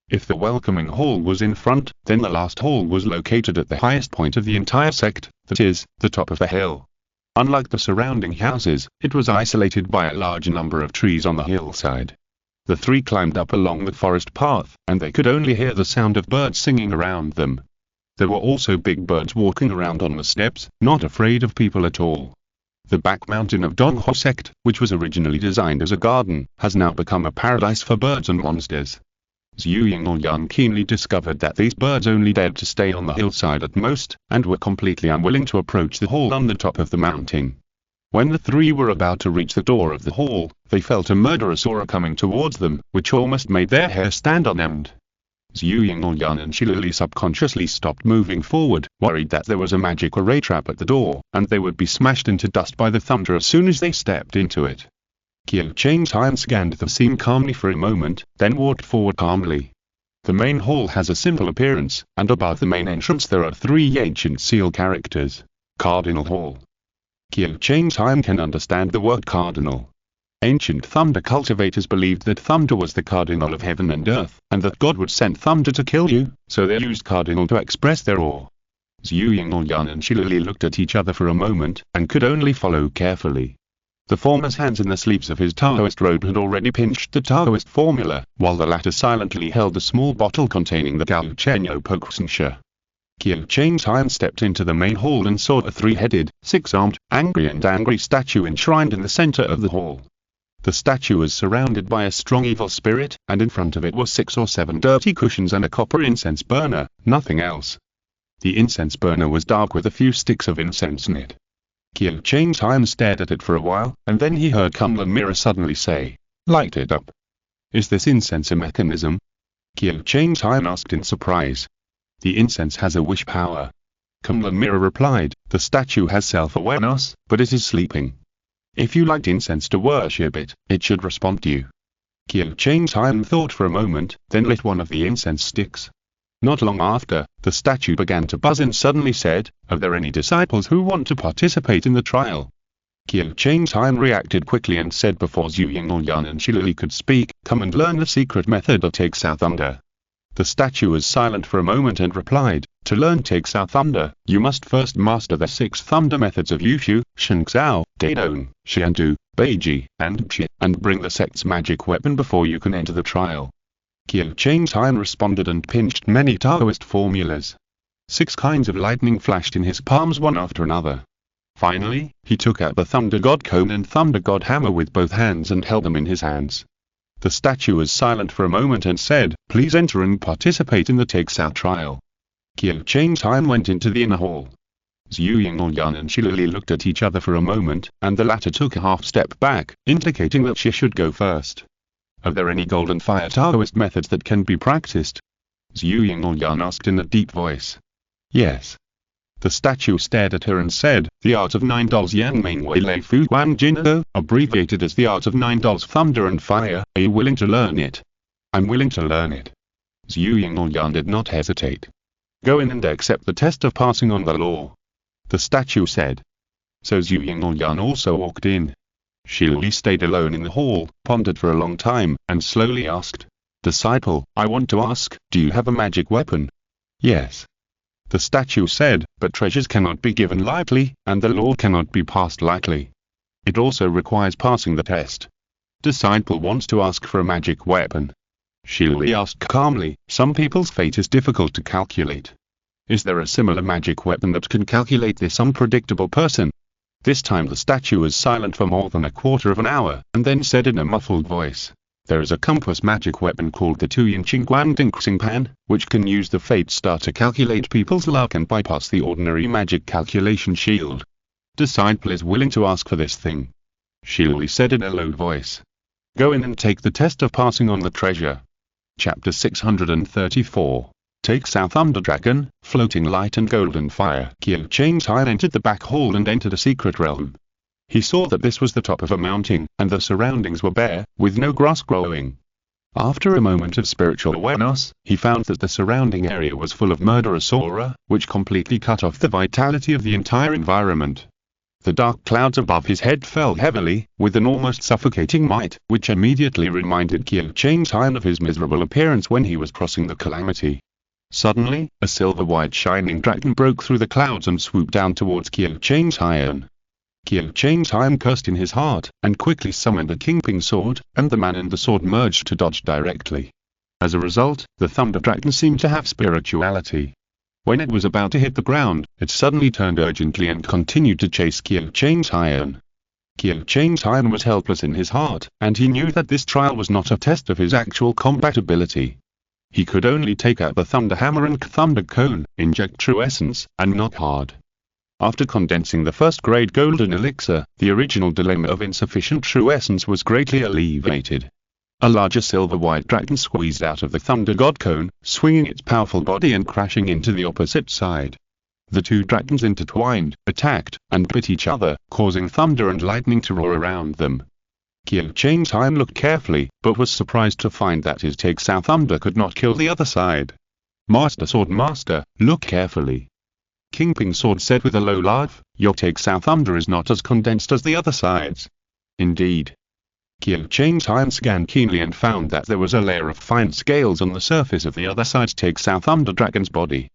If the welcoming hall was in front, then the last hall was located at the highest point of the entire sect, that is, the top of the hill. Unlike the surrounding houses, it was isolated by a large number of trees on the hillside. The three climbed up along the forest path, and they could only hear the sound of birds singing around them. There were also big birds walking around on the steps, not afraid of people at all. The back mountain of Donghua sect, which was originally designed as a garden, has now become a paradise for birds and monsters. Zhu Yingyan keenly discovered that these birds only dared to stay on the hillside at most, and were completely unwilling to approach the hall on the top of the mountain. When the three were about to reach the door of the hall, they felt a murderous aura coming towards them, which almost made their hair stand on end. Zhu Yingyan and Shili subconsciously stopped moving forward, worried that there was a magic array trap at the door, and they would be smashed into dust by the thunder as soon as they stepped into it. Qiu Chang Tian scanned the scene calmly for a moment, then walked forward calmly. The main hall has a simple appearance, and above the main entrance there are 3 ancient seal characters. Cardinal Hall. Qiu Chang Tian can understand the word cardinal. Ancient thunder cultivators believed that thunder was the cardinal of heaven and earth, and that God would send thunder to kill you, so they used cardinal to express their awe. Zhu Yingyan and Shili looked at each other for a moment, and could only follow carefully. The former's hands in the sleeves of his Taoist robe had already pinched the Taoist formula, while the latter silently held a small bottle containing the Gao Chenyo Poksensha. Qiu Chang Tian stepped into the main hall and saw a 3-headed, 6-armed, angry statue enshrined in the center of the hall. The statue was surrounded by a strong evil spirit, and in front of it were 6 or 7 dirty cushions and a copper incense burner, nothing else. The incense burner was dark with a few sticks of incense in it. Kyo Chang's Time stared at it for a while, and then he heard Kumlan Mirror suddenly say, "Light it up." "Is this incense a mechanism?" Kyo Chang's Time asked in surprise. "The incense has a wish power." Kumlan Mirror replied, "The statue has self-awareness, but it is sleeping. If you light incense to worship it, it should respond to you." Kyo Chang's Time thought for a moment, then lit one of the incense sticks. Not long after, the statue began to buzz and suddenly said, "Are there any disciples who want to participate in the trial?" Kyo Chang's Time reacted quickly and said before Zhu Yingyan and Shilili could speak, "Come and learn the secret method of Take South Thunder." The statue was silent for a moment and replied, "To learn Take South Thunder, you must first master the 6 thunder methods of Yushu, Shengzhao, Daidong, Xiandu, Beiji, and Qi, and bring the sect's magic weapon before you can enter the trial." Kyo Chang's Time responded and pinched many Taoist formulas. 6 kinds of lightning flashed in his palms one after another. Finally, he took out the Thunder God Cone and Thunder God Hammer with both hands and held them in his hands. The statue was silent for a moment and said, "Please enter and participate in the Take South trial." Kyo Chang's Time went into the inner hall. Zhu Yingyan and Shilili looked at each other for a moment, and the latter took a half step back, indicating that she should go first. "Are there any golden fire Taoist methods that can be practiced?" Zhu Yingyan asked in a deep voice. "Yes." The statue stared at her and said, "The art of 9 dolls Yang Main Wei Lei Fu Guan Jingo, abbreviated as the art of 9 dolls Thunder and Fire. Are you willing to learn it?" "I'm willing to learn it." Zhu Yingyan did not hesitate. "Go in and accept the test of passing on the law," the statue said. So Zhu Yingyan also walked in. Shilili stayed alone in the hall, pondered for a long time, and slowly asked, "Disciple, I want to ask, do you have a magic weapon?" "Yes." The statue said, "But treasures cannot be given lightly, and the law cannot be passed lightly. It also requires passing the test." Disciple wants to ask for a magic weapon. Shilili asked calmly, "Some people's fate is difficult to calculate. Is there a similar magic weapon that can calculate this unpredictable person?" This time the statue was silent for more than a quarter of an hour, and then said in a muffled voice, "There is a compass magic weapon called the Tuyin Qingguan Dingxing Pan, which can use the Fate Star to calculate people's luck and bypass the ordinary magic calculation shield. Disciple is willing to ask for this thing." Shilili said in a low voice. "Go in and take the test of passing on the treasure." Chapter 634. Take South Thunder Dragon, Floating Light and Golden Fire. Kyo Chang's Time entered the back hall and entered a secret realm. He saw that this was the top of a mountain, and the surroundings were bare, with no grass growing. After a moment of spiritual awareness, he found that the surrounding area was full of murderous aura, which completely cut off the vitality of the entire environment. The dark clouds above his head fell heavily, with an almost suffocating might, which immediately reminded Kyo Chang's Time of his miserable appearance when he was crossing the calamity. Suddenly, a silver-white shining dragon broke through the clouds and swooped down towards Kyo Chang's Time. Kyo Chang's Time cursed in his heart, and quickly summoned a Kingping sword, and the man and the sword merged to dodge directly. As a result, the Thunder Dragon seemed to have spirituality. When it was about to hit the ground, it suddenly turned urgently and continued to chase Kyo Chang's Time. Kyo Chang's Time was helpless in his heart, and he knew that this trial was not a test of his actual combat ability. He could only take out the Thunder Hammer and Thunder Cone, inject true essence, and knock hard. After condensing the first-grade golden elixir, the original dilemma of insufficient true essence was greatly alleviated. A larger silver-white dragon squeezed out of the Thunder God Cone, swinging its powerful body and crashing into the opposite side. The two dragons intertwined, attacked, and bit each other, causing thunder and lightning to roar around them. Kyo Chang's Time looked carefully, but was surprised to find that his Take South Thunder could not kill the other side. "Master Sword Master, look carefully." Kingping Sword said with a low laugh, "Your Take South Thunder is not as condensed as the other sides." "Indeed." Kyo Chang's Time scanned keenly and found that there was a layer of fine scales on the surface of the other side's Take South Thunder dragon's body.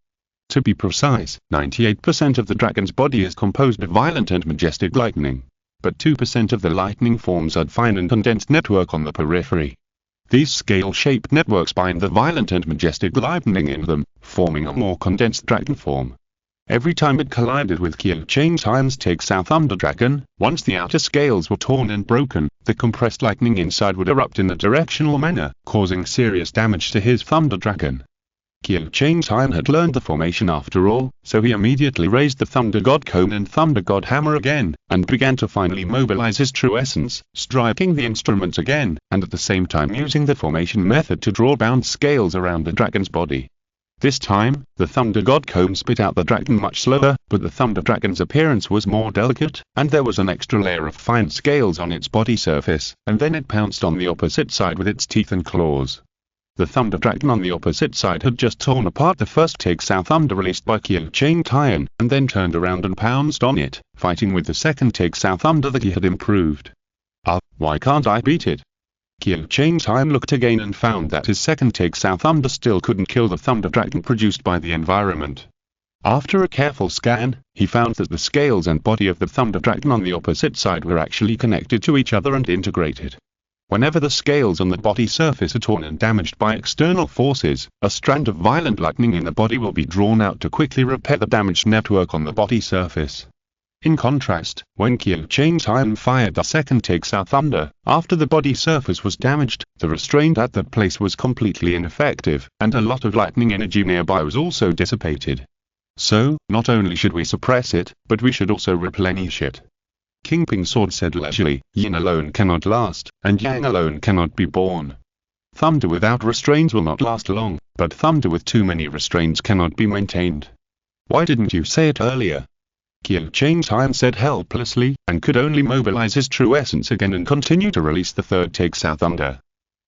To be precise, 98% of the dragon's body is composed of violent and majestic lightning. But 2% of the lightning forms a fine and condensed network on the periphery. These scale-shaped networks bind the violent and majestic lightning in them, forming a more condensed dragon form. Every time it collided with Kyo Chang's Time's Take South Thunder Dragon, once the outer scales were torn and broken, the compressed lightning inside would erupt in a directional manner, causing serious damage to his Thunder Dragon. Qiu Chang'an had learned the formation after all, so he immediately raised the Thunder God Cone and Thunder God Hammer again, and began to finally mobilize his true essence, striking the instrument again, and at the same time using the formation method to draw bound scales around the dragon's body. This time, the Thunder God Cone spit out the dragon much slower, but the Thunder Dragon's appearance was more delicate, and there was an extra layer of fine scales on its body surface, and then it pounced on the opposite side with its teeth and claws. The Thunder Dragon on the opposite side had just torn apart the first Tigsaw Thunder released by Qiu Chang'an, and then turned around and pounced on it, fighting with the second Tigsaw Thunder that he had improved. Why can't I beat it? Qiu Chang'an looked again and found that his second Tigsaw Thunder still couldn't kill the Thunder Dragon produced by the environment. After a careful scan, he found that the scales and body of the Thunder Dragon on the opposite side were actually connected to each other and integrated. Whenever the scales on the body surface are torn and damaged by external forces, a strand of violent lightning in the body will be drawn out to quickly repair the damaged network on the body surface. In contrast, when Qiu Chang'an fired the second Tigsaw Thunder, after the body surface was damaged, the restraint at that place was completely ineffective, and a lot of lightning energy nearby was also dissipated. So, not only should we suppress it, but we should also replenish it. King Ping's sword said leisurely, Yin alone cannot last, and Yang alone cannot be born. Thunder without restraints will not last long, but thunder with too many restraints cannot be maintained. Why didn't you say it earlier? Qiu Chang'an said helplessly, and could only mobilize his true essence again and continue to release the third Tigsaw Thunder.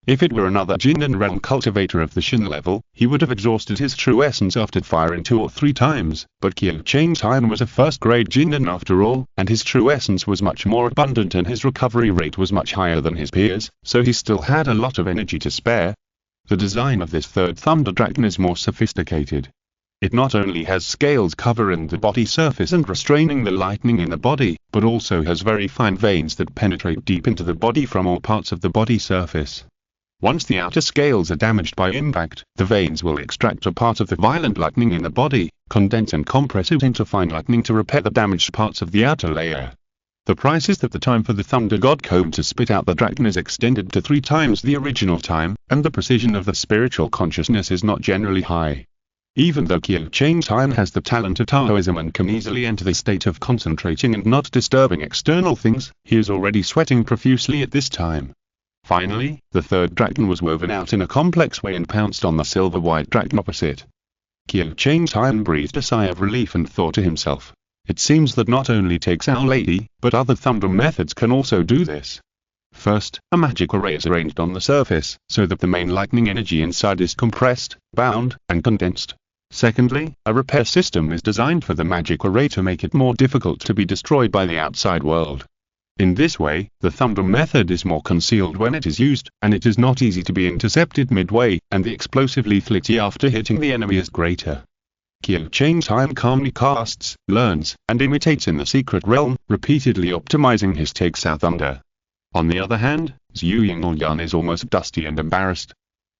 If it were another Jin and realm cultivator of the Shin level, he would have exhausted his true essence after firing 2 or 3 times, but Qiu Chang'an was a first-grade Jin after all, and his true essence was much more abundant and his recovery rate was much higher than his peers, so he still had a lot of energy to spare. The design of this third Thunder Dragon is more sophisticated. It not only has scales covering the body surface and restraining the lightning in the body, but also has very fine veins that penetrate deep into the body from all parts of the body surface. Once the outer scales are damaged by impact, the veins will extract a part of the violent lightning in the body, condense and compress it into fine lightning to repair the damaged parts of the outer layer. The price is that the time for the Thunder God Cone to spit out the dragon is extended to 3 times the original time, and the precision of the spiritual consciousness is not generally high. Even though Qiu Chang'an has the talent of Taoism and can easily enter the state of concentrating and not disturbing external things, he is already sweating profusely at this time. Finally, the third dragon was woven out in a complex way and pounced on the silver-white dragon opposite. Qiu Chang'an breathed a sigh of relief and thought to himself, it seems that not only Tigsaw Lady, but other thunder methods can also do this. First, a magic array is arranged on the surface, so that the main lightning energy inside is compressed, bound, and condensed. Secondly, a repair system is designed for the magic array to make it more difficult to be destroyed by the outside world. In this way, the thunder method is more concealed when it is used, and it is not easy to be intercepted midway, and the explosive lethality after hitting the enemy is greater. Qiu Chang'an calmly casts, learns, and imitates in the secret realm, repeatedly optimizing his Tigsaw Thunder. On the other hand, Zhu Yingyan is almost dusty and embarrassed.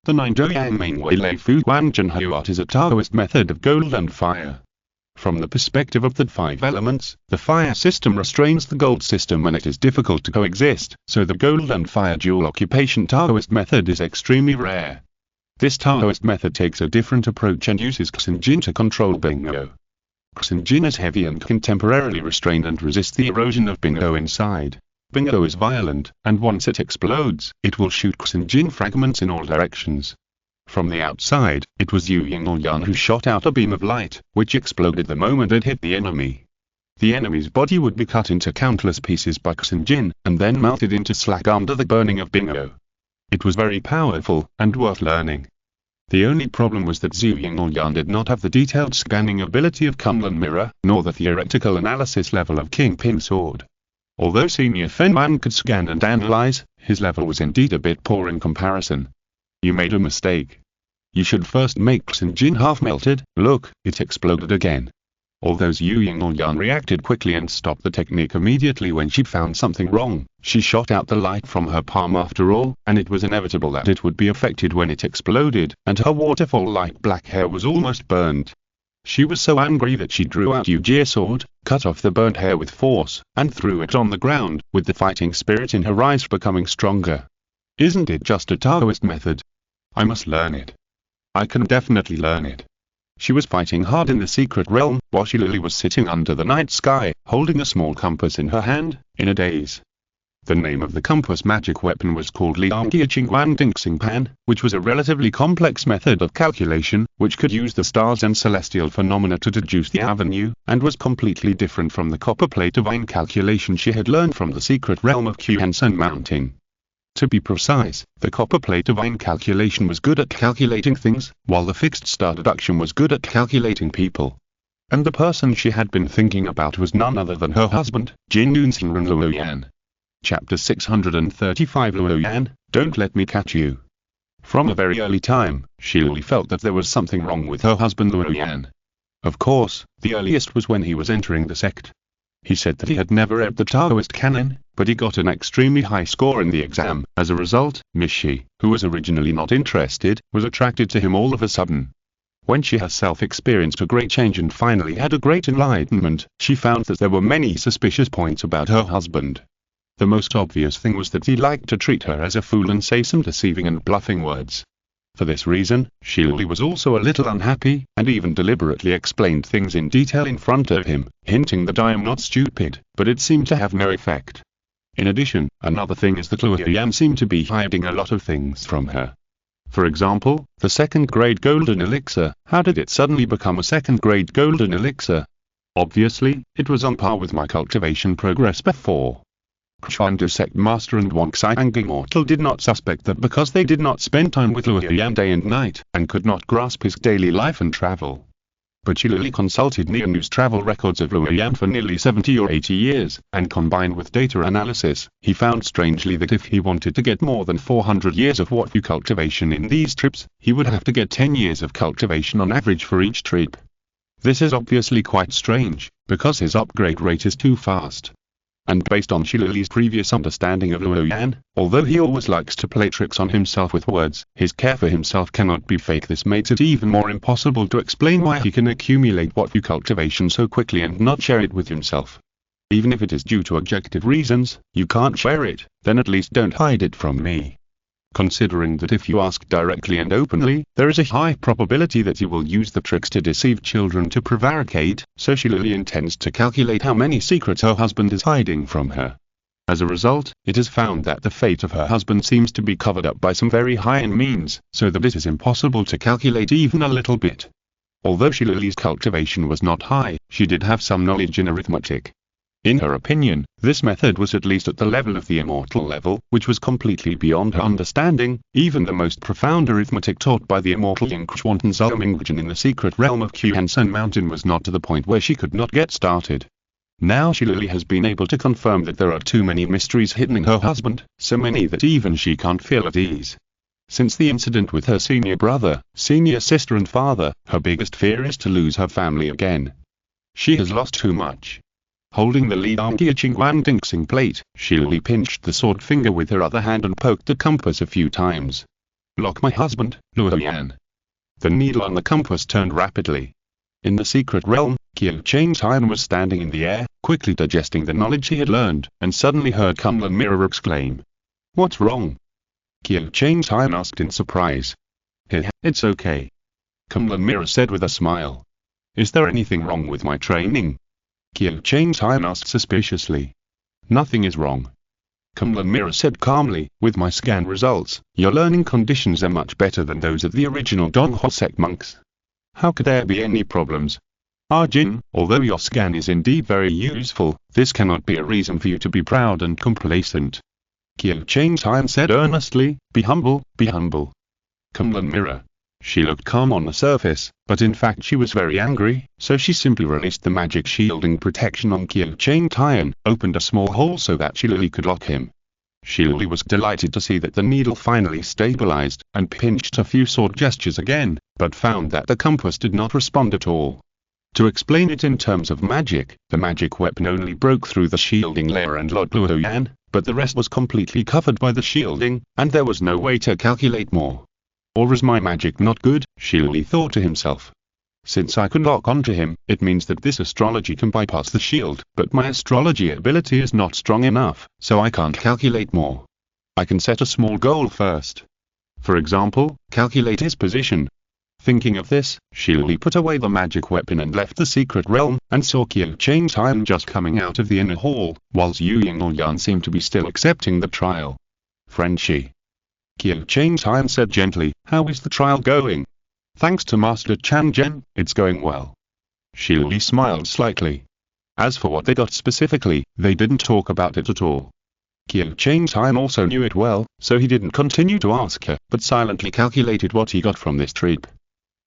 The 9 Douyang main Wei Lei Fu Guan Zhen Hu art is a Taoist method of gold and fire. From the perspective of the 5 elements, the fire system restrains the gold system when it is difficult to coexist, so the gold and fire dual occupation Taoist method is extremely rare. This Taoist method takes a different approach and uses Xinjin to control Bingo. Xinjin is heavy and can temporarily restrain and resist the erosion of Bingo inside. Bingo is violent, and once it explodes, it will shoot Xinjin fragments in all directions. From the outside, it was Zhu Yingyan who shot out a beam of light, which exploded the moment it hit the enemy. The enemy's body would be cut into countless pieces by Xinjin, and then melted into slag under the burning of Bingo. It was very powerful, and worth learning. The only problem was that Zhu Yingyan did not have the detailed scanning ability of Kunlun Mirror, nor the theoretical analysis level of King Ping's sword. Although Senior Fenman could scan and analyze, his level was indeed a bit poor in comparison. You made a mistake. You should first make Xinjin half melted. Look, it exploded again. Although Zhu Yingyan reacted quickly and stopped the technique immediately when she found something wrong, she shot out the light from her palm after all, and it was inevitable that it would be affected when it exploded, and her waterfall light black hair was almost burned. She was so angry that she drew out Yuji's sword, cut off the burnt hair with force, and threw it on the ground, with the fighting spirit in her eyes becoming stronger. Isn't it just a Taoist method? I must learn it. I can definitely learn it. She was fighting hard in the secret realm, while she Lily was sitting under the night sky, holding a small compass in her hand, in a daze. The name of the compass magic weapon was called Pan, which was a relatively complex method of calculation, which could use the stars and celestial phenomena to deduce the avenue, and was completely different from the copper plate divine calculation she had learned from the secret realm of Sun Mountain. To be precise, the copper plate divine calculation was good at calculating things, while the fixed star deduction was good at calculating people. And the person she had been thinking about was none other than her husband, Jin Yunxinren Luoyan. Chapter 635 Luoyan, Don't Let Me Catch You. From a very early time, she really felt that there was something wrong with her husband Luoyan. Of course, the earliest was when he was entering the sect. He said that he had never read the Taoist canon, but he got an extremely high score in the exam. As a result, Miss Shi, who was originally not interested, was attracted to him all of a sudden. When she herself experienced a great change and finally had a great enlightenment, she found that there were many suspicious points about her husband. The most obvious thing was that he liked to treat her as a fool and say some deceiving and bluffing words. For this reason, Shirley was also a little unhappy, and even deliberately explained things in detail in front of him, hinting that I am not stupid, but it seemed to have no effect. In addition, another thing is that Luoyan seemed to be hiding a lot of things from her. For example, the second-grade golden elixir. How did it suddenly become a second-grade golden elixir? Obviously, it was on par with my cultivation progress before. Chuandu sect master and Wonxai and Immortal did not suspect that because they did not spend time with Luoyan day and night, and could not grasp his daily life and travel. But she Lily consulted Nianu's travel records of Luoyan for nearly 70 or 80 years, and combined with data analysis, he found strangely that if he wanted to get more than 400 years of Wonfu cultivation in these trips, he would have to get 10 years of cultivation on average for each trip. This is obviously quite strange, because his upgrade rate is too fast. And based on Shilili's previous understanding of Luoyan, although he always likes to play tricks on himself with words, his care for himself cannot be fake. This makes it even more impossible to explain why he can accumulate Wonfu cultivation so quickly and not share it with himself. Even if it is due to objective reasons, you can't share it, then at least don't hide it from me. Considering that if you ask directly and openly, there is a high probability that you will use the tricks to deceive children to prevaricate, so Shilili intends to calculate how many secrets her husband is hiding from her. As a result, it is found that the fate of her husband seems to be covered up by some very high-end means, so that it is impossible to calculate even a little bit. Although Shilili's cultivation was not high, she did have some knowledge in arithmetic. In her opinion, this method was at least at the level of the immortal level, which was completely beyond her understanding. Even the most profound arithmetic taught by the immortal Yingxuantan Zhongmingjian in the secret realm of Sun Mountain was not to the point where she could not get started. Now Shilili has been able to confirm that there are too many mysteries hidden in her husband, so many that even she can't feel at ease. Since the incident with her senior brother, senior sister and father, her biggest fear is to lose her family again. She has lost too much. Holding the Liangqiaqingguangdingxing plate, Shilili pinched the sword finger with her other hand and poked the compass a few times. Lock my husband, Luoyan. The needle on the compass turned rapidly. In the secret realm, Qiu Changtian was standing in the air, quickly digesting the knowledge he had learned, and suddenly heard Kunlun Mirror exclaim. What's wrong? Qiu Changtian asked in surprise. It's okay. Kunlun Mirror said with a smile. Is there anything wrong with my training? Qiu Changtian asked suspiciously. Nothing is wrong. Kunlun Mirror said calmly, with my scan results, your learning conditions are much better than those of the original Donghua sect monks. How could there be any problems? Jin, although your scan is indeed very useful, this cannot be a reason for you to be proud and complacent. Qiu Changtian said earnestly, be humble, be humble. Kunlun Mirror. She looked calm on the surface, but in fact she was very angry, so she simply released the magic shielding protection on Qiu Changtian, opened a small hole so that Shilili could lock him. Shilili was delighted to see that the needle finally stabilized, and pinched a few sword gestures again, but found that the compass did not respond at all. To explain it in terms of magic, the magic weapon only broke through the shielding layer and locked Luoyan, but the rest was completely covered by the shielding, and there was no way to calculate more. Or is my magic not good? Shilili thought to himself. Since I can lock onto him, it means that this astrology can bypass the shield, but my astrology ability is not strong enough, so I can't calculate more. I can set a small goal first. For example, calculate his position. Thinking of this, Shirley put away the magic weapon and left the secret realm, and saw Qiu Chang's Hyun just coming out of the inner hall, while Zhu Ying seemed to be still accepting the trial. Frenchie. Qiu Chang's Hyun said gently, "How is the trial going?" "Thanks to Master Chan Zhen, it's going well." Shirley smiled slightly. As for what they got specifically, they didn't talk about it at all. Qiu Chang's Hyun also knew it well, so he didn't continue to ask her, but silently calculated what he got from this trip.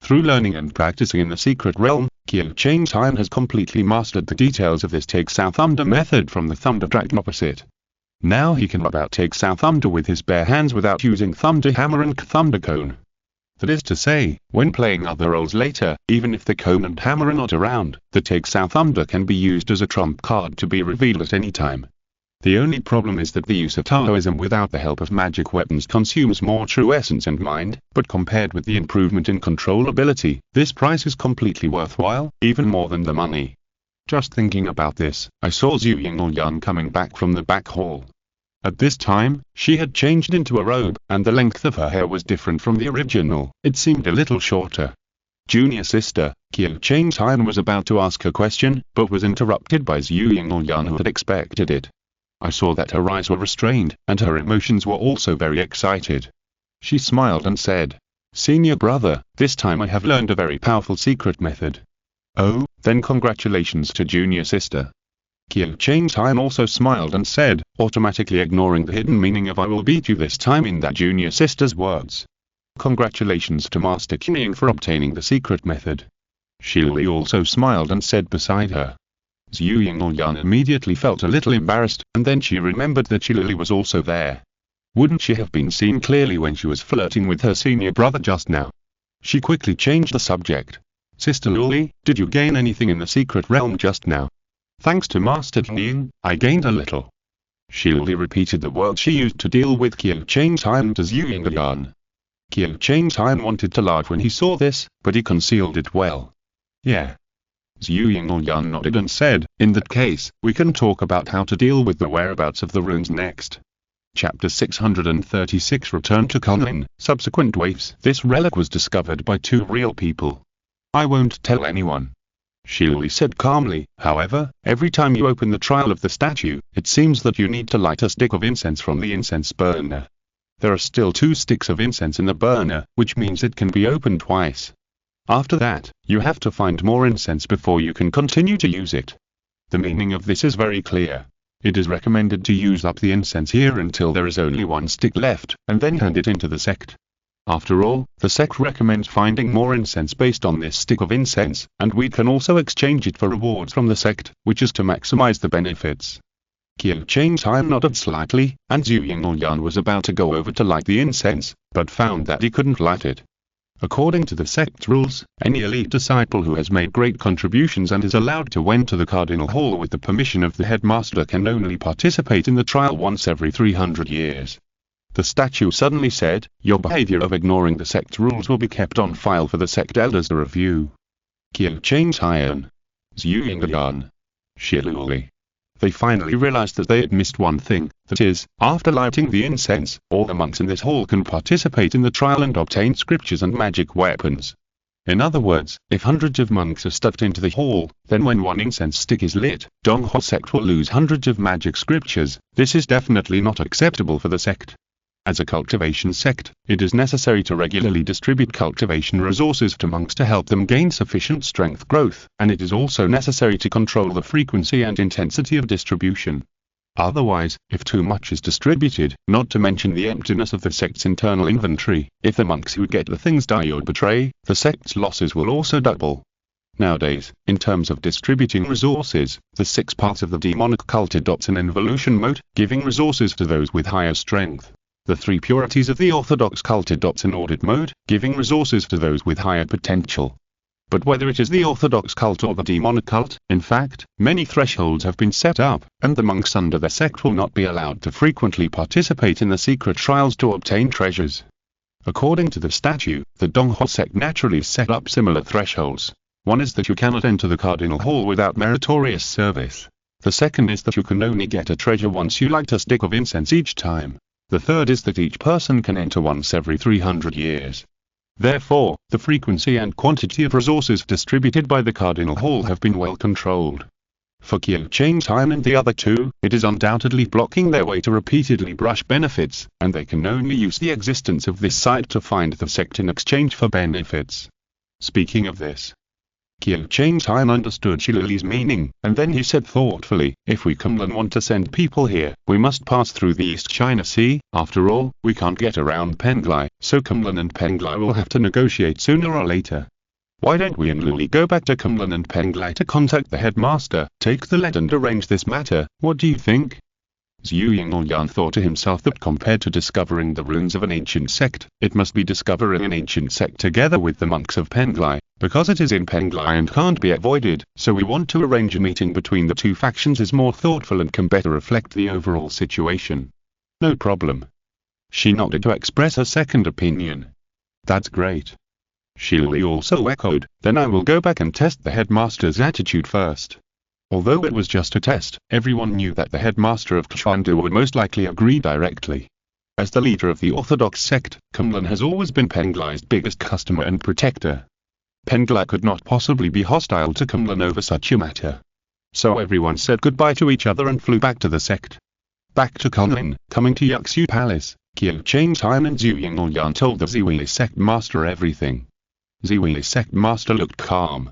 Through learning and practicing in the secret realm, Qiu Chang's Hyun has completely mastered the details of this Take South Under method from the Thunder Dragon opposite. Now he can about take South Under with his bare hands without using Thunder Hammer and Thunder Cone. That is to say, when playing other roles later, even if the Cone and Hammer are not around, the Take South Under can be used as a trump card to be revealed at any time. The only problem is that the use of Taoism without the help of magic weapons consumes more true essence and mind, but compared with the improvement in controllability, this price is completely worthwhile, even more than the money. Just thinking about this, I saw Zhu Ying coming back from the back hall. At this time, she had changed into a robe, and the length of her hair was different from the original. It seemed a little shorter. Junior sister, Qiu Chang's Hyun was about to ask a question, but was interrupted by Zhu Ying who had expected it. I saw that her eyes were restrained, and her emotions were also very excited. She smiled and said, "Senior brother, this time I have learned a very powerful secret method." "Oh, then congratulations to junior sister." Qiu Chang's Hyun also smiled and said, automatically ignoring the hidden meaning of "I will beat you this time" in that junior sister's words. "Congratulations to Master Cunning for obtaining the secret method." Shirley also smiled and said beside her. Zhu Ying immediately felt a little embarrassed, and then she remembered that Shirley was also there. Wouldn't she have been seen clearly when she was flirting with her senior brother just now? She quickly changed the subject. "Sister Luli, did you gain anything in the secret realm just now?" "Thanks to Master Cunning, I gained a little." Shirley repeated the words she used to deal with Qiu Chang's Hyun to Zhu Ying. Qiu Chang's Hyun wanted to laugh when he saw this, but he concealed it well. "Yeah." Zhu Ying nodded and said, "In that case, we can talk about how to deal with the whereabouts of the runes next." Chapter 636 Return to Cunning, Subsequent Waves. This relic was discovered by two real people. "I won't tell anyone," Shirley said calmly. "However, every time you open the trial of the statue, it seems that you need to light a stick of incense from the incense burner. There are still 2 sticks of incense in the burner, which means it can be opened twice. After that, you have to find more incense before you can continue to use it. The meaning of this is very clear. It is recommended to use up the incense here until there is only 1 stick left, and then hand it into the sect. After all, the sect recommends finding more incense based on this stick of incense, and we can also exchange it for rewards from the sect, which is to maximize the benefits." Qiu Chang's Hyun nodded slightly, and Zhu Ying was about to go over to light the incense, but found that he couldn't light it. According to the sect's rules, any elite disciple who has made great contributions and is allowed to enter the Cardinal Hall with the permission of the headmaster can only participate in the trial once every 300 years. The statue suddenly said, "Your behavior of ignoring the sect's rules will be kept on file for the sect elders to review." Qiu Chang's Hyun, Zhu Ying, Shirley. They finally realized that they had missed one thing, that is, after lighting the incense, all the monks in this hall can participate in the trial and obtain scriptures and magic weapons. In other words, if hundreds of monks are stuffed into the hall, then when 1 incense stick is lit, Donghua sect will lose hundreds of magic scriptures. This is definitely not acceptable for the sect. As a cultivation sect, it is necessary to regularly distribute cultivation resources to monks to help them gain sufficient strength growth, and it is also necessary to control the frequency and intensity of distribution. Otherwise, if too much is distributed, not to mention the emptiness of the sect's internal inventory, if the monks who get the things die or betray, the sect's losses will also double. Nowadays, in terms of distributing resources, the 6 parts of the demonic cult adopts an involution mode, giving resources to those with higher strength. The 3 purities of the orthodox cult adopts an audit mode, giving resources to those with higher potential. But whether it is the orthodox cult or the demonic cult, in fact, many thresholds have been set up, and the monks under the sect will not be allowed to frequently participate in the secret trials to obtain treasures. According to the statute, the Donghua sect naturally set up similar thresholds. One is that you cannot enter the Cardinal Hall without meritorious service. The second is that you can only get a treasure once you light a stick of incense each time. The third is that each person can enter once every 300 years. Therefore, the frequency and quantity of resources distributed by the Cardinal Hall have been well controlled. For Qiu Changtime and the other two, it is undoubtedly blocking their way to repeatedly brush benefits, and they can only use the existence of this site to find the sect in exchange for benefits. Speaking of this, Qiu Changtime understood Shilleli's meaning, and then he said thoughtfully, if we Kunlun want to send people here, we must pass through the East China Sea. After all, we can't get around Penglai, so Kunlun and Penglai will have to negotiate sooner or later. Why don't we and Luli go back to Kunlun and Penglai to contact the headmaster, take the lead and arrange this matter? What do you think? Zhu Yingyan thought to himself that compared to discovering the ruins of an ancient sect, it must be discovering an ancient sect together with the monks of Penglai, because it is in Penglai and can't be avoided, so we want to arrange a meeting between the two factions is more thoughtful and can better reflect the overall situation. No problem. She nodded to express her second opinion. That's great. Shilleli also echoed, then I will go back and test the headmaster's attitude first. Although it was just a test, everyone knew that the headmaster of Chuandu would most likely agree directly. As the leader of the Orthodox sect, Kunlun has always been Penglai's biggest customer and protector. Penglai could not possibly be hostile to Kunlun over such a matter. So everyone said goodbye to each other and flew back to the sect. Back to Kunlun, coming to Yuxu Palace, Qiu Changtime and Zhu Yingyan told the Ziwili sect master everything. Ziwili sect master looked calm.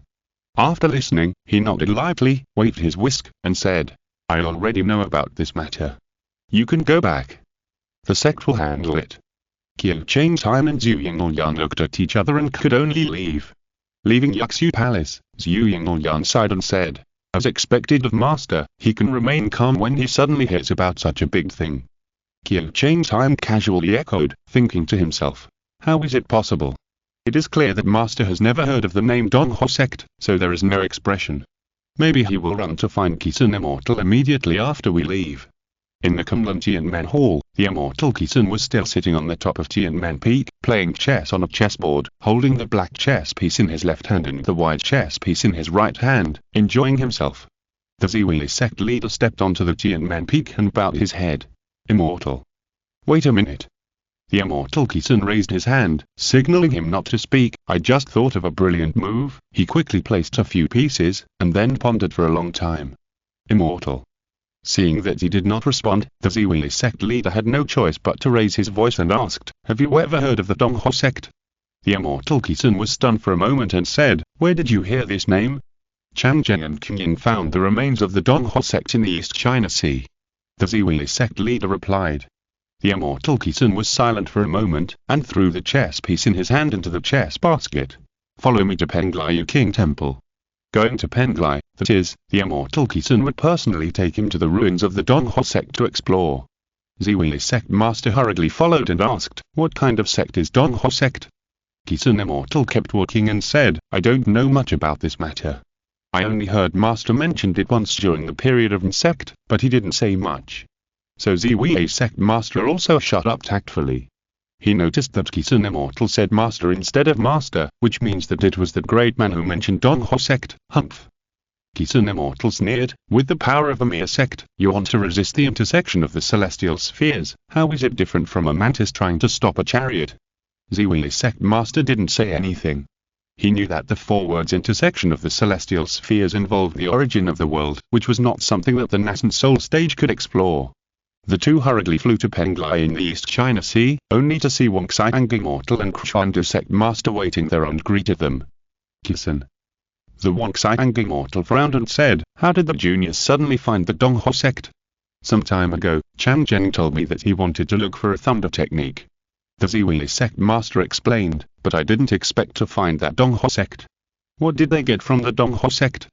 After listening, he nodded lightly, waved his whisk, and said, I already know about this matter. You can go back. The sect will handle it. Qiu Changtime and Zhu Yingyan looked at each other and could only leave. Leaving Yuxu Palace, Zhu Yingyan sighed and said, as expected of master, he can remain calm when he suddenly hears about such a big thing. Qiu Changtime casually echoed, thinking to himself, how is it possible? It is clear that master has never heard of the name Donghua sect, so there is no expression. Maybe he will run to find Qisun Immortal immediately after we leave. In the Kunlun Tianmen Hall, the Immortal Qisun was still sitting on the top of Tianmen Peak, playing chess on a chessboard, holding the black chess piece in his left hand and the white chess piece in his right hand, enjoying himself. The Ziwili sect leader stepped onto the Tianmen Peak and bowed his head. Immortal. Wait a minute. The Immortal Qisun raised his hand, signaling him not to speak. I just thought of a brilliant move. He quickly placed a few pieces, and then pondered for a long time. Immortal. Seeing that he did not respond, the Ziwili sect leader had no choice but to raise his voice and asked, have you ever heard of the Donghua sect? The Immortal Qisun was stunned for a moment and said, where did you hear this name? Changzheng and Qingyin found the remains of the Donghua sect in the East China Sea. The Ziwili sect leader replied. The Immortal Qisun was silent for a moment, and threw the chess piece in his hand into the chess basket. Follow me to Penglai King Temple. Going to Penglai, that is, the Immortal Qisun would personally take him to the ruins of the Donghua sect to explore. Ziwili sect master hurriedly followed and asked, what kind of sect is Donghua sect? Qisun Immortal kept walking and said, I don't know much about this matter. I only heard master mentioned it once during the period of sect, but he didn't say much. So Ziwili sect master also shut up tactfully. He noticed that Qisun Immortal said master instead of master, which means that it was the great man who mentioned Donghua sect. Humph. Qisun Immortal sneered, with the power of a mere sect, you want to resist the intersection of the celestial spheres. How is it different from a mantis trying to stop a chariot? Ziwili sect master didn't say anything. He knew that the four words intersection of the celestial spheres involved the origin of the world, which was not something that the nascent soul stage could explore. The two hurriedly flew to Penglai in the East China Sea, only to see Wang Xiang Immortal and Chuandu sect master waiting there and greeted them. Qisun. The Wang Xiang Immortal frowned and said, how did the juniors suddenly find the Donghua sect? Some time ago, Changzheng told me that he wanted to look for a thunder technique. The Ziwili sect master explained, but I didn't expect to find that Donghua sect. What did they get from the Donghua sect?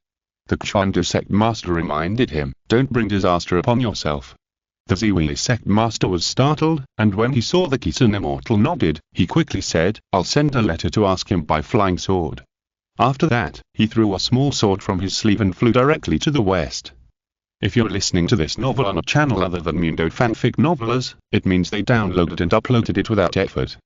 The Chuandu sect master reminded him, don't bring disaster upon yourself. The Ziwili sect master was startled, and when he saw the Qisun Immortal nodded, he quickly said, I'll send a letter to ask him by flying sword. After that, he threw a small sword from his sleeve and flew directly to the west. If you're listening to this novel on a channel other than Mundo Fanfic Novelers, it means they downloaded and uploaded it without effort.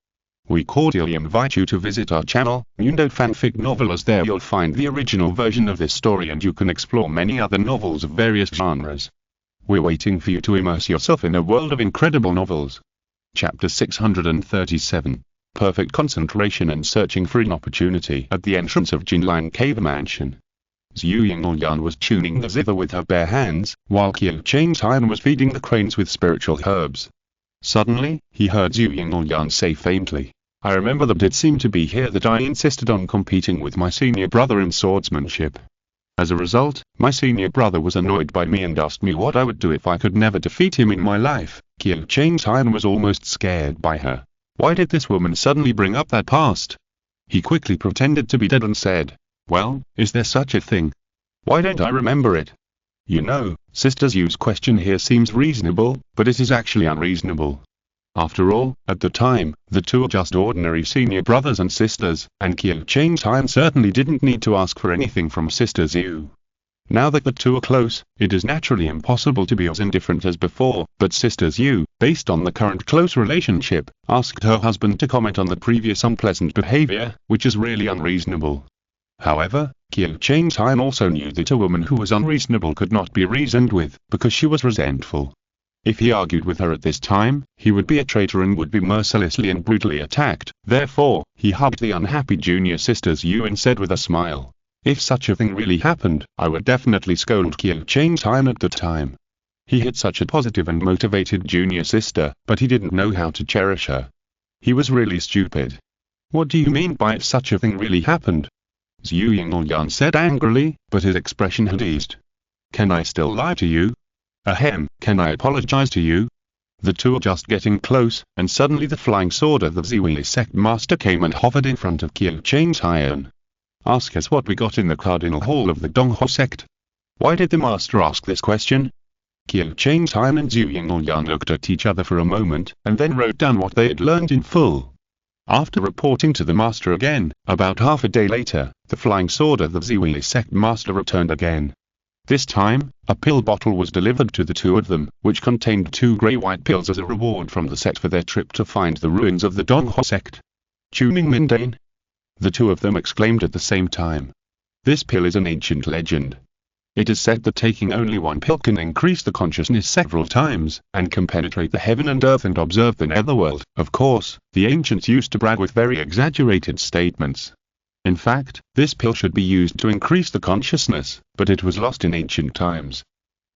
We cordially invite you to visit our channel, Mundo Fanfic Novelers. There you'll find the original version of this story and you can explore many other novels of various genres. We're waiting for you to immerse yourself in a world of incredible novels. Chapter 637. perfect concentration and searching for an opportunity at the entrance of Jinlian Cave Mansion. Zhu Yingyan was tuning the zither with her bare hands, while Qiu Changtian was feeding the cranes with spiritual herbs. Suddenly, he heard Zhu Yingyan say faintly, "I remember that it seemed to be here that I insisted on competing with my senior brother in swordsmanship. As a result, my senior brother was annoyed by me and asked me what I would do if I could never defeat him in my life." Qiu Changtian was almost scared by her. Why did this woman suddenly bring up that past? He quickly pretended to be dead and said, "Well, is there such a thing? Why don't I remember it?" You know, Sister Yu's question here seems reasonable, but it is actually unreasonable. After all, at the time, the two are just ordinary senior brothers and sisters, and Qiu Changtian certainly didn't need to ask for anything from Sister Yu. Now that the two are close, it is naturally impossible to be as indifferent as before, but Sister Yu, based on the current close relationship, asked her husband to comment on the previous unpleasant behavior, which is really unreasonable. However, Qiu Changtian also knew that a woman who was unreasonable could not be reasoned with, because she was resentful. If he argued with her at this time, he would be a traitor and would be mercilessly and brutally attacked. Therefore, he hugged the unhappy junior Sister Yu and said with a smile, "If such a thing really happened, I would definitely scold Qiu Changtian at the time." He had such a positive and motivated junior sister, but he didn't know how to cherish her. He was really stupid. "What do you mean by if such a thing really happened?" Zhu Yingyan said angrily, but his expression had eased. "Can I still lie to you? Ahem, can I apologize to you?" The two are just getting close, and suddenly the flying sword of the Ziwei sect master came and hovered in front of Qiu Changtian. "Ask us what we got in the Cardinal Hall of the Donghua sect." Why did the master ask this question? Qiu Changtian and Zhu Yingyan looked at each other for a moment, and then wrote down what they had learned in full. After reporting to the master again, about half a day later, the flying sword of the Ziwei sect master returned again. This time, a pill bottle was delivered to the two of them, which contained 2 grey-white pills as a reward from the sect for their trip to find the ruins of the Donghua sect. "Tuning Mindane?" the two of them exclaimed at the same time. This pill is an ancient legend. It is said that taking only 1 pill can increase the consciousness several times, and can penetrate the heaven and earth and observe the netherworld. Of course, the ancients used to brag with very exaggerated statements. In fact, this pill should be used to increase the consciousness, but it was lost in ancient times.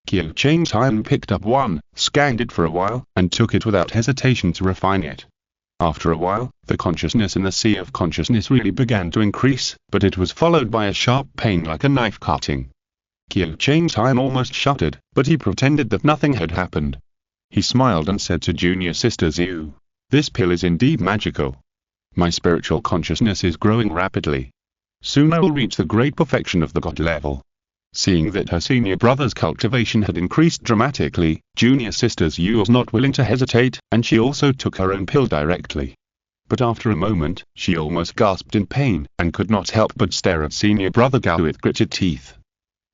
Qiu Changtian picked up one, scanned it for a while, and took it without hesitation to refine it. After a while, the consciousness in the sea of consciousness really began to increase, but it was followed by a sharp pain like a knife cutting. Qiu Changtian almost shuddered, but he pretended that nothing had happened. He smiled and said to junior Sister Yu, "This pill is indeed magical. My spiritual consciousness is growing rapidly. Soon I will reach the great perfection of the God level." Seeing that her senior brother's cultivation had increased dramatically, junior Sister Yu was not willing to hesitate, and she also took her own pill directly. But after a moment, she almost gasped in pain, and could not help but stare at senior brother Gao with gritted teeth.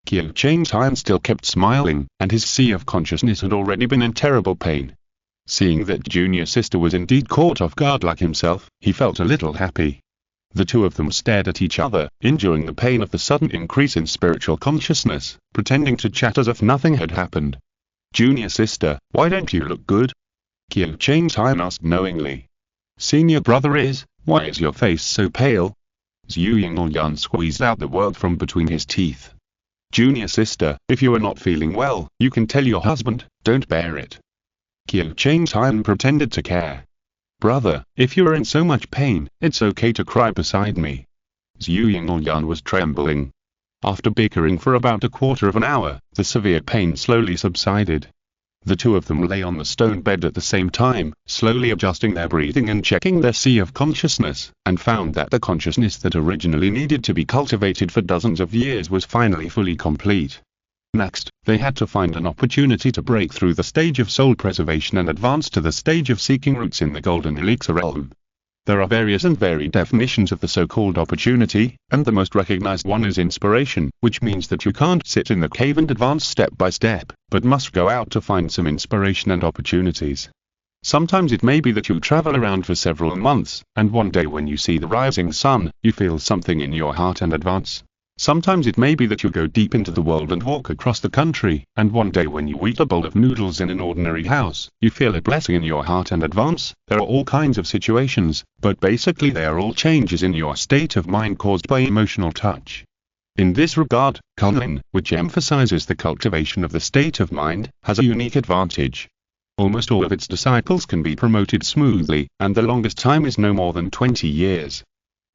Qiu Changtian still kept smiling, and his sea of consciousness had already been in terrible pain. Seeing that junior sister was indeed caught off guard like himself, he felt a little happy. The two of them stared at each other, enduring the pain of the sudden increase in spiritual consciousness, pretending to chat as if nothing had happened. "Junior sister, why don't you look good?" Qiu Changtian asked knowingly. "Senior brother why is your face so pale?" Zhu Yingyan squeezed out the word from between his teeth. "Junior sister, if you are not feeling well, you can tell your husband, don't bear it." Qiu Changtian pretended to care. "Brother, if you are in so much pain, it's okay to cry beside me." Zhu Yingyan was trembling. After bickering for about a quarter of an hour, the severe pain slowly subsided. The two of them lay on the stone bed at the same time, slowly adjusting their breathing and checking their sea of consciousness, and found that the consciousness that originally needed to be cultivated for dozens of years was finally fully complete. Next, they had to find an opportunity to break through the stage of soul preservation and advance to the stage of seeking roots in the golden elixir realm. There are various and varied definitions of the so-called opportunity, and the most recognized one is inspiration, which means that you can't sit in the cave and advance step by step, but must go out to find some inspiration and opportunities. Sometimes it may be that you travel around for several months, and one day when you see the rising sun, you feel something in your heart and advance. Sometimes it may be that you go deep into the world and walk across the country, and one day when you eat a bowl of noodles in an ordinary house, you feel a blessing in your heart and advance. There are all kinds of situations, but basically they are all changes in your state of mind caused by emotional touch. In this regard, cunning, which emphasizes the cultivation of the state of mind, has a unique advantage. Almost all of its disciples can be promoted smoothly, and the longest time is no more than 20 years.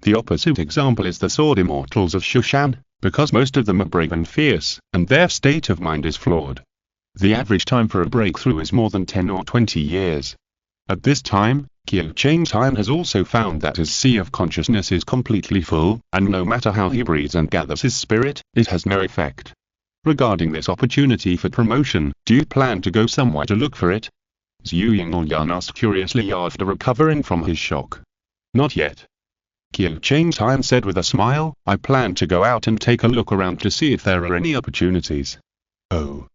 The opposite example is the sword immortals of Shushan, because most of them are brave and fierce, and their state of mind is flawed. The average time for a breakthrough is more than 10 or 20 years. At this time, Kyo Chang-time has also found that his sea of consciousness is completely full, and no matter how he breathes and gathers his spirit, it has no effect. Regarding this opportunity for promotion, do you plan to go somewhere to look for it? Zhu Yinglyan asked curiously after recovering from his shock. Not yet. Kyo Chang-time said with a smile, I plan to go out and take a look around to see if there are any opportunities. Oh.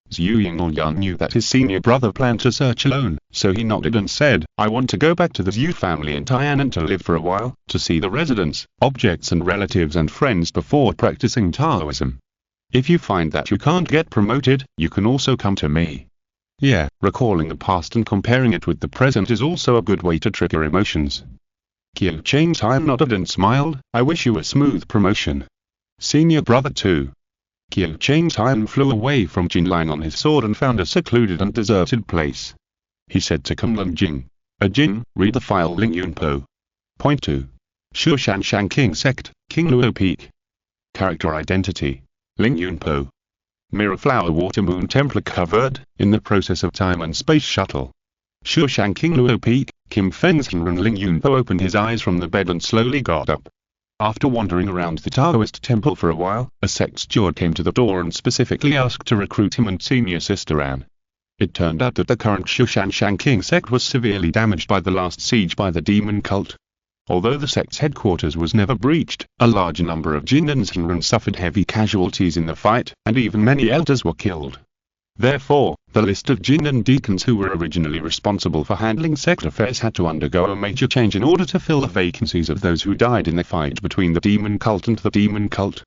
Zhu Yinglyan knew that his senior brother planned to search alone, so he nodded and said, I want to go back to the Zhu family in Tainan to live for a while, to see the residents, objects and relatives and friends before practicing Taoism. If you find that you can't get promoted, you can also come to me. Yeah, recalling the past and comparing it with the present is also a good way to trigger emotions. Kyo Chang-time nodded and smiled, I wish you a smooth promotion. Senior brother too. Kyo Chang-time flew away from Jinlin on his sword and found a secluded and deserted place. He said to Kunlun Jing, Jing, read the file Ling Yunpo. Point 2. Shushan Shang King Sect, King Luo Peak. Character identity. Ling Yunpo. Mirror Flower Water Moon Templar covered, in the process of time and space shuttle. Shushan King Luo Peak, Kim Feng's Henren Ling Yunpo opened his eyes from the bed and slowly got up. After wandering around the Taoist temple for a while, a sect steward came to the door and specifically asked to recruit him and senior sister Anne. It turned out that the current Shushan Shang King sect was severely damaged by the last siege by the demon cult. Although the sect's headquarters was never breached, a large number of Jin and Zenren suffered heavy casualties in the fight, and even many elders were killed. Therefore, the list of Jin and deacons who were originally responsible for handling sect affairs had to undergo a major change in order to fill the vacancies of those who died in the fight between the demon cult and the demon cult.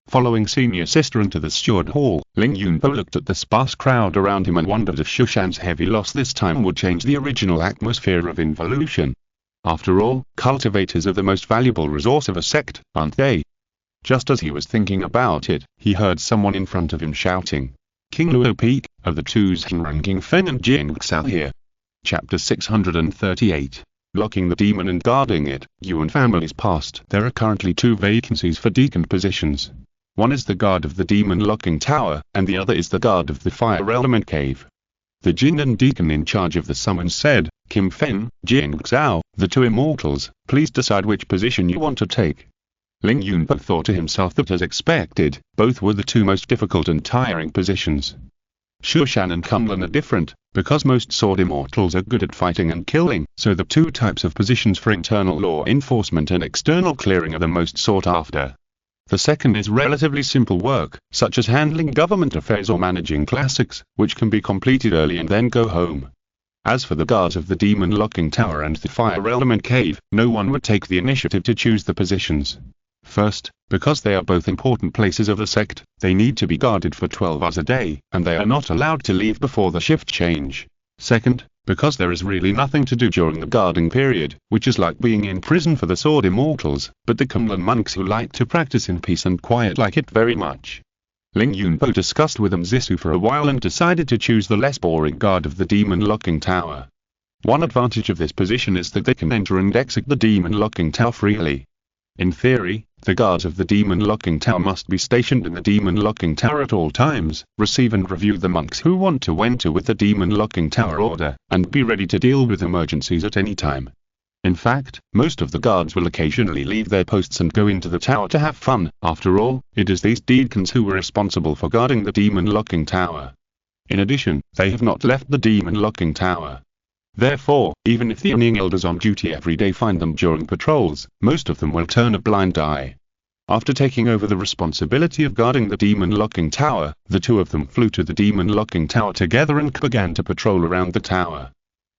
Following senior sister into the steward hall, Ling Yunpo looked at the sparse crowd around him and wondered if Shushan's heavy loss this time would change the original atmosphere of involution. After all, cultivators are the most valuable resource of a sect, aren't they? Just as he was thinking about it, he heard someone in front of him shouting, King Luo Peak, of the two Zenren King Fen and Jin Xao here. Chapter 638. Locking the demon and guarding it, Yuan family's past. There are currently 2 vacancies for deacon positions. One is the guard of the demon locking tower, and the other is the guard of the fire element cave. The Jin and deacon in charge of the summons said, Kim Fen, Jin Xao, the 2 immortals, please decide which position you want to take. Ling Yunpo thought to himself that as expected, both were the 2 most difficult and tiring positions. Shushan and Kunlun are different, because most sword immortals are good at fighting and killing, so the 2 types of positions for internal law enforcement and external clearing are the most sought after. The second is relatively simple work, such as handling government affairs or managing classics, which can be completed early and then go home. As for the guards of the demon locking tower and the fire element cave, no one would take the initiative to choose the positions. First, because they are both important places of the sect, they need to be guarded for 12 hours a day, and they are not allowed to leave before the shift change. Second, because there is really nothing to do during the guarding period, which is like being in prison for the sword immortals, but the Kunlun monks who like to practice in peace and quiet like it very much. Ling Yunpo discussed with Mzisu for a while and decided to choose the less boring guard of the demon locking tower. One advantage of this position is that they can enter and exit the demon locking tower freely. In theory, the guards of the demon locking tower must be stationed in the demon locking tower at all times, receive and review the monks who want to enter with the demon locking tower order, and be ready to deal with emergencies at any time. In fact, most of the guards will occasionally leave their posts and go into the tower to have fun. After all, it is these deacons who were responsible for guarding the demon locking tower. In addition, they have not left the demon locking tower. Therefore, even if the Ning elders on duty every day find them during patrols, most of them will turn a blind eye. After taking over the responsibility of guarding the demon locking tower, the 2 of them flew to the demon locking tower together and began to patrol around the tower.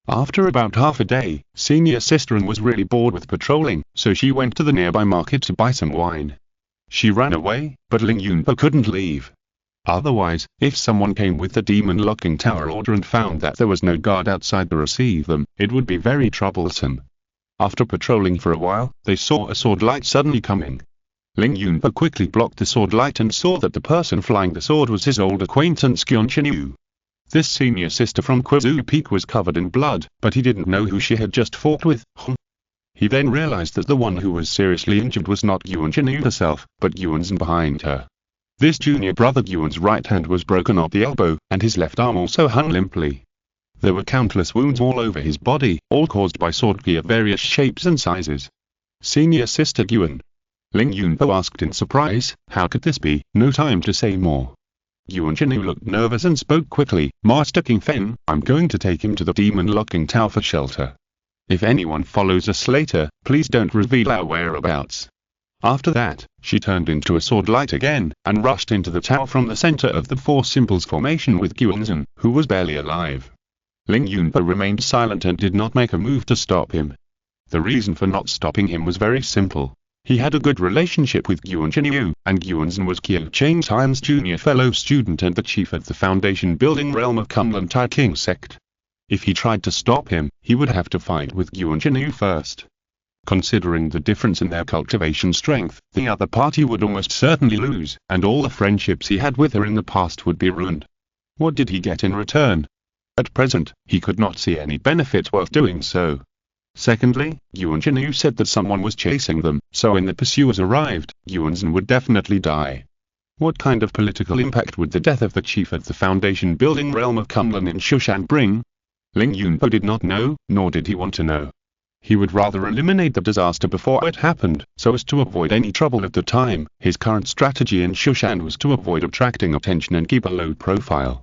After about half a day, senior sister Anne was really bored with patrolling, so she went to the nearby market to buy some wine. She ran away, but Ling Yunpo couldn't leave. Otherwise, if someone came with the demon locking tower order and found that there was no guard outside to receive them, it would be very troublesome. After patrolling for a while, they saw a sword light suddenly coming. Ling Yunpo quickly blocked the sword light and saw that the person flying the sword was his old acquaintance Gyunchinu. This senior sister from Qizu Peak was covered in blood, but he didn't know who she had just fought with. He then realized that the one who was seriously injured was not Gyunchinu herself, but Yuanzhen behind her. This junior brother Yuan's right hand was broken at the elbow, and his left arm also hung limply. There were countless wounds all over his body, all caused by sword ki of various shapes and sizes. Senior sister Yuan. Ling Yunpo asked in surprise, how could this be? No time to say more. Gyunchinu looked nervous and spoke quickly, Master King Feng, I'm going to take him to the demon locking tower for shelter. If anyone follows us later, please don't reveal our whereabouts. After that, she turned into a sword light again, and rushed into the tower from the center of the four symbols formation with Yuanzhen, who was barely alive. Ling Yunpo remained silent and did not make a move to stop him. The reason for not stopping him was very simple. He had a good relationship with Gyunchinu, and Yuanzhen was Qiu Chang Tian's junior fellow student and the chief of the foundation building realm of Kunlun Tai King sect. If he tried to stop him, he would have to fight with Gyunchinu first. Considering the difference in their cultivation strength, the other party would almost certainly lose, and all the friendships he had with her in the past would be ruined. What did he get in return? At present, he could not see any benefit worth doing so. Secondly, Gyunchinu said that someone was chasing them, so when the pursuers arrived, Yuanzhen would definitely die. What kind of political impact would the death of the chief of the foundation building realm of Kunlun in Shushan bring? Ling Yunpo did not know, nor did he want to know. He would rather eliminate the disaster before it happened, so as to avoid any trouble at the time. His current strategy in Shushan was to avoid attracting attention and keep a low profile.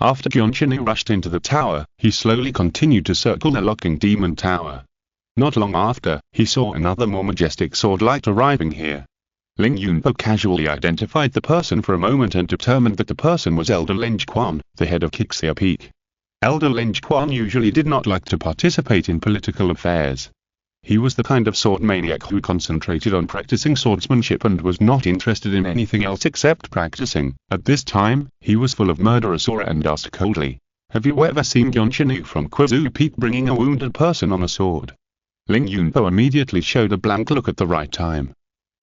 After Gyunchinu rushed into the tower, he slowly continued to circle the locking demon tower. Not long after, he saw another more majestic sword light arriving here. Ling Yunpo casually identified the person for a moment and determined that the person was Elder Leng Quan, the head of Qixia Peak. Elder Leng Quan usually did not like to participate in political affairs. He was the kind of sword maniac who concentrated on practicing swordsmanship and was not interested in anything else except practicing. At this time, he was full of murderous aura and asked coldly, "Have you ever seen Gyunchinu from Qizu Peak bringing a wounded person on a sword?" Ling Yunpo immediately showed a blank look at the right time.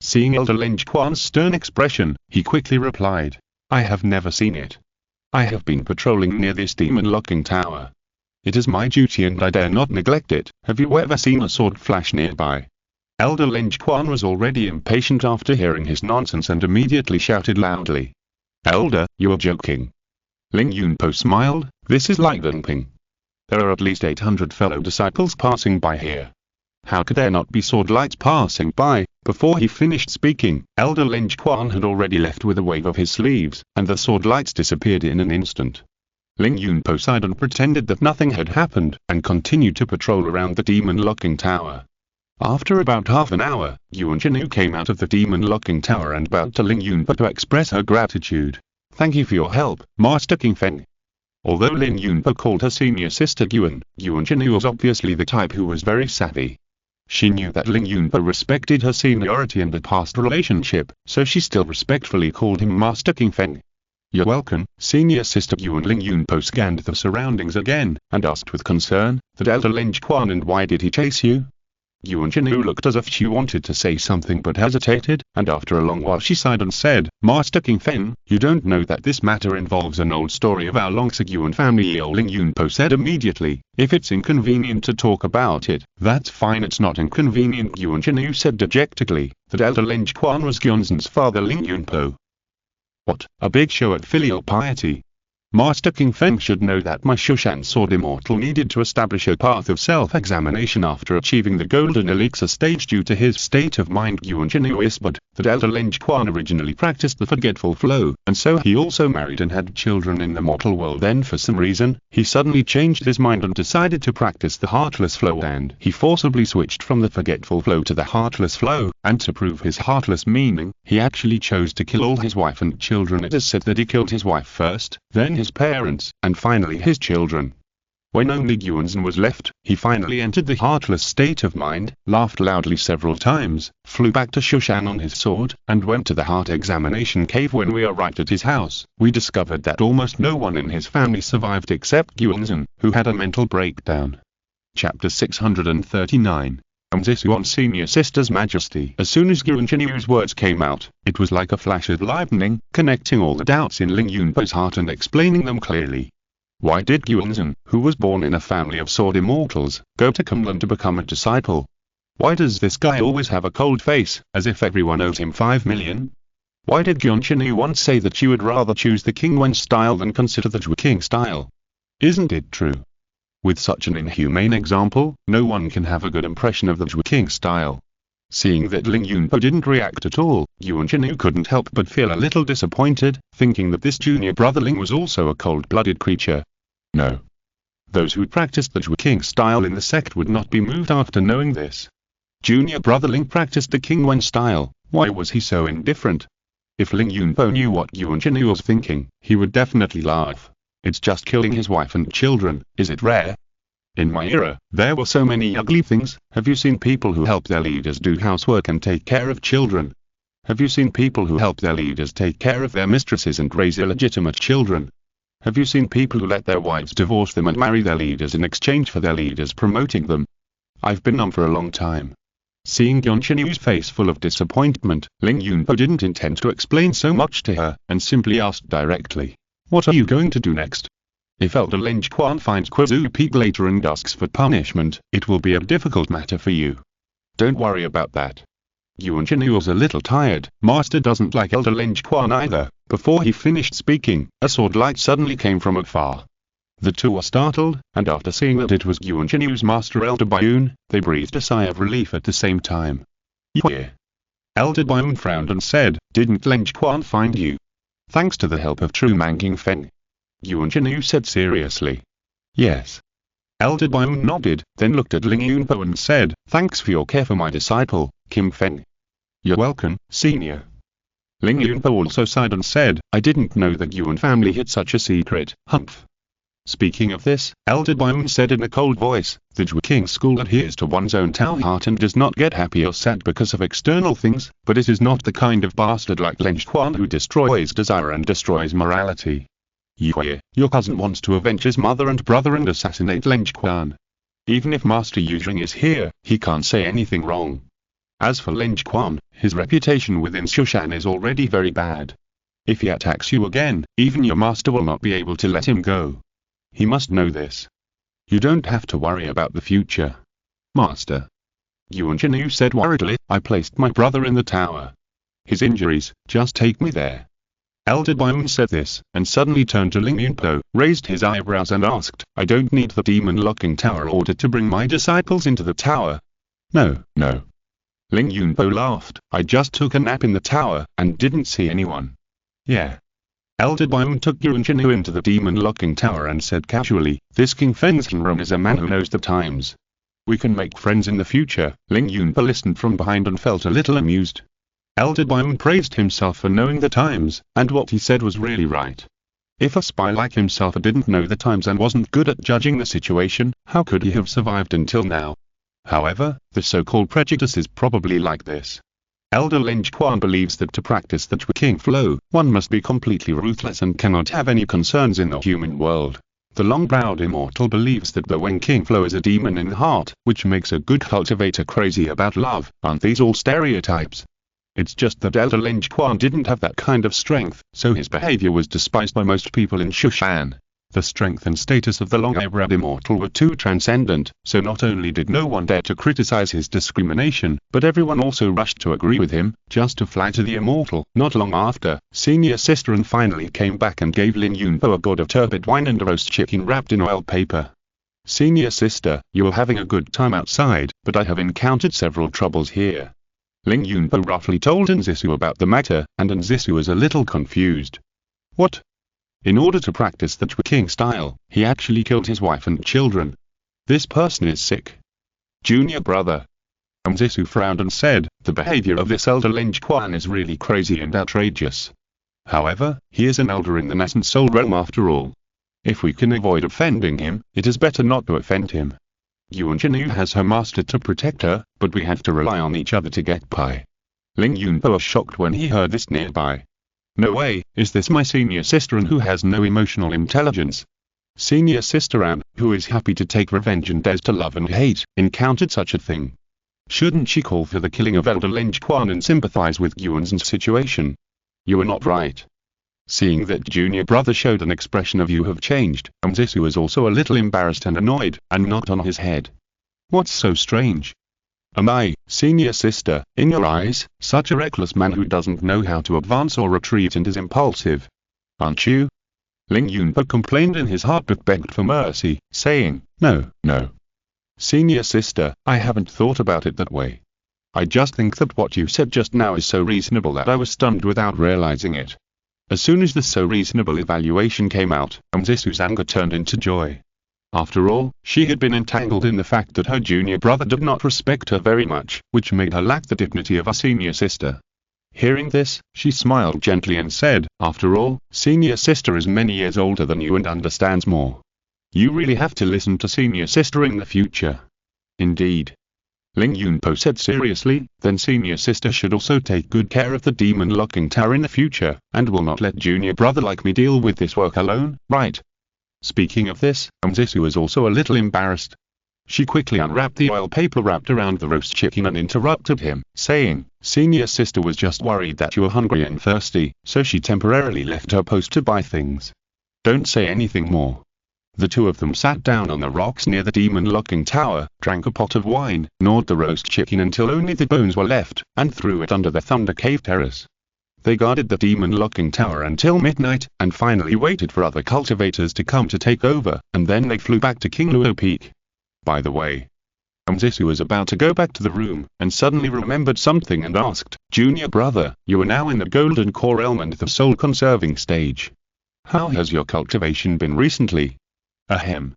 Seeing Elder Leng Quan's stern expression, he quickly replied, "I have never seen it. I have been patrolling near this demon locking tower. It is my duty and I dare not neglect it. Have you ever seen a sword flash nearby?" Elder Leng Quan was already impatient after hearing his nonsense and immediately shouted loudly, "Elder, you are joking." Ling Yunpo smiled, "This is like Dengping. There are at least 800 fellow disciples passing by here. How could there not be sword lights passing by?" Before he finished speaking, Elder Leng Quan had already left with a wave of his sleeves, and the sword lights disappeared in an instant. Ling Yunpo sighed and pretended that nothing had happened, and continued to patrol around the demon locking tower. After about half an hour, Gyunchinu came out of the demon locking tower and bowed to Ling Yunpo to express her gratitude. "Thank you for your help, Master King Feng." Although Ling Yunpo called her senior sister Gyunchinu was obviously the type who was very savvy. She knew that Ling Yunpo respected her seniority and the past relationship, so she still respectfully called him Master King Feng. "You're welcome, senior sister Yuan." Ling Yunpo scanned the surroundings again, and asked with concern, "That Elder Leng Quan, and why did he chase you?" Gyunchinu looked as if she wanted to say something but hesitated, and after a long while she sighed and said, "Master King Feng, you don't know that this matter involves an old story of our Longsiguan family." Ling Yunpo said immediately, "If it's inconvenient to talk about it, that's fine." "It's not inconvenient," Gyunchinu said dejectedly, "that Elder Leng Quan was Gyunzhen's father." Ling Yunpo. "What, a big show at filial piety? Master King Feng should know that my Shushan sword Immortal needed to establish a path of self-examination after achieving the golden elixir stage due to his state of mind." Gyunchinu whispered that Elder Leng Quan originally practiced the forgetful flow, and so he also married and had children in the mortal world. Then for some reason, he suddenly changed his mind and decided to practice the heartless flow, and he forcibly switched from the forgetful flow to the heartless flow, and to prove his heartless meaning, he actually chose to kill all his wife and children. It is said that he killed his wife first, then his parents, and finally his children. When only Yuanzhen was left, he finally entered the heartless state of mind, laughed loudly several times, flew back to Shushan on his sword, and went to the heart examination cave. When we arrived at his house, we discovered that almost no one in his family survived except Yuanzhen, who had a mental breakdown. Chapter 639. Zisu on Senior Sister's Majesty. As soon as Yuanzhen's words came out, it was like a flash of lightning, connecting all the doubts in Ling Yunpo's heart and explaining them clearly. Why did Yuanzhen, who was born in a family of sword immortals, go to Kunlun to become a disciple? Why does this guy always have a cold face, as if everyone owed him 5 million? Why did Yuanzhen once say that she would rather choose the King Wen style than consider the Zhu King style? Isn't it true? With such an inhumane example, no one can have a good impression of the Zhu King style. Seeing that Ling Yunpo didn't react at all, Yuanzhen couldn't help but feel a little disappointed, thinking that this junior brother Ling was also a cold-blooded creature. No. Those who practiced the Zhu King style in the sect would not be moved after knowing this. Junior brother Ling practiced the King Wen style. Why was he so indifferent? If Ling Yunpo knew what Yuanzhen was thinking, he would definitely laugh. It's just killing his wife and children, is it rare? In my era, there were so many ugly things. Have you seen people who help their leaders do housework and take care of children? Have you seen people who help their leaders take care of their mistresses and raise illegitimate children? Have you seen people who let their wives divorce them and marry their leaders in exchange for their leaders promoting them? I've been numb for a long time. Seeing Yuanzhen's face full of disappointment, Ling Yunpo didn't intend to explain so much to her, and simply asked directly, "What are you going to do next?" If Elder Lin Quan finds Kuzu Peak later and asks for punishment, it will be a difficult matter for you. Don't worry about that. Yuanzhen was a little tired. Master doesn't like Elder Lin Quan either. Before he finished speaking, a sword light suddenly came from afar. The two were startled, and after seeing that it was Yuanzhen's master Elder Bayun, they breathed a sigh of relief at the same time. "Yeah." Elder Bayun frowned and said, "Didn't Lin Quan find you?" "Thanks to the help of True Man King Feng." Yuanzhen said seriously. "Yes." Elder Bayun nodded, then looked at Ling Yunpo and said, "Thanks for your care for my disciple, Kim Feng." "You're welcome, senior." Ling Yunpo also sighed and said, "I didn't know that Yuan family had such a secret, humph." Speaking of this, Elder Bayun said in a cold voice, "The Zhu King school adheres to one's own Tao heart and does not get happy or sad because of external things, but it is not the kind of bastard like Lin Quan who destroys desire and destroys morality. Yue, your cousin wants to avenge his mother and brother and assassinate Lin Quan. Even if Master Yuzheng is here, he can't say anything wrong. As for Lin Quan, his reputation within Shushan is already very bad. If he attacks you again, even your master will not be able to let him go. He must know this. You don't have to worry about the future, Master." Yuanzhen said worriedly, "I placed my brother in the tower. His injuries, just take me there." Elder Bayun said this, and suddenly turned to Ling Yunpo, raised his eyebrows and asked, "I don't need the demon locking tower order to bring my disciples into the tower." No. Ling Yunpo laughed, "I just took a nap in the tower, and didn't see anyone." "Yeah." Elder Bayun took Yuanzhen into the demon locking tower and said casually, "This King Feng's Hinron is a man who knows the times. We can make friends in the future." Ling Yunpo listened from behind and felt a little amused. Elder Bayun praised himself for knowing the times, and what he said was really right. If a spy like himself didn't know the times and wasn't good at judging the situation, how could he have survived until now? However, the so-called prejudice is probably like this. Elder Lin Quan believes that to practice the Zhu King flow, one must be completely ruthless and cannot have any concerns in the human world. The long-browed immortal believes that the Wen King flow is a demon in the heart, which makes a good cultivator crazy about love. Aren't these all stereotypes? It's just that Elder Lin Quan didn't have that kind of strength, so his behavior was despised by most people in Shushan. The strength and status of the long-eyebrowed immortal were too transcendent, so not only did no one dare to criticize his discrimination, but everyone also rushed to agree with him, just to flatter the immortal. Not long after, Senior Sister finally came back and gave Lin Yunpo a gourd of turbid wine and a roast chicken wrapped in oil paper. "Senior Sister, you are having a good time outside, but I have encountered several troubles here." Ling Yunpo roughly told Nzisu about the matter, and Nzisu was a little confused. "What?" In order to practice the Zhu King style, he actually killed his wife and children. This person is sick. Junior brother. Nzisu frowned and said, "The behavior of this Elder Lin Quan is really crazy and outrageous. However, he is an elder in the nascent soul realm after all. If we can avoid offending him, it is better not to offend him. Yuan Chenyu has her master to protect her, but we have to rely on each other to get by. Ling Yunpo was shocked when he heard this nearby. No way, is this my senior sister and who has no emotional intelligence? Senior sister Am, who is happy to take revenge and dares to love and hate, encountered such a thing. Shouldn't she call for the killing of Elder Lin Quan and sympathize with Yuan's situation? You are not right. Seeing that junior brother showed an expression of "you have changed," Zisu was also a little embarrassed and annoyed, and knocked on his head. What's so strange? Am I, senior sister, in your eyes, such a reckless man who doesn't know how to advance or retreat and is impulsive? Aren't you? Ling Yunpo complained in his heart but begged for mercy, saying, No. Senior sister, I haven't thought about it that way. I just think that what you said just now is so reasonable that I was stunned without realizing it. As soon as the so reasonable evaluation came out, Zisu's anger turned into joy. After all, she had been entangled in the fact that her junior brother did not respect her very much, which made her lack the dignity of a senior sister. Hearing this, she smiled gently and said, After all, senior sister is many years older than you and understands more. You really have to listen to senior sister in the future. Indeed. Ling Yunpo said seriously, then senior sister should also take good care of the demon locking tower in the future, and will not let junior brother like me deal with this work alone, right? Speaking of this, Zisu was also a little embarrassed. She quickly unwrapped the oil paper wrapped around the roast chicken and interrupted him, saying, Senior sister was just worried that you were hungry and thirsty, so she temporarily left her post to buy things. Don't say anything more. The two of them sat down on the rocks near the demon locking tower, drank a pot of wine, gnawed the roast chicken until only the bones were left, and threw it under the Thunder Cave terrace. They guarded the demon locking tower until midnight, and finally waited for other cultivators to come to take over, and then they flew back to King Luo Peak. By the way, Zisu was about to go back to the room, and suddenly remembered something and asked, Junior brother, you are now in the golden core realm and the soul conserving stage. How has your cultivation been recently? Ahem.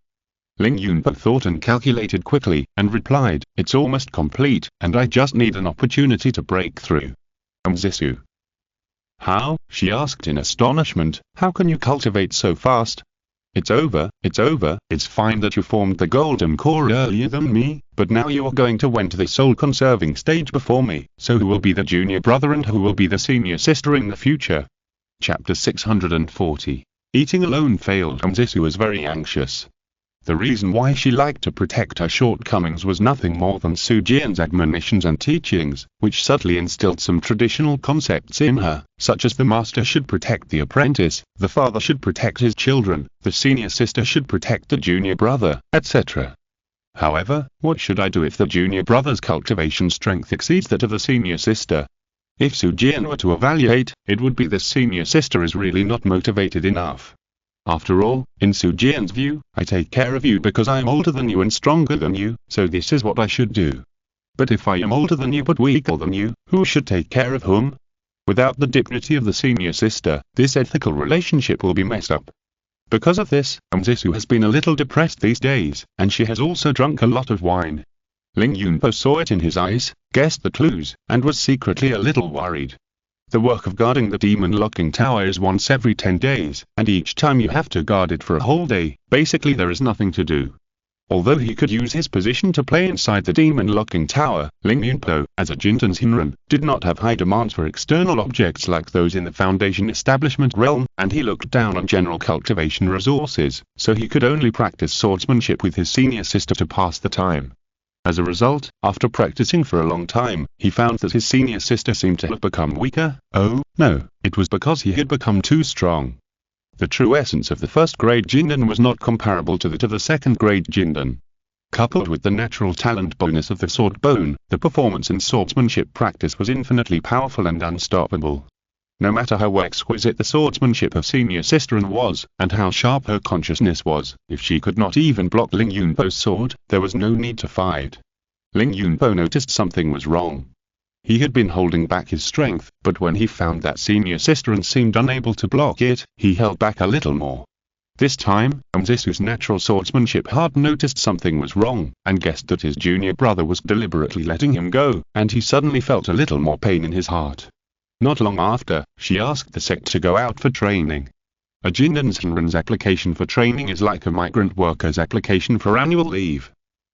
Ling Yunpo thought and calculated quickly, and replied, It's almost complete, and I just need an opportunity to break through. Zisu. How? She asked in astonishment, how can you cultivate so fast? It's over, it's fine that you formed the golden core earlier than me, but now you are going to enter the soul conserving stage before me, so who will be the junior brother and who will be the senior sister in the future? Chapter 640. Eating alone failed. Zisu was very anxious. The reason why she liked to protect her shortcomings was nothing more than Su Jian's admonitions and teachings, which subtly instilled some traditional concepts in her, such as the master should protect the apprentice, the father should protect his children, the senior sister should protect the junior brother, etc. However, what should I do if the junior brother's cultivation strength exceeds that of the senior sister? If Su Jian were to evaluate, it would be the senior sister is really not motivated enough. After all, in Su Jian's view, I take care of you because I am older than you and stronger than you, so this is what I should do. But if I am older than you but weaker than you, who should take care of whom? Without the dignity of the senior sister, this ethical relationship will be messed up. Because of this, Zisu has been a little depressed these days, and she has also drunk a lot of wine. Ling Yunpo saw it in his eyes, guessed the clues, and was secretly a little worried. The work of guarding the demon locking tower is once every 10 days, and each time you have to guard it for a whole day, basically there is nothing to do. Although he could use his position to play inside the demon locking tower, Ling Yunpo, as a Jintan's Hinran, did not have high demands for external objects like those in the Foundation establishment realm, and he looked down on general cultivation resources, so he could only practice swordsmanship with his senior sister to pass the time. As a result, after practicing for a long time, he found that his senior sister seemed to have become weaker. Oh, no, it was because he had become too strong. The true essence of the first-grade Jindan was not comparable to that of the second-grade Jindan. Coupled with the natural talent bonus of the sword bone, the performance in swordsmanship practice was infinitely powerful and unstoppable. No matter how exquisite the swordsmanship of senior sister was, and how sharp her consciousness was, if she could not even block Ling Yunpo's sword, there was no need to fight. Ling Yunpo noticed something was wrong. He had been holding back his strength, but when he found that senior sister seemed unable to block it, he held back a little more. This time, Zisu's natural swordsmanship heart noticed something was wrong, and guessed that his junior brother was deliberately letting him go, and he suddenly felt a little more pain in his heart. Not long after, she asked the sect to go out for training. A Jindan's application for training is like a migrant worker's application for annual leave.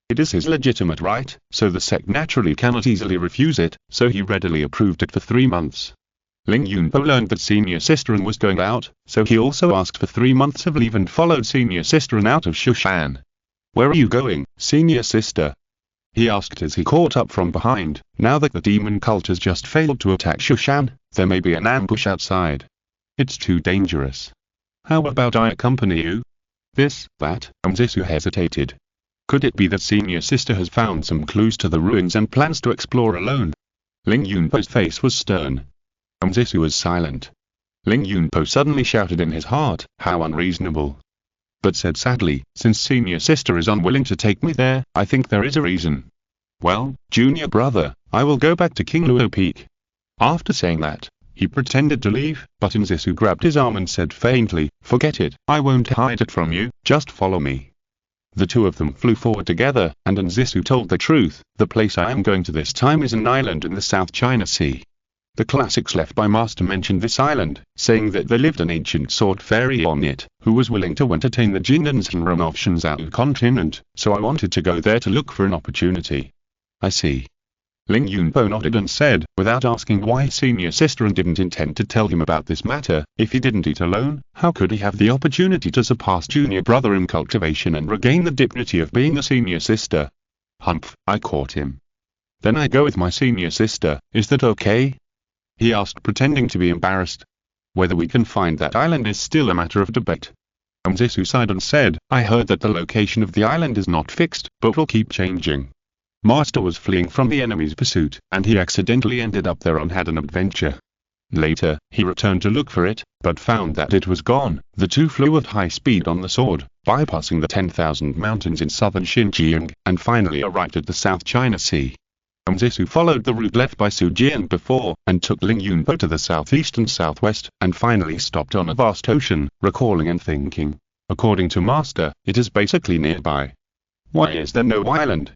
It is his legitimate right, so the sect naturally cannot easily refuse it, so he readily approved it for 3 months. Ling Yunpo learned that Senior Sisterin was going out, so he also asked for 3 months of leave and followed Senior Sisterin out of Shushan. "Where are you going, Senior Sister?" he asked as he caught up from behind. "Now that the demon cult has just failed to attack Shushan, there may be an ambush outside. It's too dangerous. How about I accompany you?" That, Zisu hesitated. Could it be that Senior Sister has found some clues to the ruins and plans to explore alone? Ling Yunpo's face was stern. Zisu was silent. Ling Yunpo suddenly shouted in his heart, "How unreasonable!" But said sadly, "Since Senior Sister is unwilling to take me there, I think there is a reason. Well, junior brother, I will go back to King Luo Peak." After saying that, he pretended to leave, but Zisu grabbed his arm and said faintly, "Forget it, I won't hide it from you, just follow me." The two of them flew forward together, and Zisu told the truth. "The place I am going to this time is an island in the South China Sea. The classics left by Master mentioned this island, saying that there lived an ancient sword fairy on it, who was willing to entertain the Jindans and of Shanzhou continent, so I wanted to go there to look for an opportunity." "I see." Ling Yunpo nodded and said, without asking why Senior Sisterin didn't intend to tell him about this matter. If he didn't eat alone, how could he have the opportunity to surpass junior brother in cultivation and regain the dignity of being a senior sister? "Humph, I caught him." "Then I go with my senior sister, is that okay?" he asked, pretending to be embarrassed. "Whether we can find that island is still a matter of debate." Zisu sighed and said, "I heard that the location of the island is not fixed, but will keep changing. Master was fleeing from the enemy's pursuit, and he accidentally ended up there and had an adventure. Later, he returned to look for it, but found that it was gone." The two flew at high speed on the sword, bypassing the 10,000 mountains in southern Xinjiang, and finally arrived at the South China Sea. Zisu followed the route left by Su Jian before, and took Ling Yunpo to the southeast and southwest, and finally stopped on a vast ocean, recalling and thinking. "According to Master, it is basically nearby. Why is there no island?"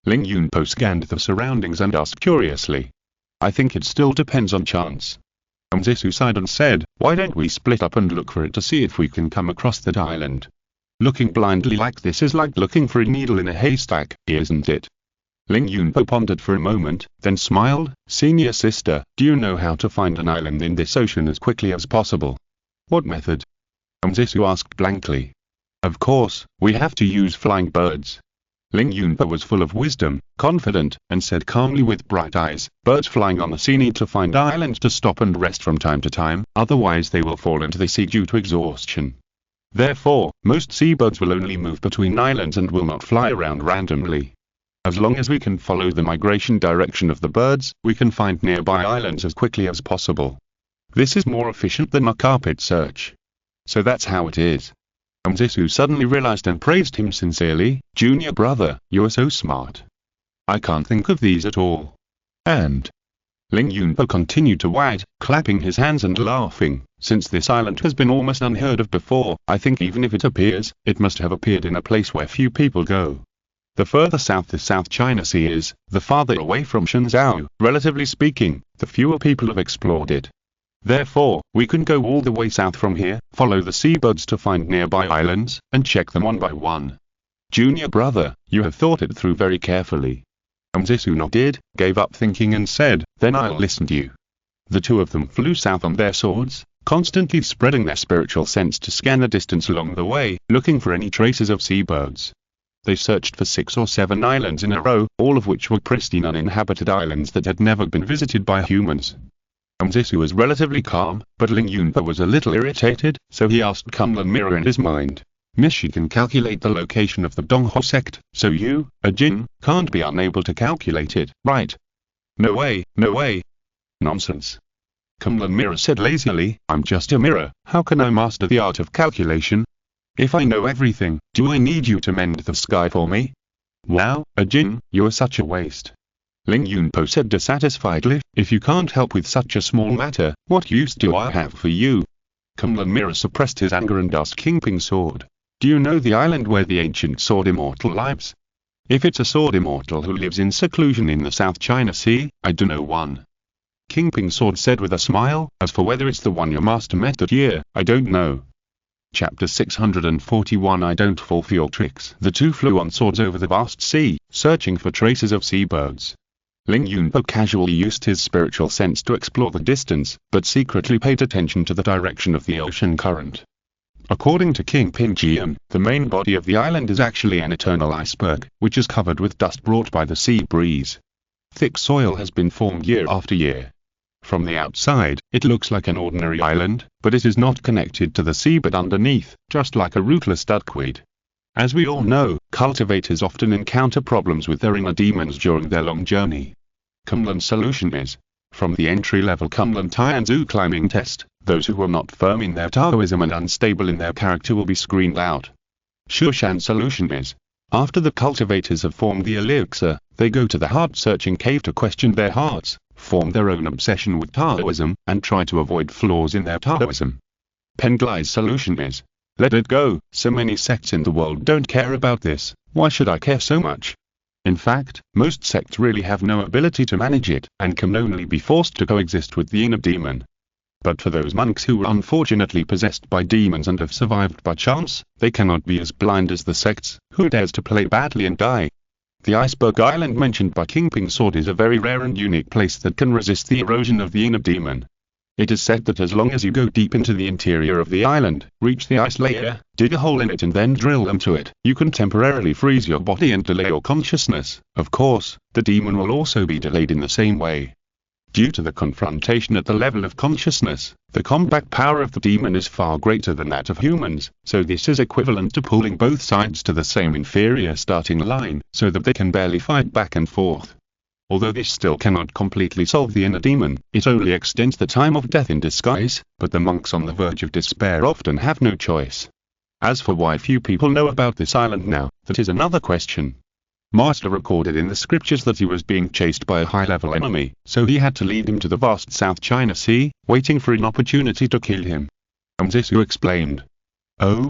Ling Yunpo scanned the surroundings and asked curiously. "I think it still depends on chance." Zisu sighed and said, "Why don't we split up and look for it to see if we can come across that island? Looking blindly like this is like looking for a needle in a haystack, isn't it?" Ling Yunpo pondered for a moment, then smiled. "Senior Sister, do you know how to find an island in this ocean as quickly as possible?" "What method?" Zisu asked blankly. "Of course, we have to use flying birds." Ling Yunpo was full of wisdom, confident, and said calmly with bright eyes, "Birds flying on the sea need to find islands to stop and rest from time to time, otherwise they will fall into the sea due to exhaustion. Therefore, most seabirds will only move between islands and will not fly around randomly. As long as we can follow the migration direction of the birds, we can find nearby islands as quickly as possible. This is more efficient than a carpet search. So that's how it is." Zisu suddenly realized and praised him sincerely. "Junior brother, you are so smart. I can't think of these at all." And Ling Yunpo continued to wag, clapping his hands and laughing. "Since this island has been almost unheard of before, I think even if it appears, it must have appeared in a place where few people go. The further south the South China Sea is, the farther away from Shanzhou, relatively speaking, the fewer people have explored it. Therefore, we can go all the way south from here, follow the seabirds to find nearby islands, and check them one by one. Junior brother, you have thought it through very carefully." Zisu nodded, gave up thinking and said, "Then I'll listen to you." The two of them flew south on their swords, constantly spreading their spiritual sense to scan the distance along the way, looking for any traces of seabirds. They searched for 6 or 7 islands in a row, all of which were pristine uninhabited islands that had never been visited by humans. Zisu was relatively calm, but Ling Yunpo was a little irritated, so he asked Kunlun Mirror in his mind, "Miss, she can calculate the location of the Donghu sect, so you, a Jin, can't be unable to calculate it, right?" "No way, no way." "Nonsense." Kunlun Mirror said lazily, "I'm just a mirror, how can I master the art of calculation? If I know everything, do I need you to mend the sky for me? Wow, a Jin, you are such a waste." Ling Yunpo said dissatisfiedly, "If you can't help with such a small matter, what use do I have for you?" Kunlun Mirror suppressed his anger and asked Kingping Sword, "Do you know the island where the ancient sword immortal lives?" "If it's a sword immortal who lives in seclusion in the South China Sea, I do know one." Kingping Sword said with a smile, "As for whether it's the one your master met that year, I don't know. Chapter 641 I don't fall for your tricks. The two flew on swords over the vast sea, searching for traces of seabirds. Ling Yunpo casually used his spiritual sense to explore the distance, but secretly paid attention to the direction of the ocean current. According to King Pingjian, the main body of the island is actually an eternal iceberg, which is covered with dust brought by the sea breeze. Thick soil has been formed year after year. From the outside, it looks like an ordinary island, but it is not connected to the seabed underneath, just like a ruthless duckweed. As we all know, cultivators often encounter problems with their inner demons during their long journey. Kunlun's solution is, from the entry-level Kunlun Tianzu climbing test, those who are not firm in their Taoism and unstable in their character will be screened out. Shushan's solution is, after the cultivators have formed the elixir, they go to the heart-searching cave to question their hearts, form their own obsession with Taoism, and try to avoid flaws in their Taoism. Penglai's solution is, let it go, so many sects in the world don't care about this, why should I care so much? In fact, most sects really have no ability to manage it, and can only be forced to coexist with the inner demon. But for those monks who were unfortunately possessed by demons and have survived by chance, they cannot be as blind as the sects, who dares to play badly and die. The iceberg island mentioned by King Ping Sword is a very rare and unique place that can resist the erosion of the inner demon. It is said that as long as you go deep into the interior of the island, reach the ice layer, dig a hole in it and then drill into it, you can temporarily freeze your body and delay your consciousness. Of course, the demon will also be delayed in the same way. Due to the confrontation at the level of consciousness, the combat power of the demon is far greater than that of humans, so this is equivalent to pulling both sides to the same inferior starting line, so that they can barely fight back and forth. Although this still cannot completely solve the inner demon, it only extends the time of death in disguise, but the monks on the verge of despair often have no choice. As for why few people know about this island now, that is another question. Master recorded in the scriptures that he was being chased by a high-level enemy, so he had to lead him to the vast South China Sea, waiting for an opportunity to kill him. Zisu explained. Oh.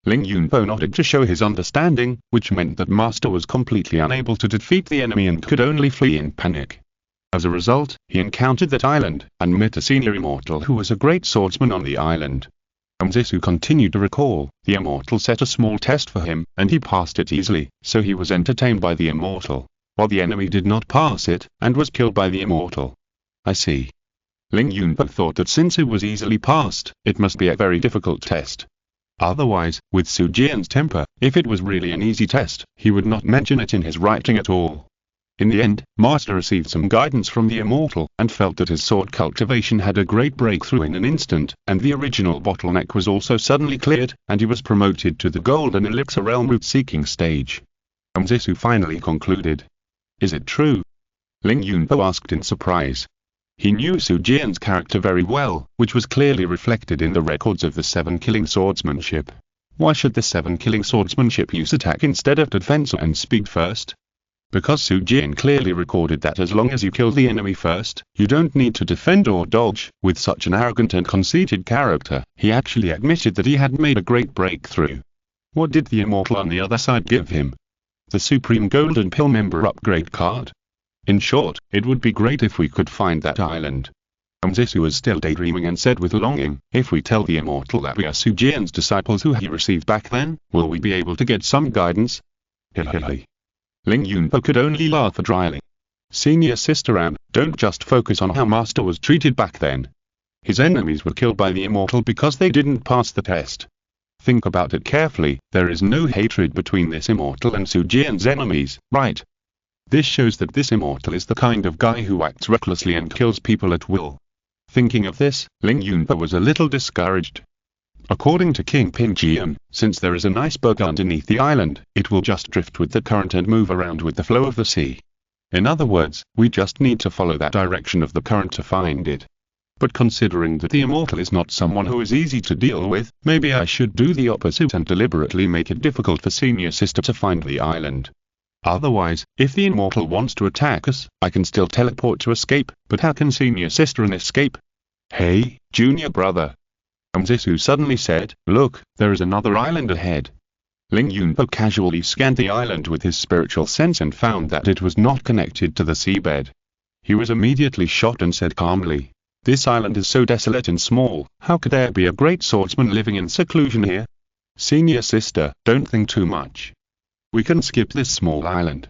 Ling Yunpo nodded to show his understanding, which meant that Master was completely unable to defeat the enemy and could only flee in panic. As a result, he encountered that island, and met a senior immortal who was a great swordsman on the island. Zisu continued to recall, the immortal set a small test for him, and he passed it easily, so he was entertained by the immortal, while the enemy did not pass it, and was killed by the immortal. I see. Ling Yunpo thought that since it was easily passed, it must be a very difficult test. Otherwise, with Su Jian's temper, if it was really an easy test, he would not mention it in his writing at all. In the end, Master received some guidance from the immortal, and felt that his sword cultivation had a great breakthrough in an instant, and the original bottleneck was also suddenly cleared, and he was promoted to the golden elixir realm root-seeking stage. Zisu finally concluded. Is it true? Ling Yunpo asked in surprise. He knew Su Jian's character very well, which was clearly reflected in the records of the 7 killing swordsmanship. Why should the 7 killing swordsmanship use attack instead of defense and speed first? Because Su Jian clearly recorded that as long as you kill the enemy first, you don't need to defend or dodge. With such an arrogant and conceited character, he actually admitted that he had made a great breakthrough. What did the immortal on the other side give him? The Supreme Golden Pill member upgrade card. In short, it would be great if we could find that island. Zisu was still daydreaming and said with longing, if we tell the immortal that we are Su Jian's disciples who he received back then, will we be able to get some guidance? Ling Yunpo could only laugh dryly. Senior Sister Am, don't just focus on how Master was treated back then. His enemies were killed by the immortal because they didn't pass the test. Think about it carefully, there is no hatred between this immortal and Su Jian's enemies, right? This shows that this immortal is the kind of guy who acts recklessly and kills people at will. Thinking of this, Ling Yunpo was a little discouraged. According to King Pingjian, since there is an iceberg underneath the island, it will just drift with the current and move around with the flow of the sea. In other words, we just need to follow that direction of the current to find it. But considering that the immortal is not someone who is easy to deal with, maybe I should do the opposite and deliberately make it difficult for Senior Sister to find the island. Otherwise, if the immortal wants to attack us, I can still teleport to escape, but how can Senior Sister escape? Hey, junior brother. Zisu suddenly said, look, there is another island ahead. Ling Yunpo casually scanned the island with his spiritual sense and found that it was not connected to the seabed. He was immediately shocked and said calmly, This island is so desolate and small, how could there be a great swordsman living in seclusion here? Senior sister, don't think too much. We can skip this small island.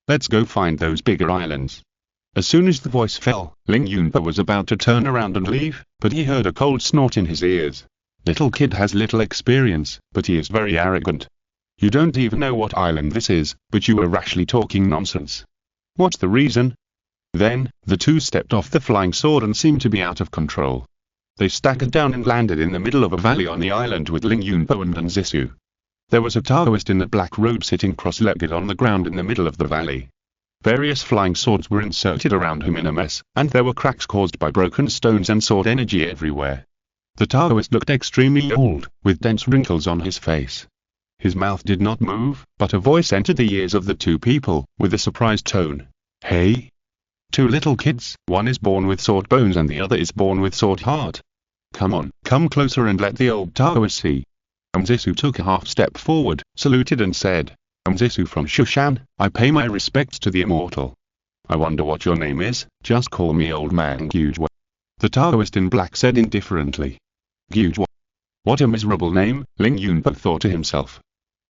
Let's go find those bigger islands. As soon as the voice fell, Ling Yunpo was about to turn around and leave, but he heard a cold snort in his ears. Little kid has little experience, but he is very arrogant. You don't even know what island this is, but you are rashly talking nonsense. What's the reason? Then, the two stepped off the flying sword and seemed to be out of control. They staggered down and landed in the middle of a valley on the island with Ling Yunpo and Zisu. There was a Taoist in a black robe sitting cross-legged on the ground in the middle of the valley. Various flying swords were inserted around him in a mess, and there were cracks caused by broken stones and sword energy everywhere. The Taoist looked extremely old, with dense wrinkles on his face. His mouth did not move, but a voice entered the ears of the two people, with a surprised tone. Hey! Two little kids, one is born with sword bones and the other is born with sword heart. Come on, come closer and let the old Taoist see. Zisu took a half step forward, saluted and said, Zisu from Shushan, I pay my respects to the immortal. I wonder what your name is, just call me old man Gyujwa. The Taoist in black said indifferently. Gyujwa. What a miserable name, Ling Yunpo thought to himself.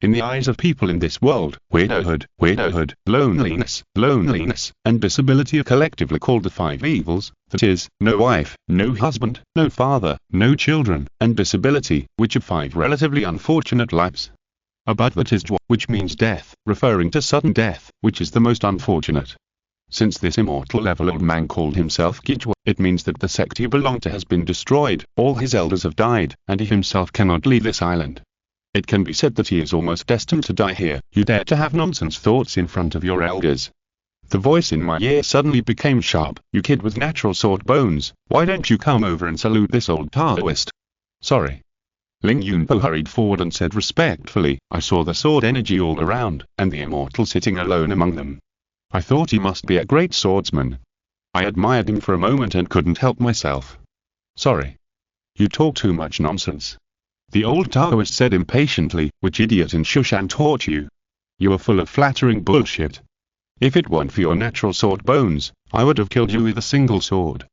In the eyes of people in this world, widowhood, loneliness, and disability are collectively called the five evils, that is, no wife, no husband, no father, no children, and disability, which are five relatively unfortunate lives. Above that is Jwa, which means death, referring to sudden death, which is the most unfortunate. Since this immortal level old man called himself Gyujwa, it means that the sect he belonged to has been destroyed, all his elders have died, and he himself cannot leave this island. It can be said that he is almost destined to die here. You dare to have nonsense thoughts in front of your elders. The voice in my ear suddenly became sharp. You kid with natural sword bones, why don't you come over and salute this old Taoist? Sorry. Ling Yunpo hurried forward and said respectfully, I saw the sword energy all around, and the immortal sitting alone among them. I thought he must be a great swordsman. I admired him for a moment and couldn't help myself. Sorry. You talk too much nonsense. The old Taoist said impatiently, which idiot in Shushan taught you? You are full of flattering bullshit. If it weren't for your natural sword bones, I would have killed you with a single sword.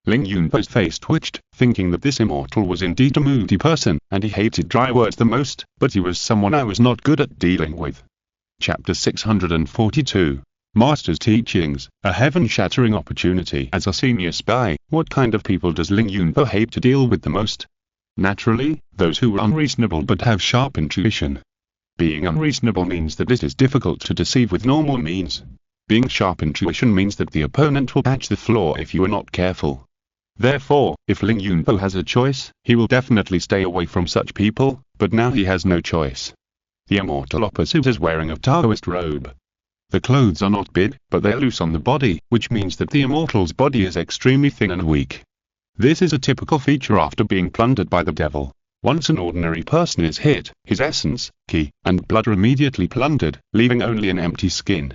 Ling Yunpo's face twitched, thinking that this immortal was indeed a moody person, and he hated dry words the most, but he was someone I was not good at dealing with. Chapter 642. Master's Teachings, a heaven-shattering opportunity. As a senior spy, what kind of people does Ling Yunpo hate to deal with the most? Naturally, those who are unreasonable but have sharp intuition. Being unreasonable means that it is difficult to deceive with normal means. Being sharp intuition means that the opponent will catch the flaw if you are not careful. Therefore, if Ling Yunpo has a choice, he will definitely stay away from such people, but now he has no choice. The immortal opposite is wearing a Taoist robe. The clothes are not big, but they are loose on the body, which means that the immortal's body is extremely thin and weak. This is a typical feature after being plundered by the devil. Once an ordinary person is hit, his essence, ki, and blood are immediately plundered, leaving only an empty skin.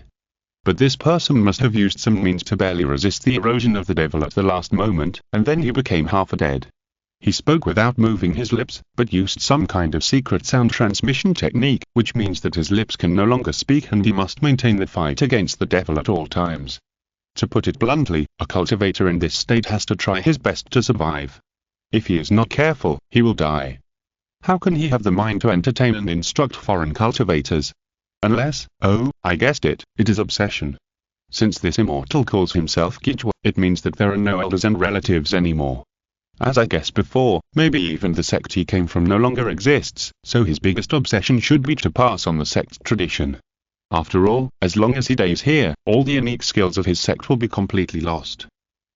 But this person must have used some means to barely resist the erosion of the devil at the last moment, and then he became half dead. He spoke without moving his lips, but used some kind of secret sound transmission technique, which means that his lips can no longer speak and he must maintain the fight against the devil at all times. To put it bluntly, a cultivator in this state has to try his best to survive. If he is not careful, he will die. How can he have the mind to entertain and instruct foreign cultivators? Unless, oh, I guessed it, it is obsession. Since this immortal calls himself Gyujwa, it means that there are no elders and relatives anymore. As I guessed before, maybe even the sect he came from no longer exists, so his biggest obsession should be to pass on the sect's tradition. After all, as long as he stays here, all the unique skills of his sect will be completely lost.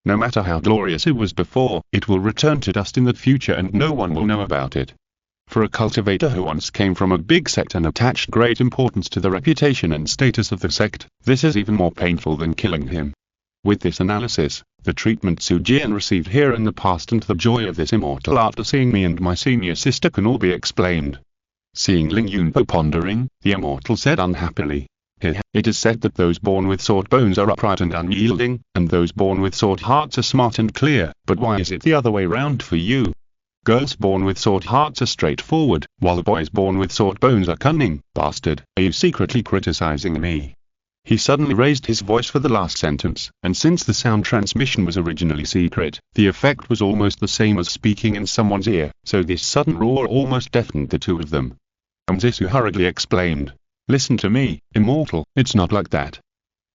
No matter how glorious it was before, it will return to dust in the future and no one will know about it. For a cultivator who once came from a big sect and attached great importance to the reputation and status of the sect, this is even more painful than killing him. With this analysis, the treatment Su Jian received here in the past and the joy of this immortal after seeing me and my senior sister can all be explained. Seeing Ling Yunpo pondering, the immortal said unhappily, It is said that those born with sword bones are upright and unyielding, and those born with sword hearts are smart and clear, but why is it the other way round for you? Girls born with sword hearts are straightforward, while the boys born with sword bones are cunning. Bastard, are you secretly criticizing me? He suddenly raised his voice for the last sentence, and since the sound transmission was originally secret, the effect was almost the same as speaking in someone's ear, so this sudden roar almost deafened the two of them. Zisu hurriedly explained, "Listen to me, Immortal, it's not like that.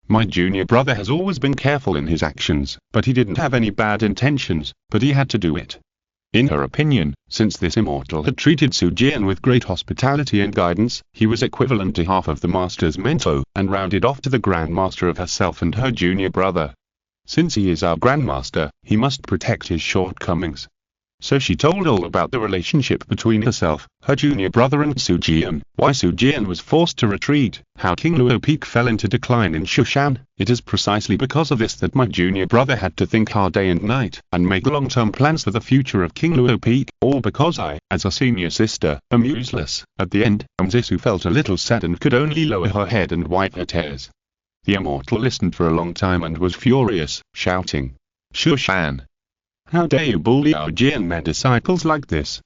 My junior brother has always been careful in his actions, but he didn't have any bad intentions, but he had to do it." In her opinion, since this immortal had treated Su Jian with great hospitality and guidance, he was equivalent to half of the master's mentor, and rounded off to the grandmaster of herself and her junior brother. Since he is our grandmaster, he must protect his shortcomings. So she told all about the relationship between herself, her junior brother and Su Jian, why Su Jian was forced to retreat, how King Luo Peak fell into decline in Shushan. "It is precisely because of this that my junior brother had to think hard day and night, and make long-term plans for the future of King Luo Peak, all because I, as a senior sister, am useless." At the end, Zisu felt a little sad and could only lower her head and wipe her tears. The immortal listened for a long time and was furious, shouting, "Shushan! How dare you bully our Jianmen disciples like this?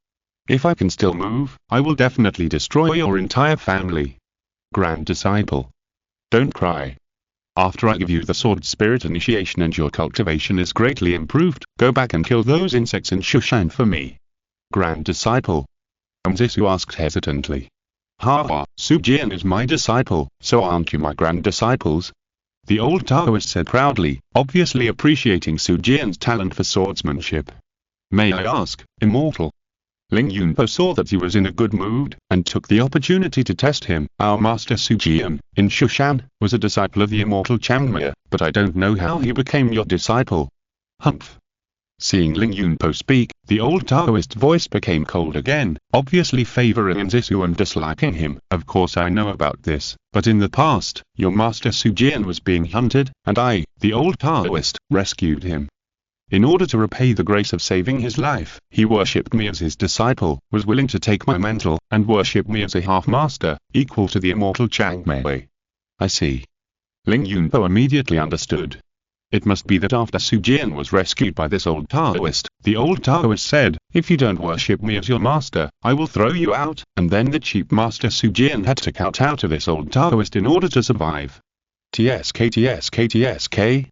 If I can still move, I will definitely destroy your entire family. Grand disciple, don't cry. After I give you the sword spirit initiation and your cultivation is greatly improved, go back and kill those insects in Shushan for me." Grand disciple, Zisu asked hesitantly. "Ha, Su Jian is my disciple, so aren't you my grand disciples?" The old Taoist said proudly, obviously appreciating Su Jian's talent for swordsmanship. "May I ask, Immortal?" Ling Yunpo saw that he was in a good mood, and took the opportunity to test him. "Our master Su Jian, in Shushan, was a disciple of the immortal Changmei, but I don't know how he became your disciple." Humph. Seeing Ling Yunpo speak, the old Taoist voice became cold again, obviously favoring Zisu and disliking him. "Of course I know about this, but in the past, your master Su Jian was being hunted, and I, the old Taoist, rescued him. In order to repay the grace of saving his life, he worshipped me as his disciple, was willing to take my mantle, and worship me as a half-master, equal to the immortal Changmei." "I see." Ling Yunpo immediately understood. It must be that after Su Jian was rescued by this old Taoist, the old Taoist said, "If you don't worship me as your master, I will throw you out," and then the cheap master Su Jian had to kowtow to this old Taoist in order to survive. "TSK,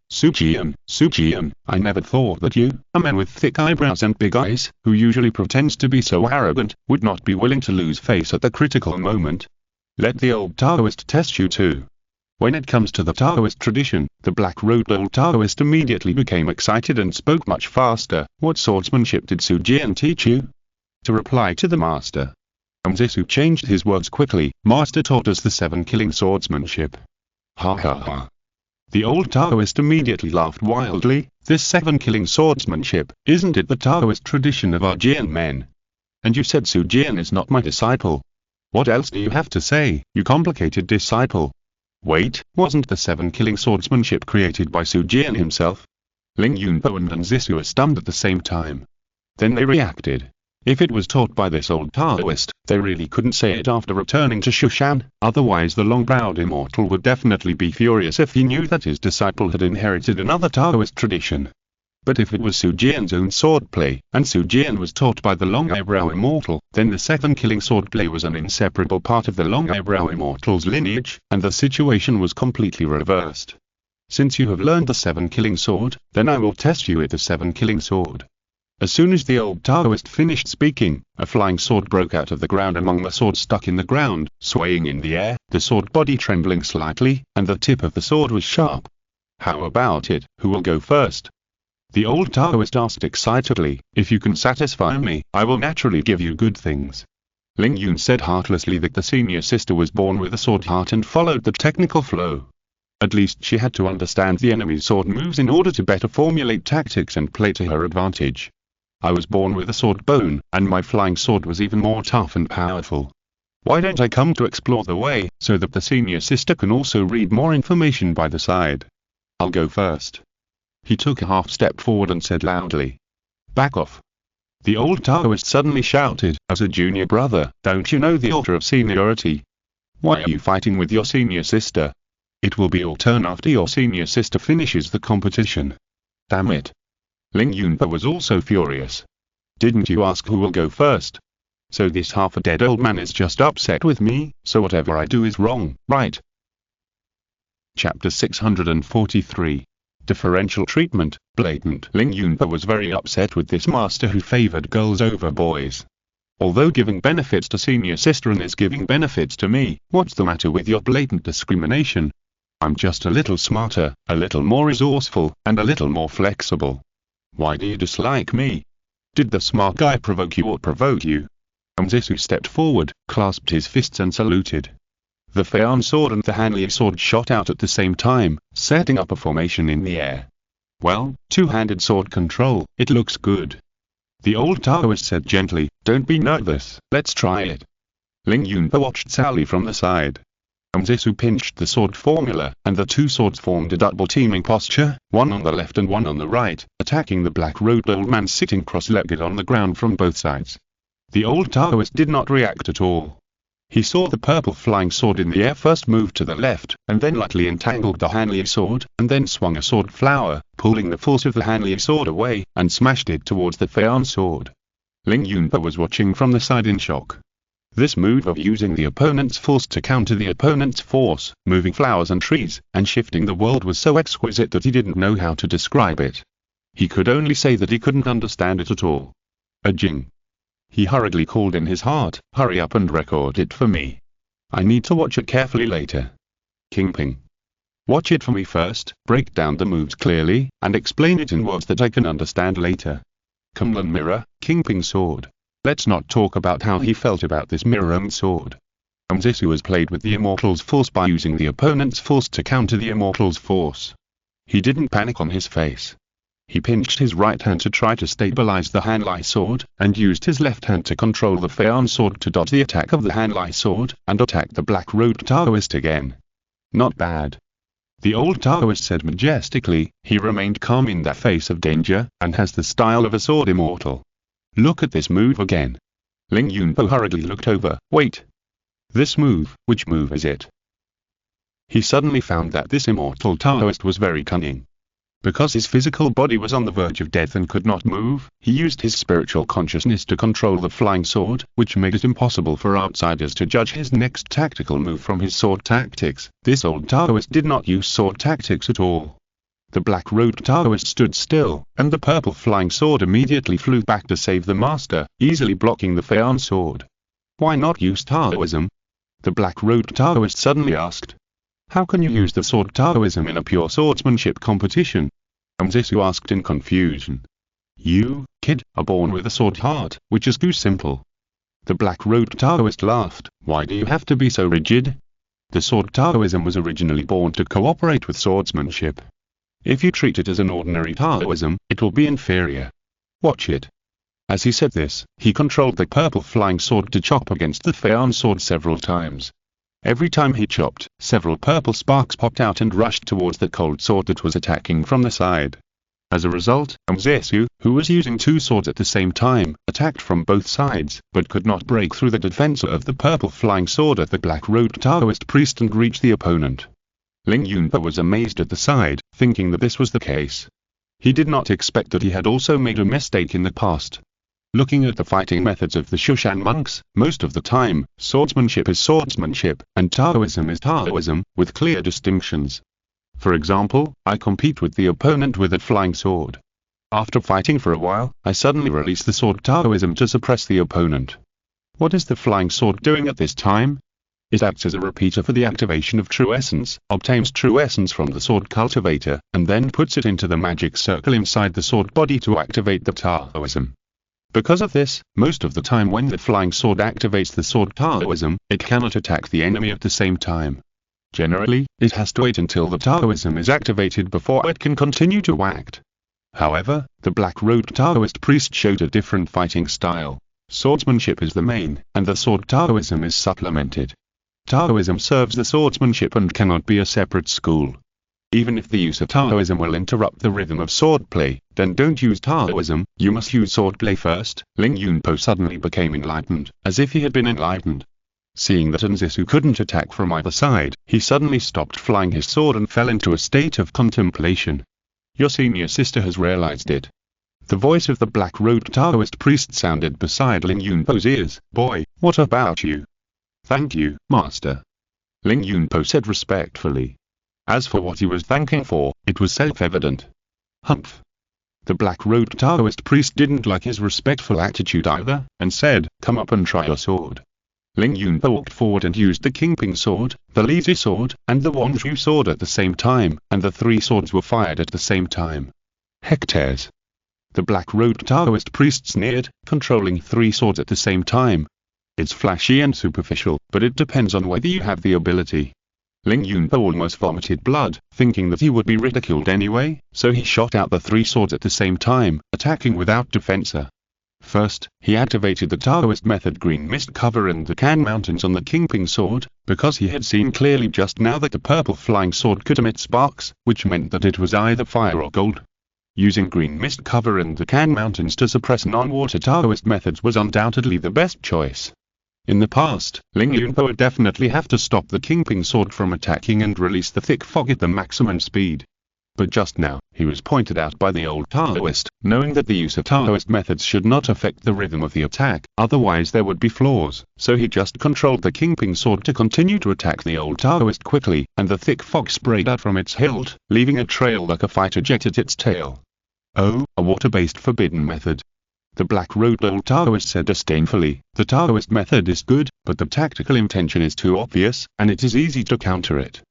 Su Jian, I never thought that you, a man with thick eyebrows and big eyes, who usually pretends to be so arrogant, would not be willing to lose face at the critical moment. Let the old Taoist test you too." When it comes to the Taoist tradition, the black-robed old Taoist immediately became excited and spoke much faster. "What swordsmanship did Su Jian teach you?" To reply to the master, Zisu changed his words quickly. "Master taught us the 7 killing swordsmanship." Ha ha ha. The old Taoist immediately laughed wildly. "This 7 killing swordsmanship, isn't it the Taoist tradition of our Jian men? And you said Su Jian is not my disciple. What else do you have to say, you complicated disciple? Wait, wasn't the 7 killing swordsmanship created by Su Jian himself?" Ling Yunpo and Zisu were stunned at the same time. Then they reacted. If it was taught by this old Taoist, they really couldn't say it after returning to Shushan, otherwise the long-browed immortal would definitely be furious if he knew that his disciple had inherited another Taoist tradition. But if it was Su Jian's own swordplay, and Su Jian was taught by the Long Eyebrow Immortal, then the 7 killing swordplay was an inseparable part of the Long Eyebrow Immortal's lineage, and the situation was completely reversed. "Since you have learned the 7 killing sword, then I will test you with the 7 killing sword." As soon as the old Taoist finished speaking, a flying sword broke out of the ground among the swords stuck in the ground, swaying in the air, the sword body trembling slightly, and the tip of the sword was sharp. "How about it, who will go first?" The old Taoist asked excitedly. "If you can satisfy me, I will naturally give you good things." Ling Yun said heartlessly that the senior sister was born with a sword heart and followed the technical flow. At least she had to understand the enemy's sword moves in order to better formulate tactics and play to her advantage. "I was born with a sword bone, and my flying sword was even more tough and powerful. Why don't I come to explore the way, so that the senior sister can also read more information by the side? I'll go first." He took a half step forward and said loudly, "Back off." The old Taoist suddenly shouted, "As a junior brother, don't you know the order of seniority? Why are you fighting with your senior sister? It will be your turn after your senior sister finishes the competition." "Damn it." Ling Yunpo was also furious. "Didn't you ask who will go first? So this half-a-dead old man is just upset with me, so whatever I do is wrong, right?" Chapter 643. Differential treatment, blatant. Ling Yunpo was very upset with this master who favored girls over boys. Although giving benefits to senior sister is giving benefits to me, what's the matter with your blatant discrimination? I'm just a little smarter, a little more resourceful, and a little more flexible. Why do you dislike me? Did the smart guy provoke you or provoke you? Zisu stepped forward, clasped his fists and saluted. The Feian sword and the Hanli sword shot out at the same time, setting up a formation in the air. Well, two-handed sword control, it looks good. The old Taoist said gently, don't be nervous, let's try it. Ling Yunpo watched Sally from the side. Zisu pinched the sword formula, and the two swords formed a double teaming posture, one on the left and one on the right, attacking the black-robed old man sitting cross-legged on the ground from both sides. The old Taoist did not react at all. He saw the purple flying sword in the air first move to the left, and then lightly entangled the Hanli sword, and then swung a sword flower, pulling the force of the Hanli sword away, and smashed it towards the Feian sword. Ling Yunpo was watching from the side in shock. This move of using the opponent's force to counter the opponent's force, moving flowers and trees, and shifting the world was so exquisite that he didn't know how to describe it. He could only say that he couldn't understand it at all. A jing. He hurriedly called in his heart, hurry up and record it for me. I need to watch it carefully later. Kingping. Watch it for me first, break down the moves clearly, and explain it in words that I can understand later. Kunlun mirror, Kingping sword. Let's not talk about how he felt about this mirror sword. Zisu has played with the Immortal's force by using the opponent's force to counter the Immortal's force. He didn't panic on his face. He pinched his right hand to try to stabilize the Hanli sword, and used his left hand to control the Feian sword to dodge the attack of the Hanli sword, and attack the black-robed Taoist again. Not bad. The old Taoist said majestically, he remained calm in the face of danger, and has the style of a sword immortal. Look at this move again. Ling Yunpo hurriedly looked over, wait. This move, which move is it? He suddenly found that this immortal Taoist was very cunning. Because his physical body was on the verge of death and could not move, he used his spiritual consciousness to control the flying sword, which made it impossible for outsiders to judge his next tactical move from his sword tactics. This old Taoist did not use sword tactics at all. The black-robed Taoist stood still, and the purple flying sword immediately flew back to save the master, easily blocking the Feian sword. Why not use Taoism? The black-robed Taoist suddenly asked. How can you use the sword Taoism in a pure swordsmanship competition? Zisu asked in confusion. You, kid, are born with a sword heart, which is too simple. The black-robed Taoist laughed. Why do you have to be so rigid? The sword Taoism was originally born to cooperate with swordsmanship. If you treat it as an ordinary Taoism, it will be inferior. Watch it. As he said this, he controlled the purple flying sword to chop against the Feian sword several times. Every time he chopped, several purple sparks popped out and rushed towards the cold sword that was attacking from the side. As a result, Zisu, who was using two swords at the same time, attacked from both sides, but could not break through the defense of the purple flying sword of the black-robed Taoist priest and reach the opponent. Ling Yunpo was amazed at the side, thinking that this was the case. He did not expect that he had also made a mistake in the past. Looking at the fighting methods of the Shushan monks, most of the time, swordsmanship is swordsmanship, and Taoism is Taoism, with clear distinctions. For example, I compete with the opponent with a flying sword. After fighting for a while, I suddenly release the sword Taoism to suppress the opponent. What is the flying sword doing at this time? It acts as a repeater for the activation of true essence, obtains true essence from the sword cultivator, and then puts it into the magic circle inside the sword body to activate the Taoism. Because of this, most of the time when the flying sword activates the sword Taoism, it cannot attack the enemy at the same time. Generally, it has to wait until the Taoism is activated before it can continue to act. However, the black-robed Taoist priest showed a different fighting style. Swordsmanship is the main, and the sword Taoism is supplemented. Taoism serves the swordsmanship and cannot be a separate school. Even if the use of Taoism will interrupt the rhythm of swordplay, then don't use Taoism, you must use swordplay first. Ling Yunpo suddenly became enlightened, as if he had been enlightened. Seeing that Zisu couldn't attack from either side, he suddenly stopped flying his sword and fell into a state of contemplation. Your senior sister has realized it. The voice of the black-robed Taoist priest sounded beside Ling Yunpo's ears. Boy, what about you? Thank you, master. Ling Yunpo said respectfully. As for what he was thanking for, it was self-evident. Humph. The black-robed Taoist priest didn't like his respectful attitude either, and said, "Come up and try your sword." Ling Yunpo walked forward and used the Kingping sword, the Lizhi sword, and the Wanzhu sword at the same time, and the three swords were fired at the same time. Hectares. The black-robed Taoist priest sneered, controlling three swords at the same time. It's flashy and superficial, but it depends on whether you have the ability. Ling Yunpo almost vomited blood, thinking that he would be ridiculed anyway, so he shot out the three swords at the same time, attacking without defense. First, he activated the Taoist method green mist cover and the can mountains on the Kingping sword, because he had seen clearly just now that the purple flying sword could emit sparks, which meant that it was either fire or gold. Using green mist cover and the can mountains to suppress non-water Taoist methods was undoubtedly the best choice. In the past, Ling Yunpo would definitely have to stop the Kingping sword from attacking and release the thick fog at the maximum speed. But just now, he was pointed out by the old Taoist, knowing that the use of Taoist methods should not affect the rhythm of the attack, otherwise there would be flaws, so he just controlled the Kingping sword to continue to attack the old Taoist quickly, and the thick fog sprayed out from its hilt, leaving a trail like a fighter jet at its tail. Oh, a water-based forbidden method. The black-robed old Taoist said disdainfully, "The Taoist method is good, but the tactical intention is too obvious, and it is easy to counter it."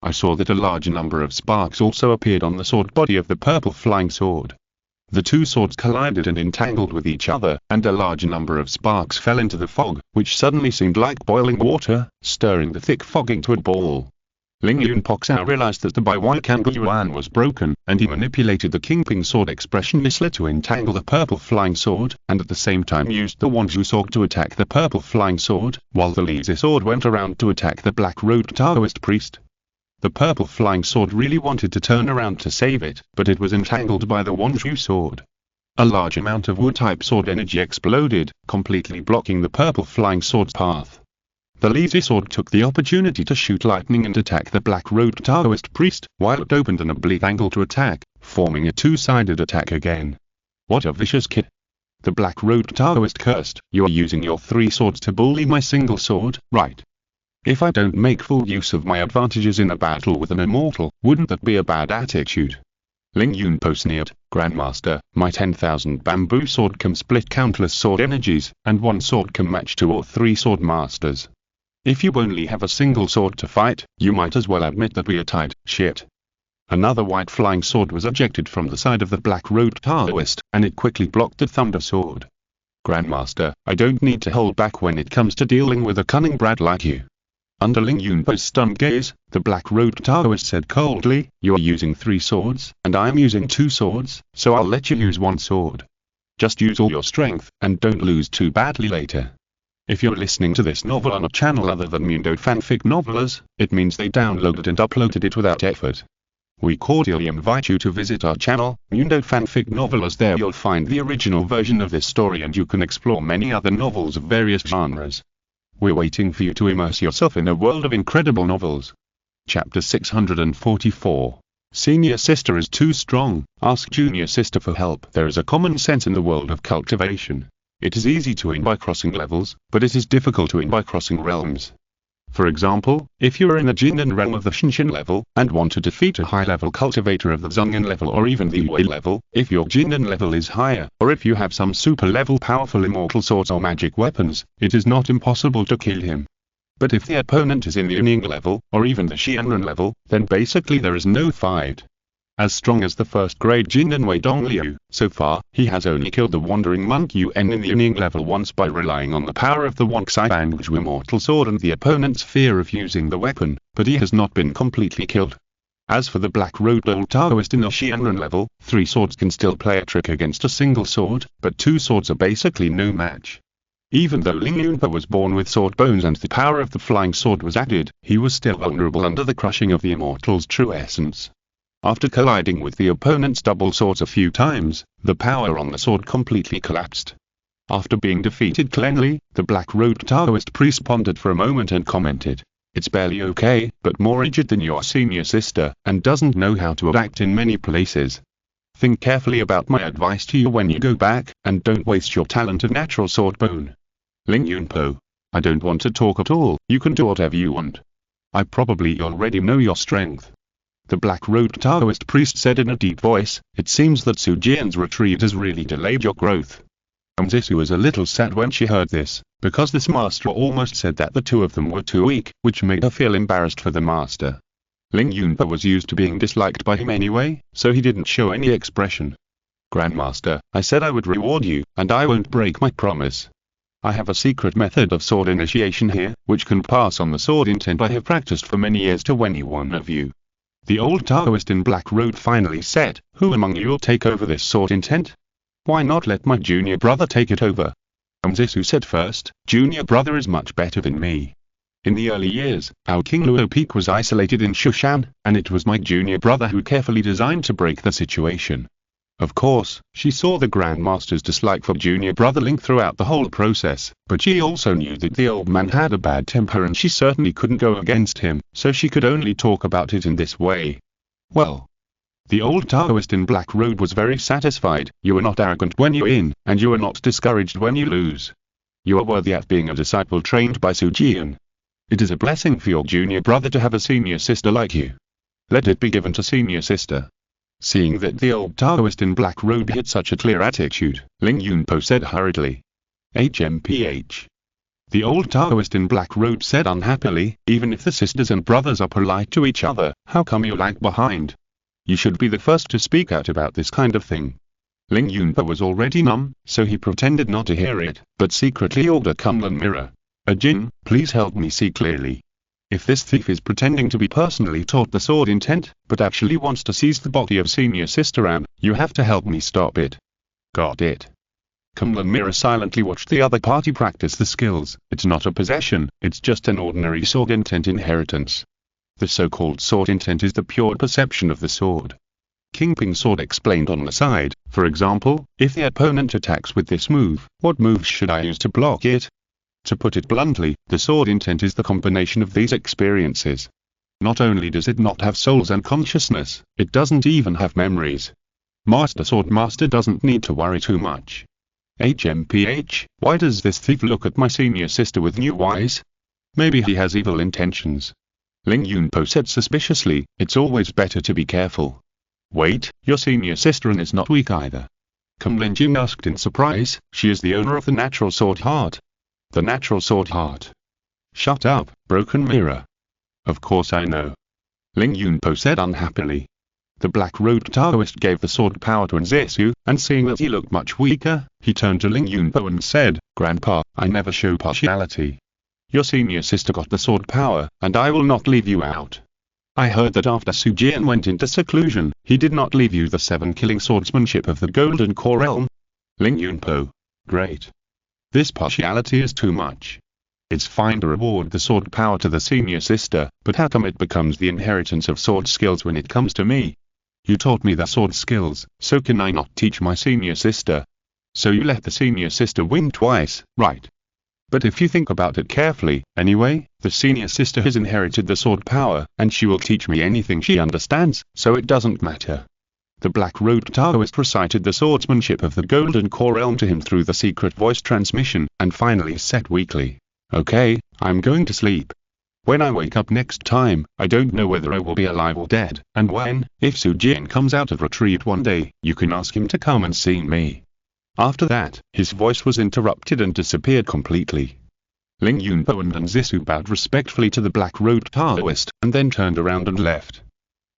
I saw that a large number of sparks also appeared on the sword body of the purple flying sword. The two swords collided and entangled with each other, and a large number of sparks fell into the fog, which suddenly seemed like boiling water, stirring the thick fog into a ball. Ling Yunpo realized that the Baiwaikan Yuan was broken, and he manipulated the Kingping sword expressionlessly to entangle the purple flying sword, and at the same time used the Wanzhu sword to attack the purple flying sword, while the Lizhi sword went around to attack the black-robed Taoist priest. The purple flying sword really wanted to turn around to save it, but it was entangled by the Wanzhu sword. A large amount of wood-type sword energy exploded, completely blocking the purple flying sword's path. The Lizhi sword took the opportunity to shoot lightning and attack the black-robed Taoist priest, while it opened an oblique angle to attack, forming a two-sided attack again. What a vicious kid! The black-robed Taoist cursed, "You are using your three swords to bully my single sword, right? If I don't make full use of my advantages in a battle with an immortal, wouldn't that be a bad attitude?" Ling Yunpo sneered, "Grandmaster, my 10,000 bamboo sword can split countless sword energies, and one sword can match 2 or 3 sword masters. If you only have a single sword to fight, you might as well admit that we are tied, shit." Another white flying sword was ejected from the side of the black-robed Taoist, and it quickly blocked the thunder sword. "Grandmaster, I don't need to hold back when it comes to dealing with a cunning brat like you." Under Ling Yunpo's stunned gaze, the black-robed Taoist said coldly, "You are using 3 swords, and I am using 2 swords, so I'll let you use 1 sword. Just use all your strength, and don't lose too badly later." If you're listening to this novel on a channel other than Mundo Fanfic Novelers, it means they downloaded and uploaded it without effort. We cordially invite you to visit our channel, Mundo Fanfic Novelers. There you'll find the original version of this story, and you can explore many other novels of various genres. We're waiting for you to immerse yourself in a world of incredible novels. Chapter 644. Senior sister is too strong, ask junior sister for help. There is a common sense in the world of cultivation. It is easy to win by crossing levels, but it is difficult to win by crossing realms. For example, if you are in the Jinnan realm of the Shinshin level, and want to defeat a high-level cultivator of the Zhongyan level or even the Yue level, if your Jinnan level is higher, or if you have some super-level powerful immortal swords or magic weapons, it is not impossible to kill him. But if the opponent is in the Yunning level, or even the Xianren level, then basically there is no fight. As strong as the first-grade Jinnan Wei Dongliu, so far, he has only killed the Wandering Monk Yun in the Yunning level once by relying on the power of the Wangxai Bangzhu immortal sword and the opponent's fear of using the weapon, but he has not been completely killed. As for the black-robed old Taoist in the Xianren level, 3 swords can still play a trick against a single sword, but 2 swords are basically no match. Even though Ling Yunpo was born with sword bones and the power of the flying sword was added, he was still vulnerable under the crushing of the immortal's true essence. After colliding with the opponent's double swords a few times, the power on the sword completely collapsed. After being defeated cleanly, the black-robed Taoist priest pondered for a moment and commented, "It's barely okay, but more rigid than your senior sister, and doesn't know how to act in many places. Think carefully about my advice to you when you go back, and don't waste your talent of natural sword bone." Ling Yunpo, "I don't want to talk at all, you can do whatever you want. I probably already know your strength. The black-robed Taoist priest said in a deep voice, "It seems that Su Jian's retreat has really delayed your growth." Zisu was a little sad when she heard this, because this master almost said that the two of them were too weak, which made her feel embarrassed for the master. Ling Yunpo was used to being disliked by him anyway, so he didn't show any expression. "Grandmaster, I said I would reward you, and I won't break my promise. I have a secret method of sword initiation here, which can pass on the sword intent I have practiced for many years to any one of you." The old Taoist in black robe finally said, "Who among you will take over this sword intent? Why not let my junior brother take it over?" Zisu said first, "Junior brother is much better than me. In the early years, our King Luo Peak was isolated in Shushan, and it was my junior brother who carefully designed to break the situation." Of course, she saw the Grandmaster's dislike for junior brother Ling throughout the whole process, but she also knew that the old man had a bad temper and she certainly couldn't go against him, so she could only talk about it in this way. "Well," the old Taoist in black robe was very satisfied, "you are not arrogant when you win, and you are not discouraged when you lose. You are worthy of being a disciple trained by Su Jian. It is a blessing for your junior brother to have a senior sister like you. Let it be given to senior sister." Seeing that the old Taoist in black robe had such a clear attitude, Ling Yunpo said hurriedly, "HMPH." The old Taoist in black robe said unhappily, "Even if the sisters and brothers are polite to each other, how come you lag behind? You should be the first to speak out about this kind of thing." Ling Yunpo was already numb, so he pretended not to hear it, but secretly ordered Kunlun Mirror. "Jin, please help me see clearly. If this thief is pretending to be personally taught the sword intent, but actually wants to seize the body of senior sister Am, you have to help me stop it." "Got it." Kunlun Mirror silently watched the other party practice the skills. "It's not a possession, it's just an ordinary sword intent inheritance. The so-called sword intent is the pure perception of the sword." King Ping's sword explained on the side, "For example, if the opponent attacks with this move, what moves should I use to block it? To put it bluntly, the sword intent is the combination of these experiences. Not only does it not have souls and consciousness, it doesn't even have memories. Master Sword Master doesn't need to worry too much." HMPH, why does this thief look at my senior sister with new eyes? Maybe he has evil intentions. Ling Yunpo said suspiciously, "It's always better to be careful." "Wait, your senior sister is not weak either?" Kunlun Jin asked in surprise. "She is the owner of the natural sword heart." "The natural sword heart?" "Shut up, broken mirror." "Of course I know." Ling Yunpo said unhappily. The black-robed Taoist gave the sword power to Zisu, and seeing that he looked much weaker, he turned to Ling Yunpo and said, "Grandpa, I never show partiality. Your senior sister got the sword power, and I will not leave you out. I heard that after Su Jian went into seclusion, he did not leave you the 7 killing swordsmanship of the Golden Core Realm." Ling Yunpo. "Great. This partiality is too much. It's fine to reward the sword power to the senior sister, but how come it becomes the inheritance of sword skills when it comes to me? You taught me the sword skills, so can I not teach my senior sister? So you let the senior sister win twice, right? But if you think about it carefully, anyway, the senior sister has inherited the sword power, and she will teach me anything she understands, so it doesn't matter." The black-robed Taoist recited the swordsmanship of the Golden Core Realm to him through the secret voice transmission, and finally said weakly, "Okay, I'm going to sleep. When I wake up next time, I don't know whether I will be alive or dead, and if Su Jian comes out of retreat one day, you can ask him to come and see me." After that, his voice was interrupted and disappeared completely. Ling Yunpo and Zisu bowed respectfully to the black-robed Taoist, and then turned around and left.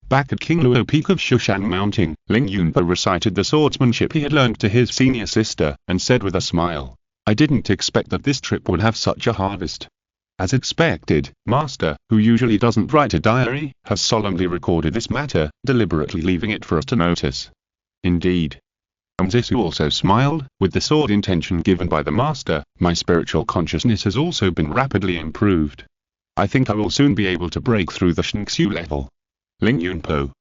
Back at King Luo Peak of Shushan Mountain, Ling Yunpo recited the swordsmanship he had learned to his senior sister, and said with a smile, "I didn't expect that this trip would have such a harvest." As expected, Master, who usually doesn't write a diary, has solemnly recorded this matter, deliberately leaving it for us to notice. Indeed. Zisu also smiled. "With the sword intention given by the Master, my spiritual consciousness has also been rapidly improved. I think I will soon be able to break through the Shinxu level." Ling Yunpo.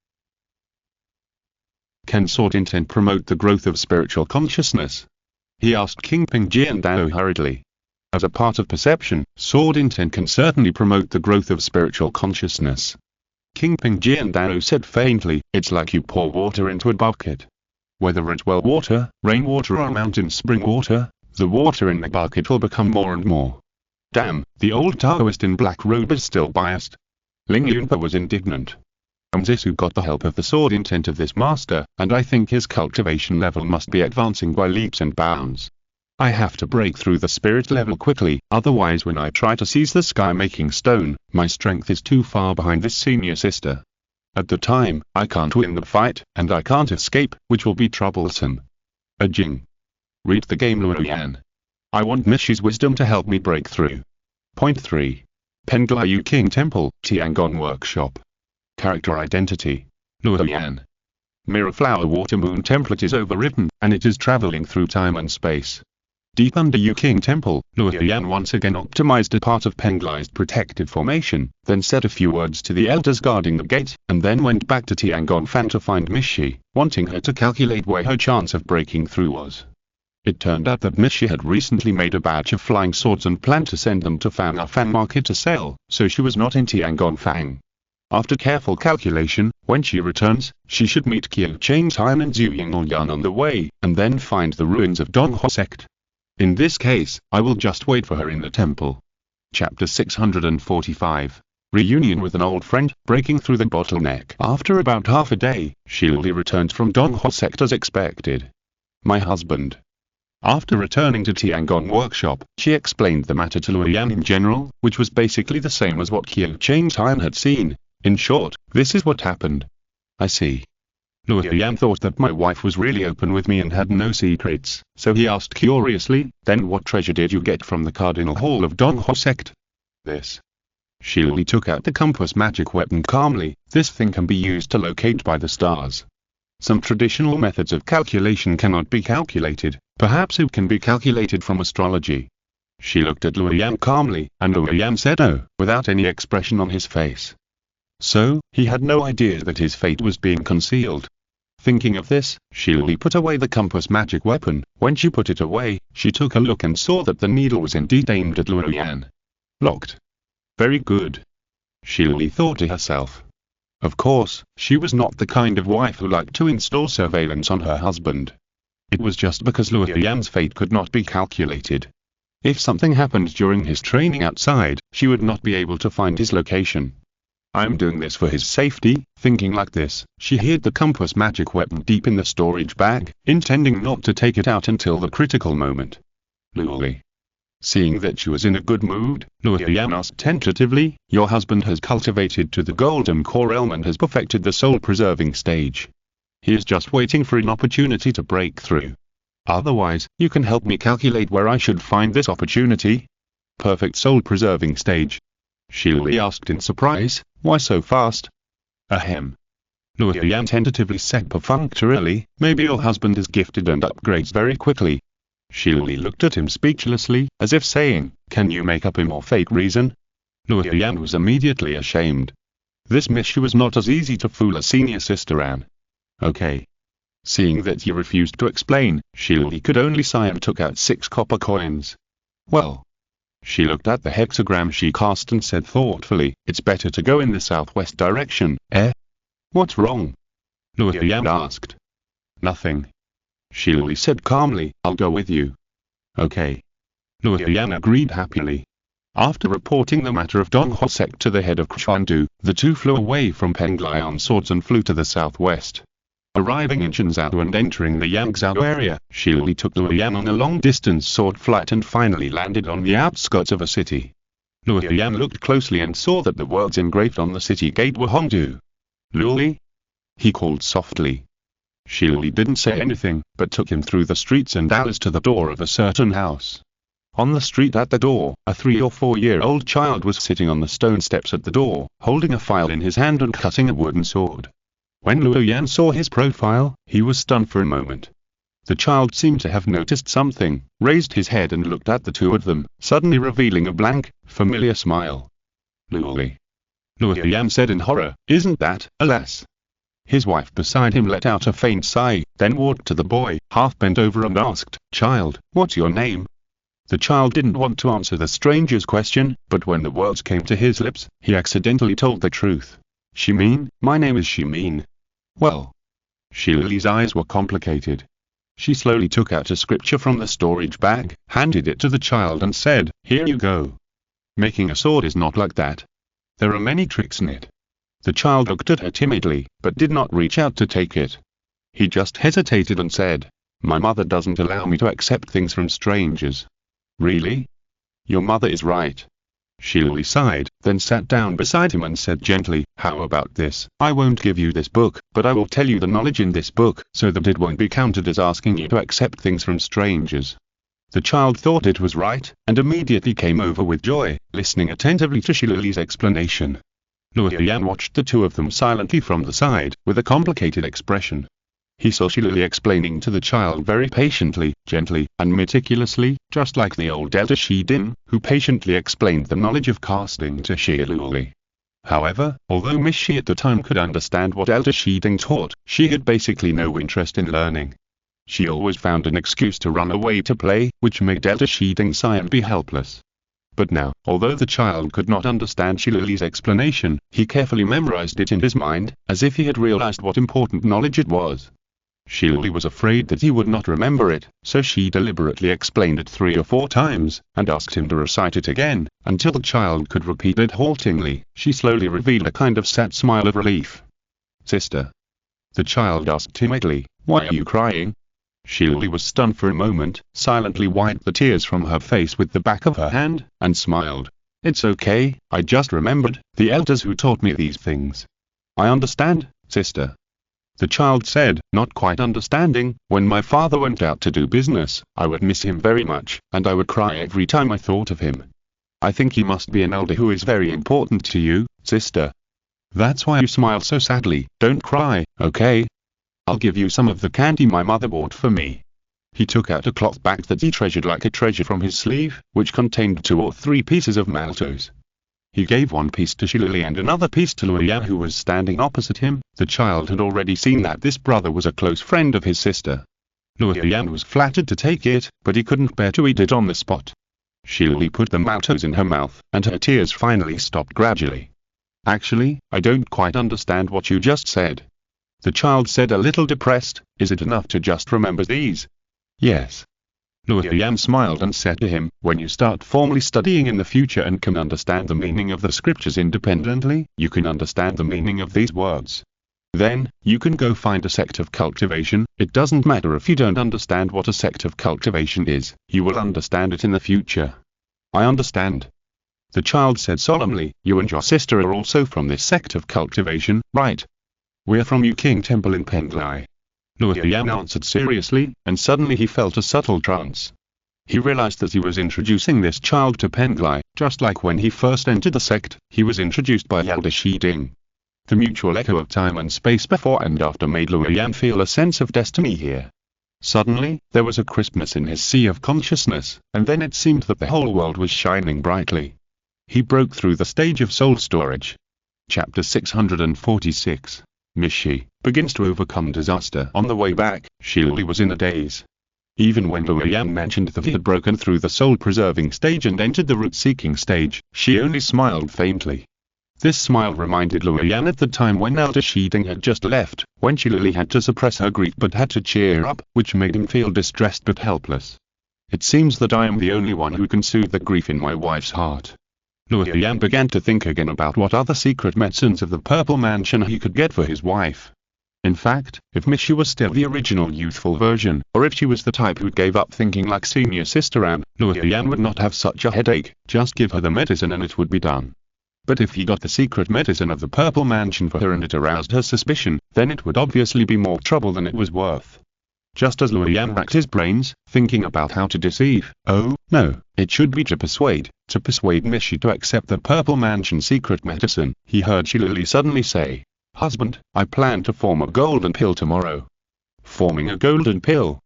Can sword intent promote the growth of spiritual consciousness? He asked King Ping Jian Dao hurriedly. As a part of perception, sword intent can certainly promote the growth of spiritual consciousness. King Ping Jian Dao said faintly, "It's like you pour water into a bucket. Whether it's well water, rainwater or mountain spring water, the water in the bucket will become more and more." Damn, the old Taoist in black robe is still biased. Ling Yunpo was indignant. Zisu got the help of the sword intent of this master, and I think his cultivation level must be advancing by leaps and bounds. I have to break through the spirit level quickly, otherwise when I try to seize the sky-making stone, my strength is too far behind this senior sister. At the time, I can't win the fight, and I can't escape, which will be troublesome. Jing. Read the game Luoyan. I want Mishi's wisdom to help me break through. Point 3. Penglai King Temple, Tiangong Workshop. Character Identity. Luoyan. Mirror Flower Water Moon template is overwritten, and it is traveling through time and space. Deep under King Temple, Luoyan once again optimized a part of Penglai's protected formation, then said a few words to the elders guarding the gate, and then went back to Tiangong Fan to find Mishi, wanting her to calculate where her chance of breaking through was. It turned out that Mishi had recently made a batch of flying swords and planned to send them to Fan Market to sell, so she was not in Tiangong Fang. After careful calculation, when she returns, she should meet Qiu Changtan and Zhu Yingyan on the way, and then find the ruins of Donghua sect. In this case, I will just wait for her in the temple. Chapter 645. Reunion with an old friend, breaking through the bottleneck. After about half a day, Shili returned from Donghua sect as expected. My husband. After returning to Tiangong Workshop, she explained the matter to Luoyan in general, which was basically the same as what Qiu Changtan had seen. In short, this is what happened. I see. Luoyan thought that my wife was really open with me and had no secrets, so he asked curiously, then what treasure did you get from the Cardinal Hall of Donghua sect? This. Shili took out the compass magic weapon calmly. This thing can be used to locate by the stars. Some traditional methods of calculation cannot be calculated, perhaps it can be calculated from astrology. She looked at Luoyan calmly, and Luoyan said no, without any expression on his face. So, he had no idea that his fate was being concealed. Thinking of this, Shili put away the compass magic weapon. When she put it away, she took a look and saw that the needle was indeed aimed at Luoyan. Locked. Very good. Shili thought to herself. Of course, she was not the kind of wife who liked to install surveillance on her husband. It was just because Luoyan's fate could not be calculated. If something happened during his training outside, she would not be able to find his location. I'm doing this for his safety. Thinking like this, she hid the compass magic weapon deep in the storage bag, intending not to take it out until the critical moment. Luoli. Seeing that she was in a good mood, Luoyan asked tentatively, your husband has cultivated to the golden core realm and has perfected the soul-preserving stage. He is just waiting for an opportunity to break through. Otherwise, you can help me calculate where I should find this opportunity? Perfect soul-preserving stage. Shili asked in surprise, why so fast? Ahem. Luoyan tentatively said perfunctorily, maybe your husband is gifted and upgrades very quickly. Shili looked at him speechlessly, as if saying, can you make up a more fake reason? Luoyan was immediately ashamed. This Mishi was not as easy to fool as senior sister Anne. Okay. Seeing that he refused to explain, Shili could only sigh and took out 6 copper coins. Well. She looked at the hexagram she cast and said thoughtfully, it's better to go in the southwest direction, eh? What's wrong? Luoyan asked. Nothing. Shili said calmly, I'll go with you. Okay. Luoyan agreed happily. After reporting the matter of Donghua sect to the head of Khuandu, the two flew away from Penglai on swords and flew to the southwest. Arriving in Shenzhou and entering the Yangzhou area, Shili took Luoyan on a long-distance sword flight and finally landed on the outskirts of a city. Luoyan looked closely and saw that the words engraved on the city gate were Hongdu. Luoli? He called softly. Shili didn't say anything, but took him through the streets and alleys to the door of a certain house. On the street at the door, a 3 or 4-year-old child was sitting on the stone steps at the door, holding a file in his hand and cutting a wooden sword. When Luoyan saw his profile, he was stunned for a moment. The child seemed to have noticed something, raised his head and looked at the two of them, suddenly revealing a blank, familiar smile. Luoli. Luoyan said in horror, isn't that, alas? His wife beside him let out a faint sigh, then walked to the boy, half bent over and asked, child, what's your name? The child didn't want to answer the stranger's question, but when the words came to his lips, he accidentally told the truth. Shimin, my name is Shimin. Well. Shili's eyes were complicated. She slowly took out a scripture from the storage bag, handed it to the child and said, here you go. Making a sword is not like that. There are many tricks in it. The child looked at her timidly, but did not reach out to take it. He just hesitated and said, "My mother doesn't allow me to accept things from strangers." "Really? Your mother is right." Shirley sighed, then sat down beside him and said gently, "How about this? I won't give you this book, but I will tell you the knowledge in this book, so that it won't be counted as asking you to accept things from strangers." The child thought it was right, and immediately came over with joy, listening attentively to Shirley's explanation. Luoyan watched the two of them silently from the side, with a complicated expression. He saw Shirley explaining to the child very patiently, gently, and meticulously, just like the old elder Shidin, who patiently explained the knowledge of casting to Shirley. However, although Miss Shi at the time could understand what elder Shidin taught, she had basically no interest in learning. She always found an excuse to run away to play, which made elder Shidin sigh and be helpless. But now, although the child could not understand Shirley's explanation, he carefully memorized it in his mind, as if he had realized what important knowledge it was. Shirley was afraid that he would not remember it, so she deliberately explained it 3 or 4 times, and asked him to recite it again, until the child could repeat it haltingly. She slowly revealed a kind of sad smile of relief. "Sister?" the child asked timidly, "Why are you crying?" Shirley was stunned for a moment, silently wiped the tears from her face with the back of her hand, and smiled. "It's okay, I just remembered the elders who taught me these things." "I understand, sister," the child said, not quite understanding. "When my father went out to do business, I would miss him very much, and I would cry every time I thought of him. I think he must be an elder who is very important to you, sister. That's why you smile so sadly. Don't cry, okay? I'll give you some of the candy my mother bought for me." He took out a cloth bag that he treasured like a treasure from his sleeve, which contained 2 or 3 pieces of maltose. He gave 1 piece to Shirley and another piece to Luoyan, who was standing opposite him. The child had already seen that this brother was a close friend of his sister. Luoyan was flattered to take it, but he couldn't bear to eat it on the spot. Shirley put the maltose in her mouth, and her tears finally stopped gradually. "Actually, I don't quite understand what you just said," the child said, a little depressed. "Is it enough to just remember these?" "Yes." Luoyan smiled and said to him, "When you start formally studying in the future and can understand the meaning of the scriptures independently, you can understand the meaning of these words. Then, you can go find a sect of cultivation. It doesn't matter if you don't understand what a sect of cultivation is, you will understand it in the future." "I understand," the child said solemnly. "You and your sister are also from this sect of cultivation, right?" "We're from Yuking Temple in Penglai," Luoyan answered seriously, and suddenly he felt a subtle trance. He realized that he was introducing this child to Penglai, just like when he first entered the sect, he was introduced by Elder Shiding. The mutual echo of time and space before and after made Luoyan feel a sense of destiny here. Suddenly, there was a crispness in his sea of consciousness, and then it seemed that the whole world was shining brightly. He broke through the stage of soul storage. Chapter 646. Miss Shi begins to overcome disaster. On the way back, Shirley was in a daze. Even when Luoyan mentioned that he had broken through the soul-preserving stage and entered the root-seeking stage, she only smiled faintly. This smile reminded Luoyan at the time when Elder Shiding had just left, when Shirley had to suppress her grief but had to cheer up, which made him feel distressed but helpless. "It seems that I am the only one who can soothe the grief in my wife's heart." Luoyan began to think again about what other secret medicines of the Purple Mansion he could get for his wife. In fact, if Miss Shi was still the original youthful version, or if she was the type who gave up thinking like senior sister Anne, Luoyan would not have such a headache. Just give her the medicine and it would be done. But if he got the secret medicine of the Purple Mansion for her and it aroused her suspicion, then it would obviously be more trouble than it was worth. Just as Luoyan racked his brains, thinking about how to deceive, oh, no, it should be to persuade Miss Shi to accept the Purple Mansion secret medicine, he heard Shirley suddenly say, "Husband, I plan to form a golden pill tomorrow." "Forming a golden pill?"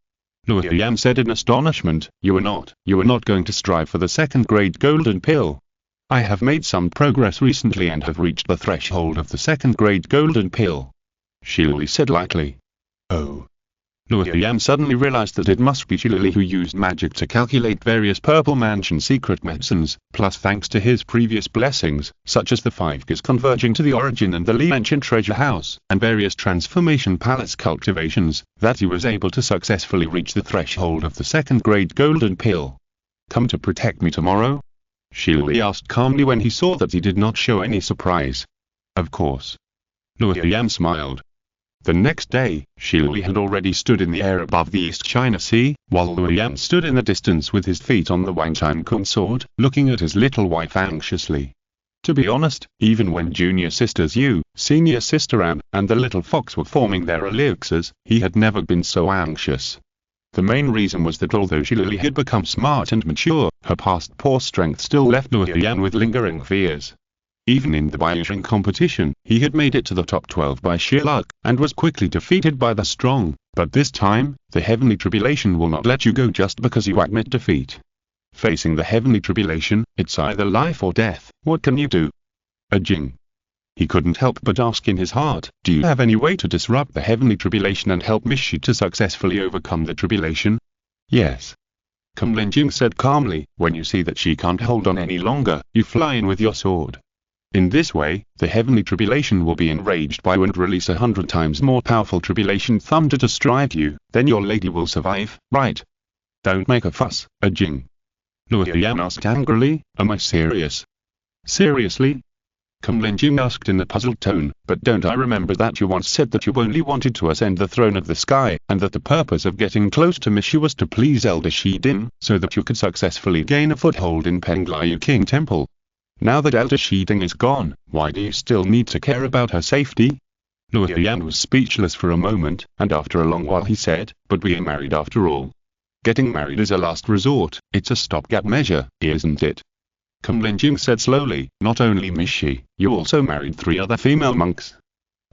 Luoyan said in astonishment. You are not going to strive for the 2nd grade golden pill?" "I have made some progress recently and have reached the threshold of the 2nd grade golden pill," Shirley said lightly. "Oh." Luoyan suddenly realized that it must be Shirley who used magic to calculate various Purple Mansion secret medicines, plus thanks to his previous blessings, such as the 5 keys converging to the origin and the Li Ancient Treasure House, and various Transformation Palace cultivations, that he was able to successfully reach the threshold of the 2nd grade golden pill. "Come to protect me tomorrow?" Shirley asked calmly when he saw that he did not show any surprise. "Of course." Luo Yan smiled. The next day, Shili had already stood in the air above the East China Sea, while Luo Yan stood in the distance with his feet on the Wang Kung sword, looking at his little wife anxiously. To be honest, even when junior sisters Yu, senior sister Anne, and the little fox were forming their elixirs, he had never been so anxious. The main reason was that although Shili had become smart and mature, her past poor strength still left Luo Yan with lingering fears. Even in the Bioshin competition, he had made it to the top 12 by sheer luck, and was quickly defeated by the strong, but this time, the heavenly tribulation will not let you go just because you admit defeat. Facing the heavenly tribulation, it's either life or death. What can you do? Jing. He couldn't help but ask in his heart, do you have any way to disrupt the heavenly tribulation and help Mishi to successfully overcome the tribulation? Yes. Jing said calmly, when you see that she can't hold on any longer, you fly in with your sword. In this way, the heavenly tribulation will be enraged by you and release 100 times more powerful tribulation thunder to strike you, then your lady will survive, right? Don't make a fuss, Jing. Luo Yan asked angrily, am I serious? Seriously? Jing asked in a puzzled tone, but don't I remember that you once said that you only wanted to ascend the throne of the sky, and that the purpose of getting close to Mishi was to please Elder Shidin, so that you could successfully gain a foothold in Penglayu King Temple. Now that Elder Shiding is gone, why do you still need to care about her safety? Luo Yan was speechless for a moment, and after a long while he said, but we are married after all. Getting married is a last resort, it's a stopgap measure, isn't it? Jing said slowly, not only Mishi, you also married 3 other female monks.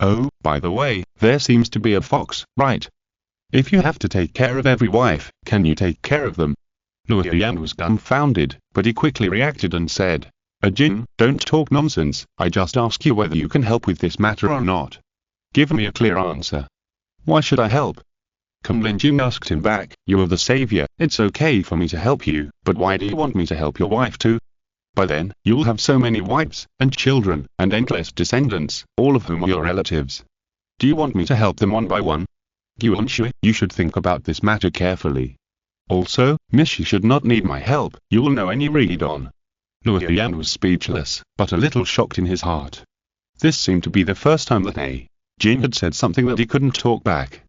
Oh, by the way, there seems to be a fox, right? If you have to take care of every wife, can you take care of them? Luo Yan was dumbfounded, but he quickly reacted and said, Jin, don't talk nonsense, I just ask you whether you can help with this matter or not. Give me a clear answer. Why should I help? Jing asked him back, you are the savior, it's okay for me to help you, but why do you want me to help your wife too? By then, you'll have so many wives, and children, and endless descendants, all of whom are your relatives. Do you want me to help them one by one? Yuanshui, you should think about this matter carefully. Also, Mishi should not need my help, you will know any read on. Luo Yan was speechless, but a little shocked in his heart. This seemed to be the first time that Jin had said something that he couldn't talk back.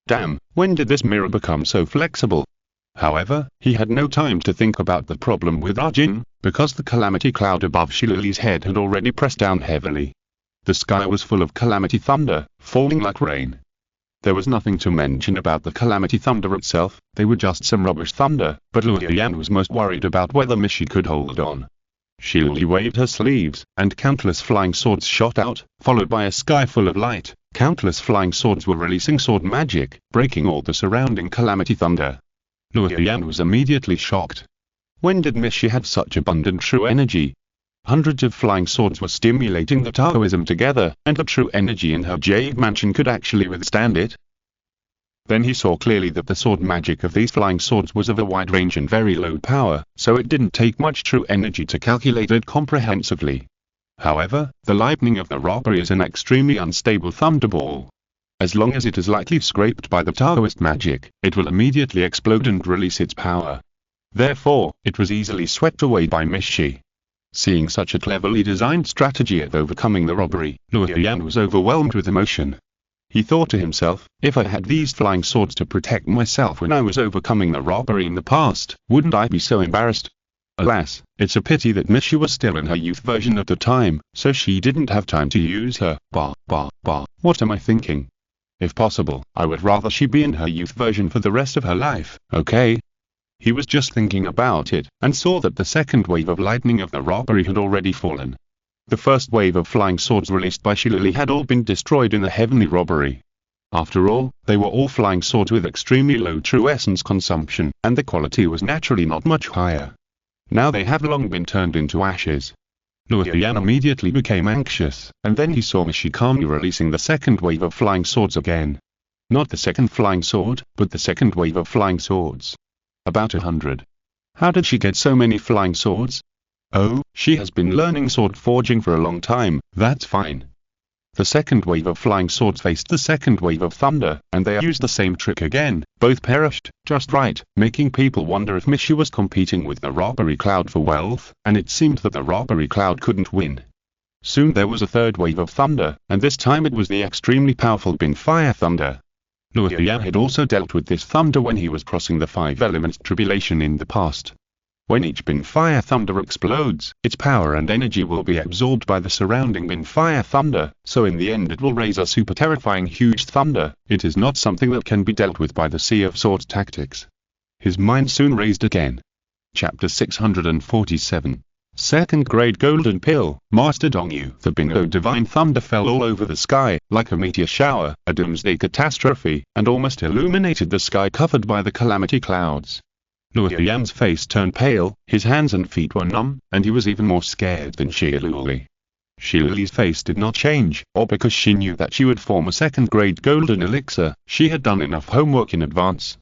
Damn, when did this mirror become so flexible? However, he had no time to think about the problem with Jin, because the calamity cloud above Shili's head had already pressed down heavily. The sky was full of calamity thunder, falling like rain. There was nothing to mention about the calamity thunder itself, they were just some rubbish thunder, but Luo Yan was most worried about whether Mishi could hold on. Shili waved her sleeves, and countless flying swords shot out, followed by a sky full of light. Countless flying swords were releasing sword magic, breaking all the surrounding calamity thunder. Luo Yan was immediately shocked. When did Mishi have such abundant true energy? Hundreds of flying swords were stimulating the Taoism together, and the true energy in her jade mansion could actually withstand it. Then he saw clearly that the sword magic of these flying swords was of a wide range and very low power, so it didn't take much true energy to calculate it comprehensively. However, the lightning of the robbery is an extremely unstable thunderball. As long as it is lightly scraped by the Taoist magic, it will immediately explode and release its power. Therefore, it was easily swept away by Mishi. Seeing such a cleverly designed strategy of overcoming the robbery, Luo Yan was overwhelmed with emotion. He thought to himself, if I had these flying swords to protect myself when I was overcoming the robbery in the past, wouldn't I be so embarrassed? Alas, it's a pity that Mishi was still in her youth version at the time, so she didn't have time to use her. What am I thinking? If possible, I would rather she be in her youth version for the rest of her life, okay? He was just thinking about it, and saw that the second wave of lightning of the robbery had already fallen. The first wave of flying swords released by Shili had all been destroyed in the heavenly robbery. After all, they were all flying swords with extremely low true essence consumption, and the quality was naturally not much higher. Now they have long been turned into ashes. Luo Yan immediately became anxious, and then he saw Mishi calmly releasing the second wave of flying swords again. Not the second flying sword, but the second wave of flying swords. About 100. How did she get so many flying swords? Oh, she has been learning sword forging for a long time, that's fine. The second wave of flying swords faced the second wave of thunder, and they used the same trick again. Both perished, just right, making people wonder if Mishi was competing with the robbery cloud for wealth, and it seemed that the robbery cloud couldn't win. Soon there was a third wave of thunder, and this time it was the extremely powerful bin fire thunder. Luo Yan had also dealt with this thunder when he was crossing the 5 elements tribulation in the past. When each bin fire thunder explodes, its power and energy will be absorbed by the surrounding bin fire thunder, so in the end it will raise a super terrifying huge thunder. It is not something that can be dealt with by the Sea of Swords tactics. His mind soon raised again. Chapter 647. Second grade golden pill, Master Dongyu. The bingo divine thunder fell all over the sky, like a meteor shower, a doomsday catastrophe, and almost illuminated the sky covered by the calamity clouds. Luo Yan's face turned pale, his hands and feet were numb, and he was even more scared than Shiluli. Shiluli's face did not change, or because she knew that she would form a second grade golden elixir. She had done enough homework in advance.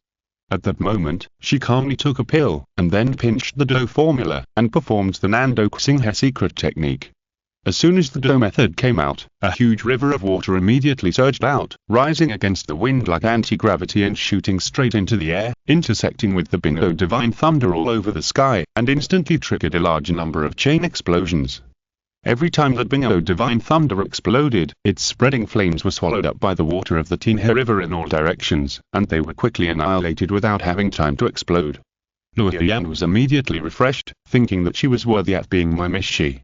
At that moment, she calmly took a pill, and then pinched the dough formula, and performed the Nando Xinghe secret technique. As soon as the dough method came out, a huge river of water immediately surged out, rising against the wind like anti-gravity and shooting straight into the air, intersecting with the bingo divine thunder all over the sky, and instantly triggered a large number of chain explosions. Every time that bingo divine thunder exploded, its spreading flames were swallowed up by the water of the Xinghe River in all directions, and they were quickly annihilated without having time to explode. Luo Yan was immediately refreshed, thinking that she was worthy at being my Mishi.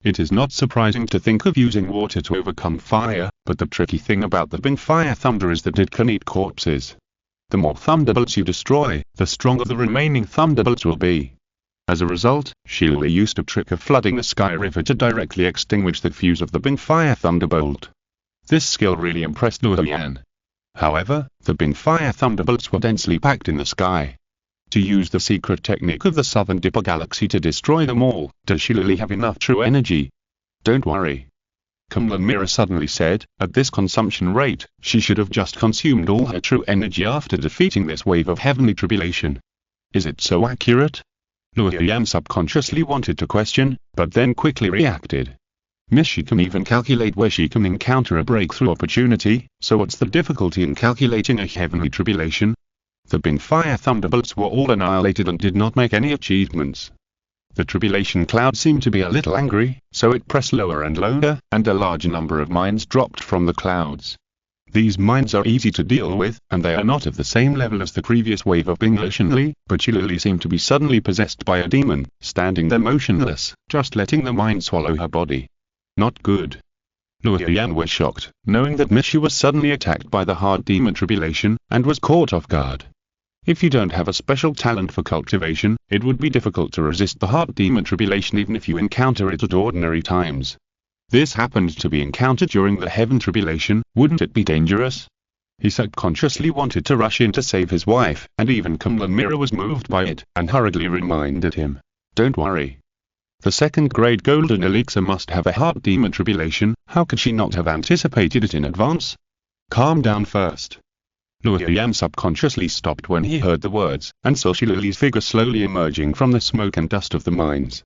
It is not surprising to think of using water to overcome fire, but the tricky thing about the bin fire thunder is that it can eat corpses. The more thunderbolts you destroy, the stronger the remaining thunderbolts will be. As a result, Shiluli used a trick of flooding the sky river to directly extinguish the fuse of the bin fire thunderbolt. This skill really impressed Luo Yan. However, the bin fire thunderbolts were densely packed in the sky. To use the secret technique of the Southern Dipper Galaxy to destroy them all, does Shiluli have enough true energy? Don't worry. Kunlun Mirror suddenly said, at this consumption rate, she should have just consumed all her true energy after defeating this wave of heavenly tribulation. Is it so accurate? Luo Yan subconsciously wanted to question, but then quickly reacted. She can even calculate where she can encounter a breakthrough opportunity, so what's the difficulty in calculating a heavenly tribulation? The bin fire thunderbolts were all annihilated and did not make any achievements. The tribulation cloud seemed to be a little angry, so it pressed lower and lower, and a large number of mines dropped from the clouds. These mines are easy to deal with, and they are not of the same level as the previous wave of Binglishonly, but Shiluli seemed to be suddenly possessed by a demon, standing there motionless, just letting the mine swallow her body. Not good. Luo Yan was shocked, knowing that Mishi was suddenly attacked by the hard demon tribulation, and was caught off guard. If you don't have a special talent for cultivation, it would be difficult to resist the hard demon tribulation even if you encounter it at ordinary times. This happened to be encountered during the heaven tribulation, wouldn't it be dangerous? He subconsciously wanted to rush in to save his wife, and even Kunlun Mirror was moved by it, and hurriedly reminded him, don't worry. The second grade golden elixir must have a hard demon tribulation, how could she not have anticipated it in advance? Calm down first. Luo Yan subconsciously stopped when he heard the words, and saw Shiluli's figure slowly emerging from the smoke and dust of the mines.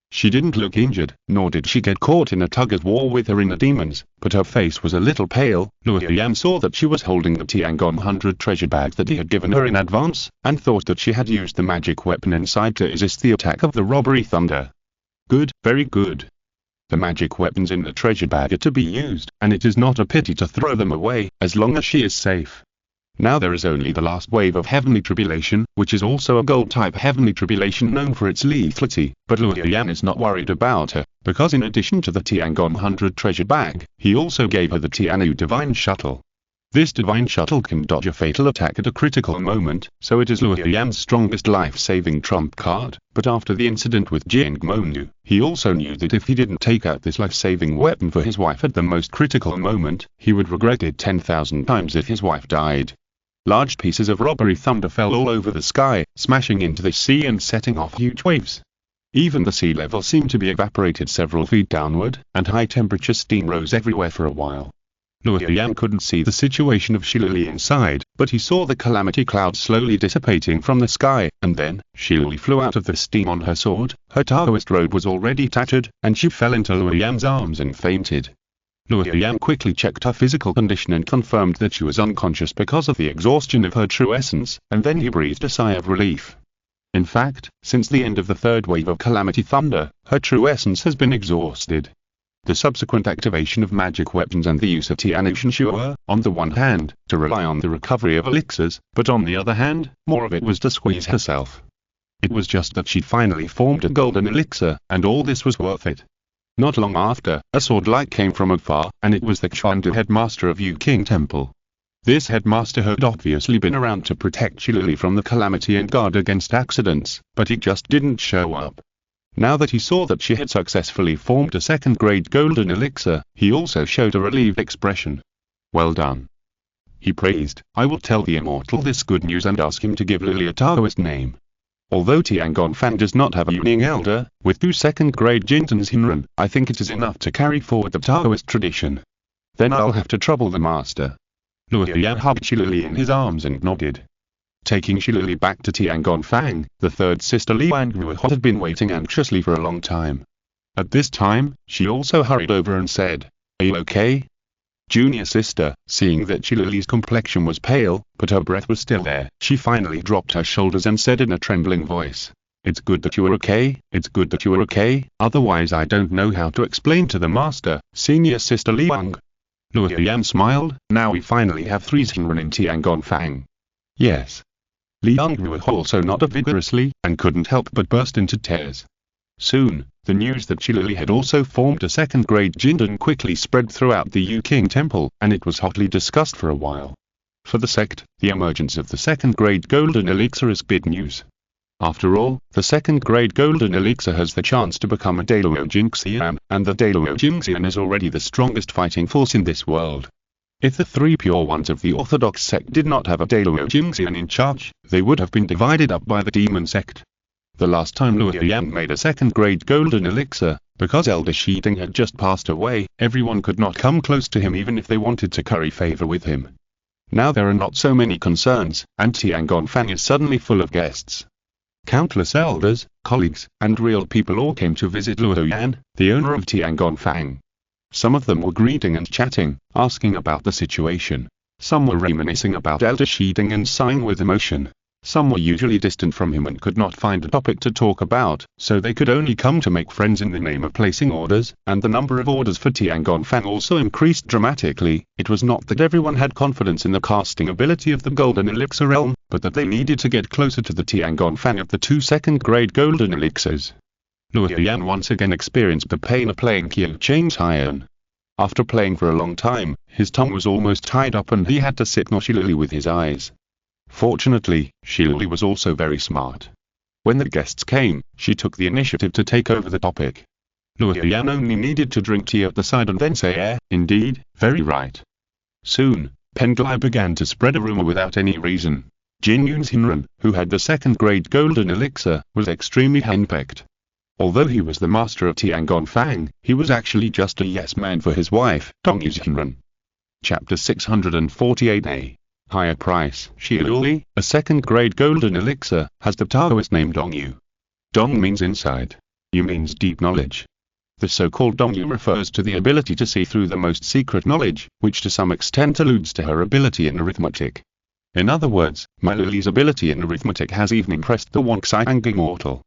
She didn't look injured, nor did she get caught in a tug-of-war with her inner demons, but her face was a little pale. Luo Yan saw that she was holding the Tiangong 100 treasure bag that he had given her in advance, and thought that she had used the magic weapon inside to resist the attack of the robbery thunder. Good, very good. The magic weapons in the treasure bag are to be used, and it is not a pity to throw them away, as long as she is safe. Now there is only the last wave of heavenly tribulation, which is also a gold-type heavenly tribulation known for its lethality, but Luo Yan is not worried about her, because in addition to the Tiangong 100 treasure bag, he also gave her the Tianu divine shuttle. This divine shuttle can dodge a fatal attack at a critical moment, so it is Luo Yan's strongest life-saving trump card, but after the incident with Jingmonu, he also knew that if he didn't take out this life-saving weapon for his wife at the most critical moment, he would regret it 10,000 times if his wife died. Large pieces of robbery thunder fell all over the sky, smashing into the sea and setting off huge waves. Even the sea level seemed to be evaporated several feet downward, and high-temperature steam rose everywhere for a while. Luo Yan couldn't see the situation of Shiluli inside, but he saw the calamity cloud slowly dissipating from the sky, and then, Shiluli flew out of the steam on her sword, her Taoist robe was already tattered, and she fell into Luo Yan's arms and fainted. Luo Yan quickly checked her physical condition and confirmed that she was unconscious because of the exhaustion of her true essence, and then he breathed a sigh of relief. In fact, since the end of the third wave of calamity thunder, her true essence has been exhausted. the subsequent activation of magic weapons and the use of Tianushu were, on the one hand, to rely on the recovery of elixirs, but on the other hand, more of it was to squeeze herself. It was just that she finally formed a golden elixir, and all this was worth it. Not long after, a sword light came from afar, and it was the Chuandu headmaster of Yu King Temple. This headmaster had obviously been around to protect Shilili from the calamity and guard against accidents, but he just didn't show up. Now that he saw that she had successfully formed a second-grade golden elixir, he also showed a relieved expression. Well done. He praised, I will tell the immortal this good news and ask him to give Lily a Taoist name. Although Tiangong does not have a Yuning elder, with 2 second-grade Jintans Hinran, I think it is enough to carry forward the Taoist tradition. Then I'll have to trouble the master. Luo Yan hugged Shilili in his arms and nodded. Taking Shilili back to Tiangong, the third sister Liang Guo had been waiting anxiously for a long time. At this time, she also hurried over and said, Are you okay? Junior sister, seeing that Shilili's complexion was pale, but her breath was still there, she finally dropped her shoulders and said in a trembling voice, It's good that you are okay, it's good that you are okay, otherwise I don't know how to explain to the master, senior sister Liang. Luo Yan smiled, now we finally have 3 Xinran in Tiangong. Yes. Liang Guo also nodded vigorously, and couldn't help but burst into tears. Soon, the news that Shilili had also formed a second-grade Jindan quickly spread throughout the Yu King Temple, and it was hotly discussed for a while. For the sect, the emergence of the second-grade golden elixir is big news. After all, the second-grade golden elixir has the chance to become a Daluo Jingxian, and the Daluo Jingxian is already the strongest fighting force in this world. If the 3 pure ones of the Orthodox sect did not have a Daluo Jingxian in charge, they would have been divided up by the demon sect. The last time Luo Yan made a second-grade golden elixir, because Elder Shiding had just passed away, everyone could not come close to him even if they wanted to curry favor with him. Now there are not so many concerns, and Tiangong is suddenly full of guests. Countless elders, colleagues, and real people all came to visit Luo Yan, the owner of Tiangong. Some of them were greeting and chatting, asking about the situation. Some were reminiscing about Elder Shiding and sighing with emotion. Some were usually distant from him and could not find a topic to talk about, so they could only come to make friends in the name of placing orders, and the number of orders for Tiangong also increased dramatically. It was not that everyone had confidence in the casting ability of the Golden Elixir realm, but that they needed to get closer to the Tiangong of the 2 second-grade Golden Elixirs. Luo Yan once again experienced the pain of playing Qiu Chang's Iron. After playing for a long time, his tongue was almost tied up and he had to sit Shilili with his eyes. Fortunately, Shilili was also very smart. When the guests came, she took the initiative to take over the topic. Luo Yan only needed to drink tea at the side and then say, indeed, very right. Soon, Penglai began to spread a rumor without any reason. Jin Yun's Hinran, who had the second-grade golden elixir, was extremely henpecked. Although he was the master of Tiangong, he was actually just a yes-man for his wife, Dongyu's Hinran. Chapter 648a. Higher price. Shilili, a second-grade golden elixir, has the Taoist name Dongyu. Dong means inside. Yu means deep knowledge. The so-called Dongyu refers to the ability to see through the most secret knowledge, which to some extent alludes to her ability in arithmetic. In other words, my Lili's ability in arithmetic has even impressed the Wangxiang immortal.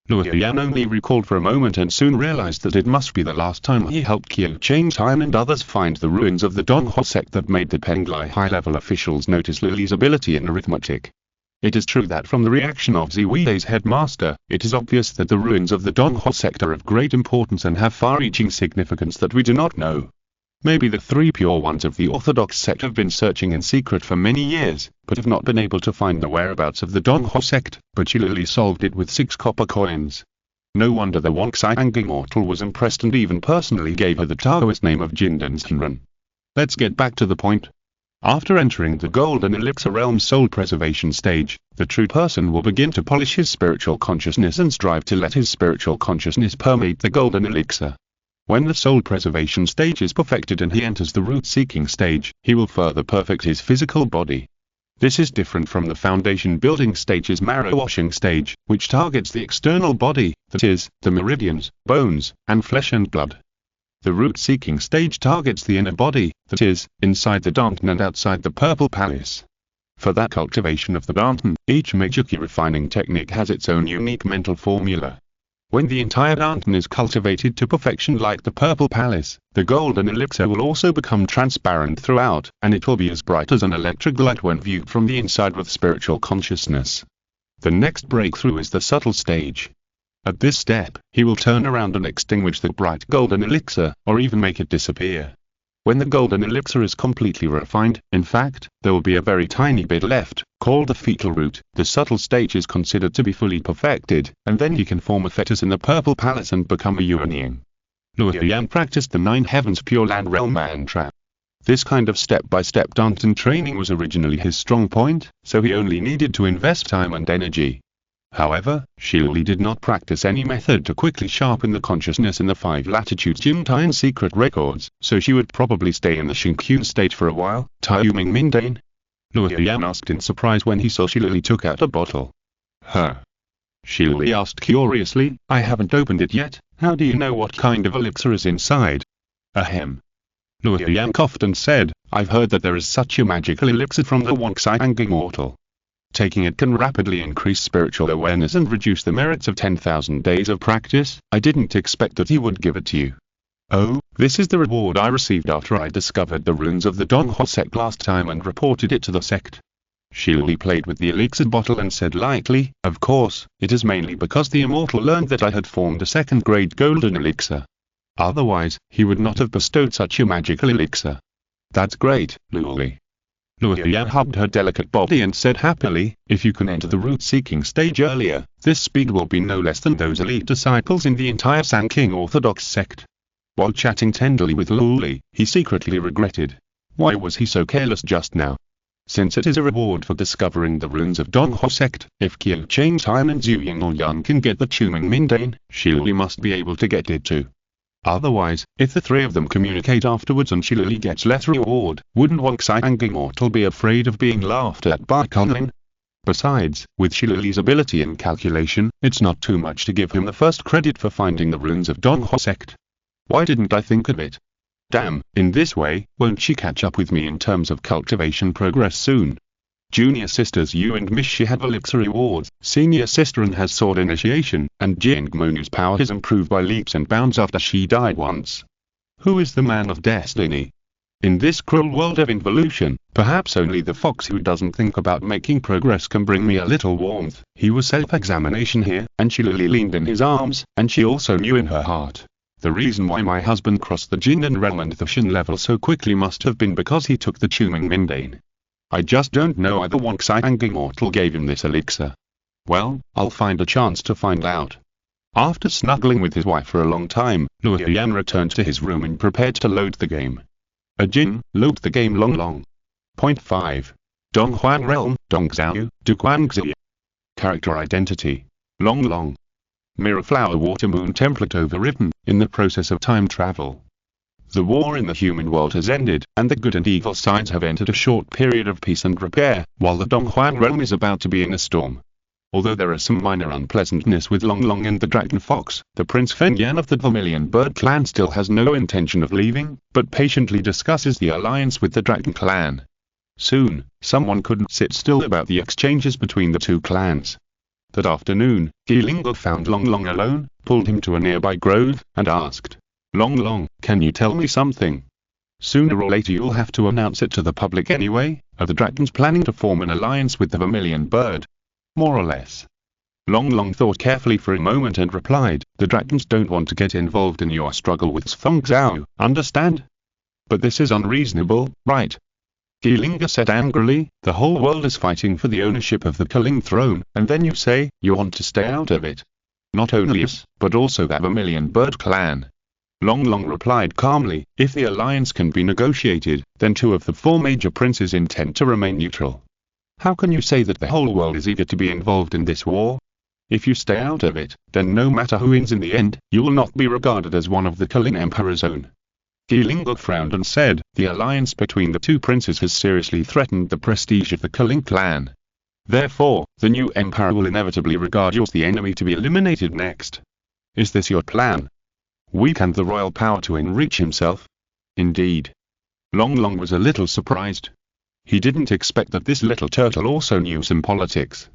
Luo Yan only recalled for a moment and soon realized that it must be the last time he helped Qiu Changtai and others find the ruins of the Donghua sect that made the Penglai high-level officials notice Lily's ability in arithmetic. It is true that from the reaction of Ziwide's headmaster, it is obvious that the ruins of the Donghua sect are of great importance and have far-reaching significance that we do not know. Maybe the 3 pure ones of the Orthodox sect have been searching in secret for many years, but have not been able to find the whereabouts of the Donghua sect, but Shilili solved it with 6 copper coins. No wonder the Wangxiang immortal was impressed and even personally gave her the Taoist name of Jindan Xinran. Let's get back to the point. After entering the Golden Elixir Realm's soul preservation stage, the true person will begin to polish his spiritual consciousness and strive to let his spiritual consciousness permeate the Golden Elixir. When the soul preservation stage is perfected and he enters the root-seeking stage, he will further perfect his physical body. This is different from the foundation building stage's marrow washing stage, which targets the external body, that is, the meridians, bones, and flesh and blood. The root-seeking stage targets the inner body, that is, inside the Dantan and outside the Purple Palace. For that cultivation of the Dantan, each major key refining technique has its own unique mental formula. When the entire mountain is cultivated to perfection like the Purple Palace, the golden elixir will also become transparent throughout, and it will be as bright as an electric light when viewed from the inside with spiritual consciousness. The next breakthrough is the subtle stage. At this step, he will turn around and extinguish the bright golden elixir, or even make it disappear. When the golden elixir is completely refined, in fact, there will be a very tiny bit left, called the fetal root. The subtle stage is considered to be fully perfected, and then he can form a fetus in the Purple Palace and become a Yuanian. Luoyang practiced the 9 heavens Pure Land Realm mantra. This kind of step-by-step dancing training was originally his strong point, so he only needed to invest time and energy. However, Shiluli did not practice any method to quickly sharpen the consciousness in the 5 latitudes Jingtian secret records, so she would probably stay in the Xingqiu state for a while. Taiyuming Mindane? Luoyang asked in surprise when he saw Shiluli took out a bottle. Huh? Shiluli asked curiously, I haven't opened it yet, how do you know what kind of elixir is inside? Ahem. Luoyang coughed and said, I've heard that there is such a magical elixir from the Wangxiang Immortal. Taking it can rapidly increase spiritual awareness and reduce the merits of 10,000 days of practice. I didn't expect that he would give it to you. Oh, this is the reward I received after I discovered the runes of the Donghua sect last time and reported it to the sect. Shiluli played with the elixir bottle and said lightly, of course, it is mainly because the immortal learned that I had formed a 2nd grade golden elixir. Otherwise, he would not have bestowed such a magical elixir. That's great, Luoli. Luoyang hugged her delicate body and said happily, if you can enter the root-seeking stage earlier, this speed will be no less than those elite disciples in the entire Sanqing Orthodox sect. While chatting tenderly with Luoli, he secretly regretted. Why was he so careless just now? Since it is a reward for discovering the runes of Donghua sect, if Qiu Changtai and Zhu Yingyang can get the Tuming Mindane, Shiluli must be able to get it too. Otherwise, if the 3 of them communicate afterwards and Shiluli gets less reward, wouldn't Wangxiang Immortal be afraid of being laughed at by cunning? Besides, with Shiluli's ability in calculation, it's not too much to give him the first credit for finding the runes of Donghua sect. Why didn't I think of it? Damn, in this way, won't she catch up with me in terms of cultivation progress soon? Junior sisters Yu and Mishi have elixir rewards, senior sister An has sword initiation, and Jingmonu's power has improved by leaps and bounds after she died once. Who is the man of destiny? In this cruel world of involution, perhaps only the fox who doesn't think about making progress can bring me a little warmth. He was self-examination here, and Shiluli leaned in his arms, and she also knew in her heart. The reason why my husband crossed the Jindan realm and the Shin level so quickly must have been because he took the Tuming Mindane. I just don't know why the Wangxiang Immortal gave him this elixir. Well, I'll find a chance to find out. After snuggling with his wife for a long time, Luoyang returned to his room and prepared to load the game. Jin, load the game long. Point 5. Donghuan Realm, Dongzhou, Duguangzi. Character identity. Long. Mirror Flower Water Moon template overwritten, in the process of time travel. The war in the human world has ended, and the good and evil sides have entered a short period of peace and repair, while the Donghuan realm is about to be in a storm. Although there are some minor unpleasantness with Long and the Dragon Fox, the Prince Fengyan of the Vermilion Bird clan still has no intention of leaving, but patiently discusses the alliance with the Dragon clan. Soon, someone couldn't sit still about the exchanges between the 2 clans. That afternoon, Gilingo found Long alone, pulled him to a nearby grove, and asked, Long, can you tell me something? Sooner or later you'll have to announce it to the public anyway. Are the dragons planning to form an alliance with the Vermilion Bird? More or less. Long thought carefully for a moment and replied, the dragons don't want to get involved in your struggle with Feng Zhao, understand? But this is unreasonable, right? Gilinga said angrily, the whole world is fighting for the ownership of the Kaling throne, and then you say, you want to stay out of it. Not only us, but also the Vermilion Bird clan. Long replied calmly, if the alliance can be negotiated, then 2 of the 4 major princes intend to remain neutral. How can you say that the whole world is eager to be involved in this war? If you stay out of it, then no matter who wins in the end, you will not be regarded as one of the Kaling Emperor's own. Gilingo frowned and said, the alliance between the 2 princes has seriously threatened the prestige of the Kaling clan. Therefore, the new emperor will inevitably regard you as the enemy to be eliminated next. Is this your plan? Weaken the royal power to enrich himself? Indeed. Long was a little surprised. He didn't expect that this little turtle also knew some politics.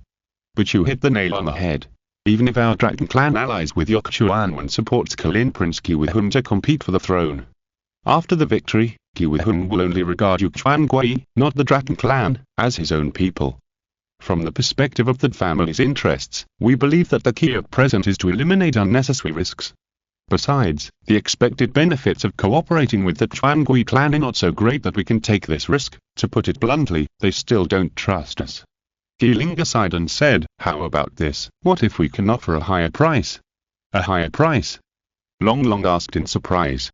But you hit the nail on the head. Even if our Dragon Clan allies with your Chuan and supports Kalin Prince Kiwihun to compete for the throne. After the victory, Kiwihun will only regard Yuquan Gui, not the Dragon Clan, as his own people. From the perspective of the family's interests, we believe that the key at present is to eliminate unnecessary risks. Besides, the expected benefits of cooperating with the Chuan Gui clan are not so great that we can take this risk. To put it bluntly, they still don't trust us. Keeling sighed and said, "How about this? What if we can offer a higher price?" "A higher price?" Long Long asked in surprise.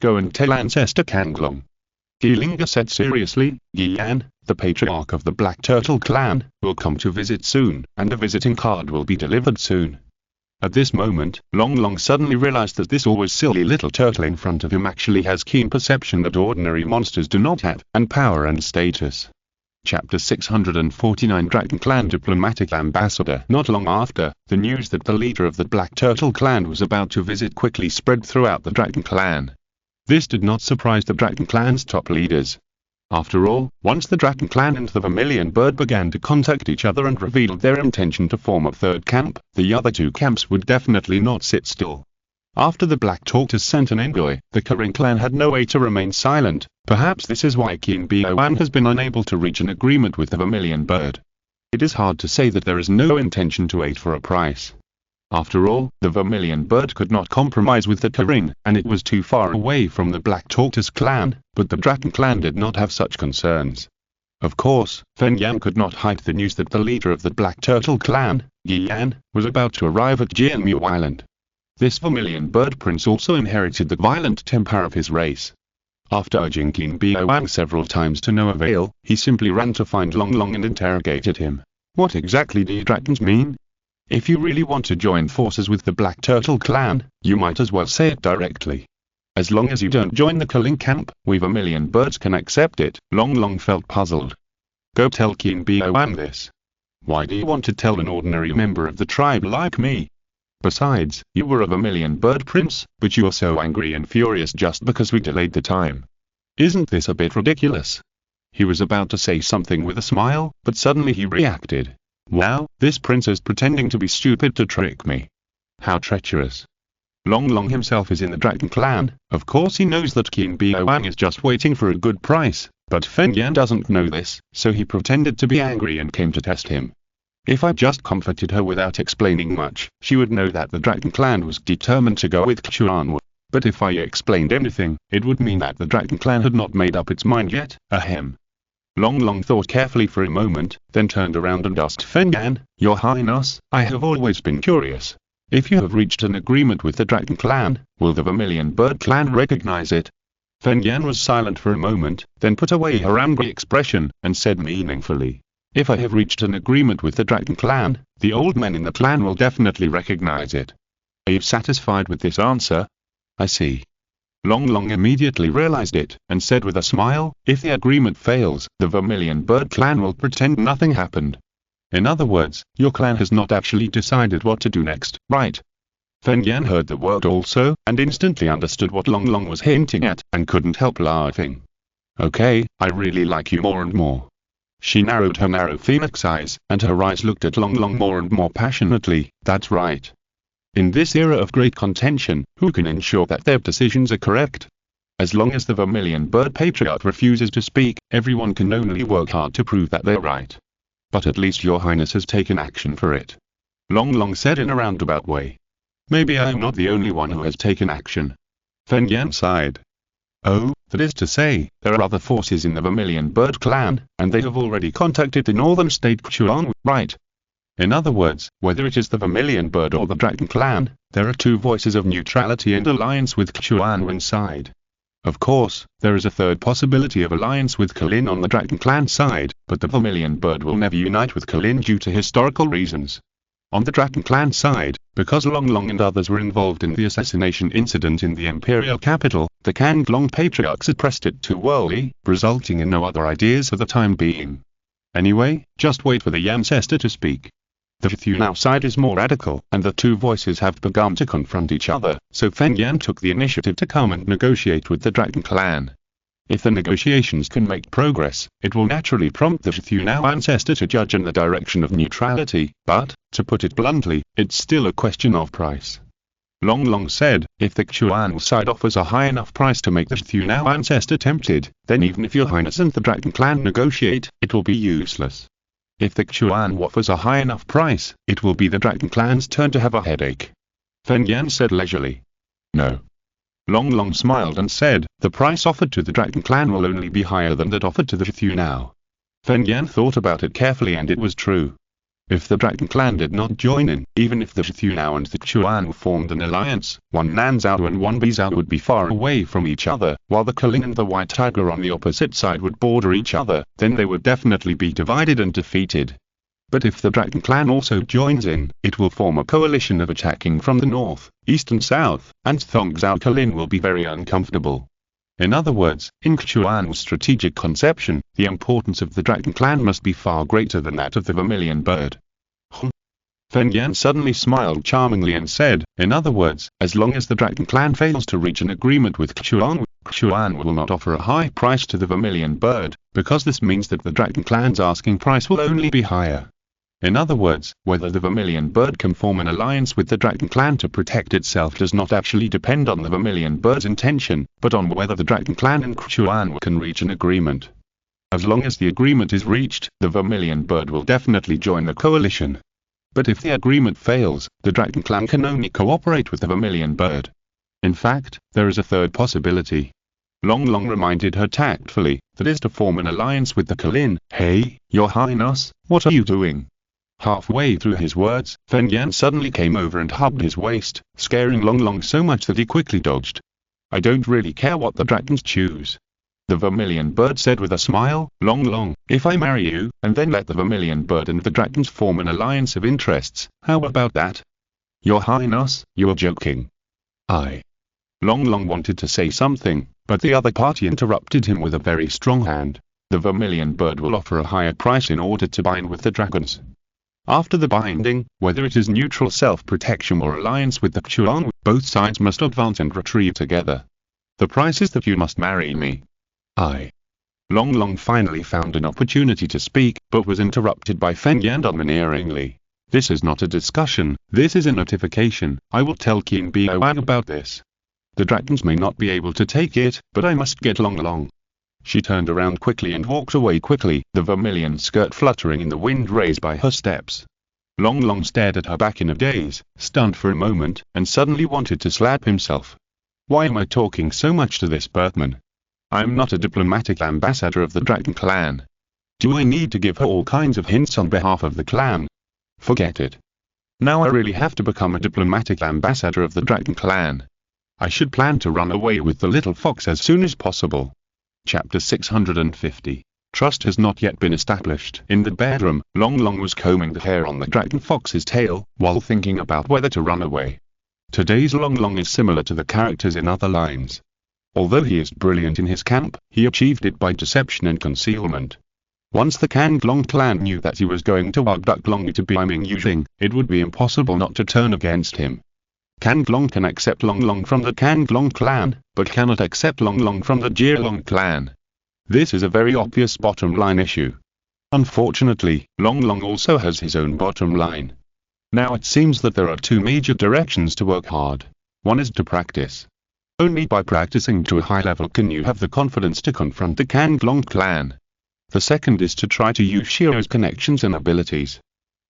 "Go and tell Ancestor Kanglong." Keeling said seriously, "Gian, the patriarch of the Black Turtle clan, will come to visit soon, and a visiting card will be delivered soon." At this moment, Long Long suddenly realized that this always silly little turtle in front of him actually has keen perception that ordinary monsters do not have, and power and status. Chapter 649 Dragon Clan Diplomatic Ambassador. Not long after, the news that the leader of the Black Turtle clan was about to visit quickly spread throughout the Dragon Clan. This did not surprise the Dragon Clan's top leaders. After all, once the Dragon Clan and the Vermilion Bird began to contact each other and revealed their intention to form a third camp, the other two camps would definitely not sit still. After the Black Tortoise sent an envoy, the Karin clan had no way to remain silent. Perhaps this is why King Boan has been unable to reach an agreement with the Vermilion Bird. It is hard to say that there is no intention to wait for a price. After all, the Vermilion Bird could not compromise with the Karin, and it was too far away from the Black Tortoise clan, but the Dragon clan did not have such concerns. Of course, Fen Yan could not hide the news that the leader of the Black Turtle clan, Gian, was about to arrive at Jianmu Island. This Vermilion Bird Prince also inherited the violent temper of his race. After urging King Boan several times to no avail, he simply ran to find Long Long and interrogated him. "What exactly do you dragons mean? If you really want to join forces with the Black Turtle clan, you might as well say it directly. As long as you don't join the Kaling camp, we Vermilion Birds can accept it." Long Long felt puzzled. "Go tell King Boan this. Why do you want to tell an ordinary member of the tribe like me? Besides, you were a Vermilion Bird Prince, but you are so angry and furious just because we delayed the time. Isn't this a bit ridiculous?" He was about to say something with a smile, but suddenly he reacted. "Wow, this prince is pretending to be stupid to trick me. How treacherous." Long Long himself is in the Dragon clan. Of course he knows that King Boan is just waiting for a good price, but Fen Yan doesn't know this, so he pretended to be angry and came to test him. If I just comforted her without explaining much, she would know that the Dragon clan was determined to go with Chuan. But if I explained anything, it would mean that the Dragon clan had not made up its mind yet. Ahem. Long Long thought carefully for a moment, then turned around and asked Fen Yan, "Your Highness, I have always been curious. If you have reached an agreement with the Dragon clan, will the Vermilion Bird clan recognize it?" Fen Yan was silent for a moment, then put away her angry expression, and said meaningfully, "If I have reached an agreement with the Dragon clan, the old men in the clan will definitely recognize it. Are you satisfied with this answer?" "I see." Long Long immediately realized it, and said with a smile, "If the agreement fails, the Vermilion Bird clan will pretend nothing happened. In other words, your clan has not actually decided what to do next, right?" Fen Yan heard the word also, and instantly understood what Long Long was hinting at, and couldn't help laughing. "Okay, I really like you more and more." She narrowed her narrow phoenix eyes, and her eyes looked at Long Long more and more passionately. "That's right. In this era of great contention, who can ensure that their decisions are correct? As long as the Vermilion Bird Patriarch refuses to speak, everyone can only work hard to prove that they're right. But at least your Highness has taken action for it." Long Long said in a roundabout way. "Maybe I am not the only one who has taken action." Fen Yan sighed. "Oh, that is to say, there are other forces in the Vermilion Bird clan, and they have already contacted the northern state Chuan, right? In other words, whether it is the Vermilion Bird or the Dragon clan, there are two voices of neutrality and alliance with Chuan inside. Of course, there is a third possibility of alliance with Kalin on the Dragon clan side, but the Vermilion Bird will never unite with Kalin due to historical reasons. On the Dragon clan side, because Long Long and others were involved in the assassination incident in the imperial capital, the Kanglong Patriarch suppressed it too early, resulting in no other ideas for the time being. Anyway, just wait for the ancestor to speak. The Thunao side is more radical, and the two voices have begun to confront each other, so Fen Yan took the initiative to come and negotiate with the Dragon clan. If the negotiations can make progress, it will naturally prompt the Xuthu ancestor to judge in the direction of neutrality, but, to put it bluntly, it's still a question of price. Long Long said, if the Xuan side offers a high enough price to make the Xuthu ancestor tempted, then even if your highness and the dragon clan negotiate, it will be useless. If the Xuan offers a high enough price, it will be the dragon clan's turn to have a headache. Feng Yan said leisurely. No. Long Long smiled and said, the price offered to the dragon clan will only be higher than that offered to the Xuthu. Feng Yan thought about it carefully and it was true. If the dragon clan did not join in, even if the Xuthu and the Xuan formed an alliance, one Nanzhao and one Bizhao would be far away from each other, while the Cunning and the White Tiger on the opposite side would border each other, then they would definitely be divided and defeated. But if the dragon clan also joins in, it will form a coalition of attacking from the north, east and south, and Thongzhao Cunning will be very uncomfortable. In other words, in Xuan's strategic conception, the importance of the dragon clan must be far greater than that of the vermilion bird. Feng Yan suddenly smiled charmingly and said, in other words, as long as the dragon clan fails to reach an agreement with Xuan will not offer a high price to the vermilion bird, because this means that the dragon clan's asking price will only be higher. In other words, whether the vermilion bird can form an alliance with the dragon clan to protect itself does not actually depend on the vermilion bird's intention, but on whether the dragon clan and Xuan can reach an agreement. As long as the agreement is reached, the vermilion bird will definitely join the coalition. But if the agreement fails, the dragon clan can only cooperate with the vermilion bird. In fact, there is a third possibility. Long Long reminded her tactfully, that is to form an alliance with the Cunning. Hey, your highness, what are you doing? Halfway through his words, Feng Yan suddenly came over and hugged his waist, scaring Long Long so much that he quickly dodged. I don't really care what the dragons choose. The vermilion bird said with a smile, Long Long, if I marry you, and then let the vermilion bird and the dragons form an alliance of interests, how about that? Your highness, you are joking. Long Long wanted to say something, but the other party interrupted him with a very strong hand. The vermilion bird will offer a higher price in order to bind with the dragons. After the binding, whether it is neutral self-protection or alliance with the Xuan, both sides must advance and retrieve together. The price is that you must marry me. Long Long finally found an opportunity to speak, but was interrupted by Feng Yan domineeringly. This is not a discussion, this is a notification. I will tell Qin Biao about this. The dragons may not be able to take it, but I must get Long Long. She turned around quickly and walked away quickly, the vermilion skirt fluttering in the wind raised by her steps. Long Long stared at her back in a daze, stunned for a moment, and suddenly wanted to slap himself. Why am I talking so much to this Berthman? I am not a diplomatic ambassador of the dragon clan. Do I need to give her all kinds of hints on behalf of the clan? Forget it. Now I really have to become a diplomatic ambassador of the dragon clan. I should plan to run away with the little fox as soon as possible. Chapter 650. Trust has not yet been established. In the bedroom, Long Long was combing the hair on the dragon fox's tail, while thinking about whether to run away. Today's Long Long is similar to the characters in other lines. Although he is brilliant in his camp, he achieved it by deception and concealment. Once the Kanglong clan knew that he was going to abduct Long to be Ming Yujing, it would be impossible not to turn against him. Kanglong can accept Long Long from the Kanglong clan, but cannot accept Long Long from the Jialong clan. This is a very obvious bottom line issue. Unfortunately, Long Long also has his own bottom line. Now it seems that there are two major directions to work hard. One is to practice. Only by practicing to a high level can you have the confidence to confront the Kanglong clan. The second is to try to use Xiao's connections and abilities.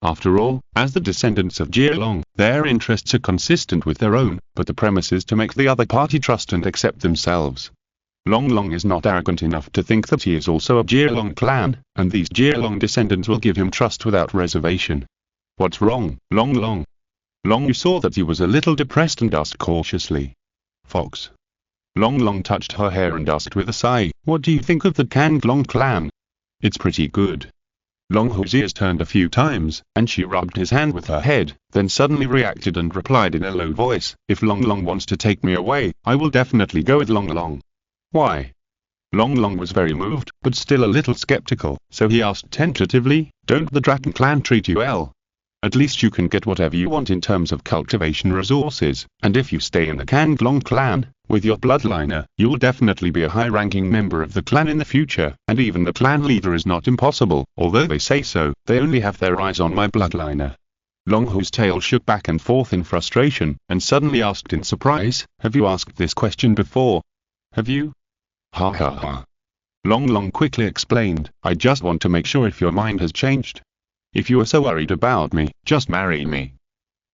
After all, as the descendants of Jialong, their interests are consistent with their own, but the premise is to make the other party trust and accept themselves. Long Long is not arrogant enough to think that he is also a Jialong clan, and these Jialong descendants will give him trust without reservation. What's wrong, Long Long? Long saw that he was a little depressed and asked cautiously. Fox. Long Long touched her hair and asked with a sigh, what do you think of the Kanglong clan? It's pretty good. Long Hu's ears turned a few times, and she rubbed his hand with her head, then suddenly reacted and replied in a low voice, if Long Long wants to take me away, I will definitely go with Long Long. Why? Long Long was very moved, but still a little skeptical, so he asked tentatively, don't the dragon clan treat you well? At least you can get whatever you want in terms of cultivation resources, and if you stay in the Kanglong clan, with your bloodliner, you'll definitely be a high-ranking member of the clan in the future, and even the clan leader is not impossible, although they say so, they only have their eyes on my bloodliner. Longhu's tail shook back and forth in frustration, and suddenly asked in surprise, "Have you asked this question before? Have you?" "Ha ha ha." Long quickly explained, "I just want to make sure if your mind has changed. If you are so worried about me, just marry me."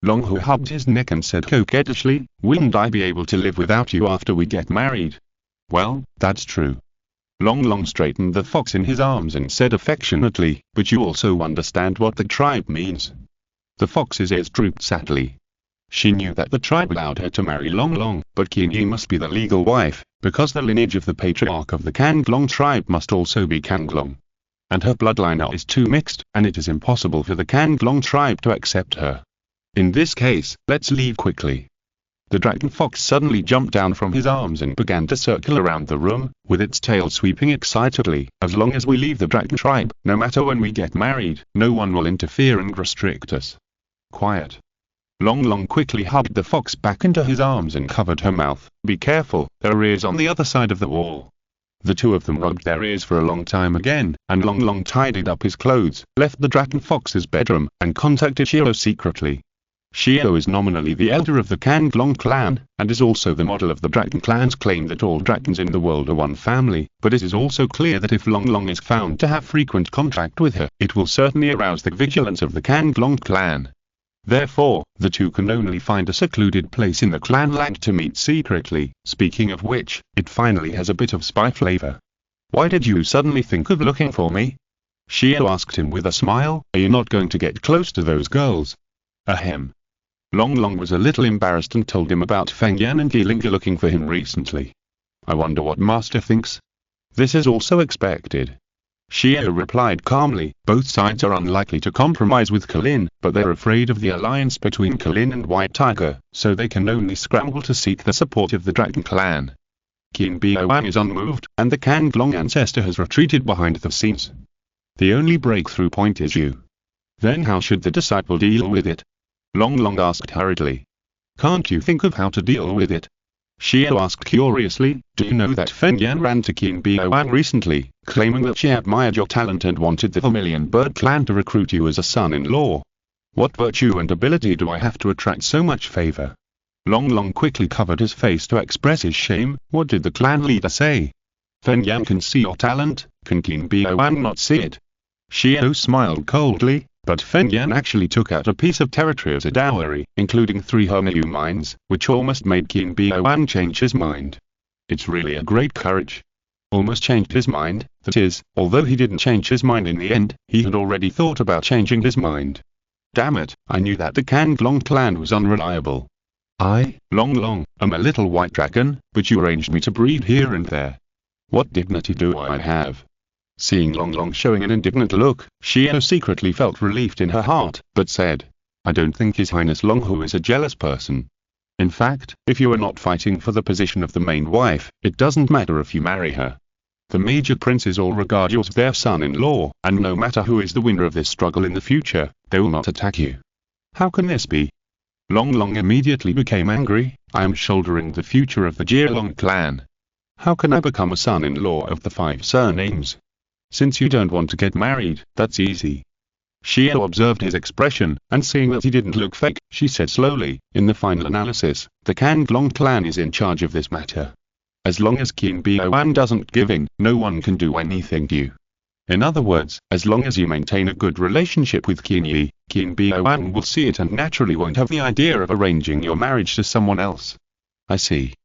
Longhu hugged his neck and said coquettishly, "Wouldn't I be able to live without you after we get married?" "Well, that's true." Long straightened the fox in his arms and said affectionately, "But you also understand what the tribe means." The fox's ears drooped sadly. She knew that the tribe allowed her to marry Long, but Qinyi must be the legal wife, because the lineage of the patriarch of the Kanglong tribe must also be Kanglong. And her bloodline is too mixed, and it is impossible for the Kanglong tribe to accept her. In this case, let's leave quickly. The dragon fox suddenly jumped down from his arms and began to circle around the room, with its tail sweeping excitedly. "As long as we leave the dragon tribe, no matter when we get married, no one will interfere and restrict us." "Quiet." Long quickly hugged the fox back into his arms and covered her mouth. "Be careful, there are ears on the other side of the wall." The two of them rubbed their ears for a long time again, and Long tidied up his clothes, left the dragon fox's bedroom, and contacted Shiro secretly. Shiro is nominally the elder of the Kanglong clan, and is also the model of the dragon clan's claim that all dragons in the world are one family, but it is also clear that if Long is found to have frequent contact with her, it will certainly arouse the vigilance of the Kanglong clan. Therefore, the two can only find a secluded place in the clan land to meet secretly. Speaking of which, it finally has a bit of spy flavor. "Why did you suddenly think of looking for me?" Shiro asked him with a smile. "Are you not going to get close to those girls?" Ahem. Long was a little embarrassed and told him about Feng Yan and Yiling looking for him recently. "I wonder what Master thinks." "This is also expected." Shiro replied calmly, "Both sides are unlikely to compromise with Kalin, but they're afraid of the alliance between Kalin and White Tiger, so they can only scramble to seek the support of the Dragon Clan." Qin Biaoan is unmoved, and the Kanglong ancestor has retreated behind the scenes. The only breakthrough point is you. Then how should the disciple deal with it? Long asked hurriedly. "Can't you think of how to deal with it?" Shiro asked curiously. "Do you know that Feng Yan ran to Qin Biaoan recently, claiming that she admired your talent and wanted the Vermilion Bird clan to recruit you as a son-in-law? What virtue and ability do I have to attract so much favor?" Long quickly covered his face to express his shame. "What did the clan leader say?" "Feng Yan can see your talent, can Qin Biaoan not see it?" Shiro smiled coldly. But Feng Yan actually took out a piece of territory as a dowry, including 3 Honyu mines, which almost made Qin Biaoan change his mind. It's really a great courage. Almost changed his mind, that is, although he didn't change his mind in the end, he had already thought about changing his mind. Damn it, I knew that the Kanglong clan was unreliable. I, Long, am a little white dragon, but you arranged me to breed here and there. What dignity do I have? Seeing Long showing an indignant look, Shiro secretly felt relieved in her heart, but said, "I don't think His Highness Longhu is a jealous person. In fact, if you are not fighting for the position of the main wife, it doesn't matter if you marry her. The major princes all regard you as their son-in-law, and no matter who is the winner of this struggle in the future, they will not attack you. How can this be?" Long immediately became angry. "I am shouldering the future of the Jialong clan. How can I become a son-in-law of the 5 surnames? Since you don't want to get married, that's easy." Shiro observed his expression, and seeing that he didn't look fake, she said slowly, "In the final analysis, the Kanglong clan is in charge of this matter. As long as Qin Biaoan doesn't give in, no one can do anything to you. In other words, as long as you maintain a good relationship with Qin Biaoan will see it and naturally won't have the idea of arranging your marriage to someone else." "I see."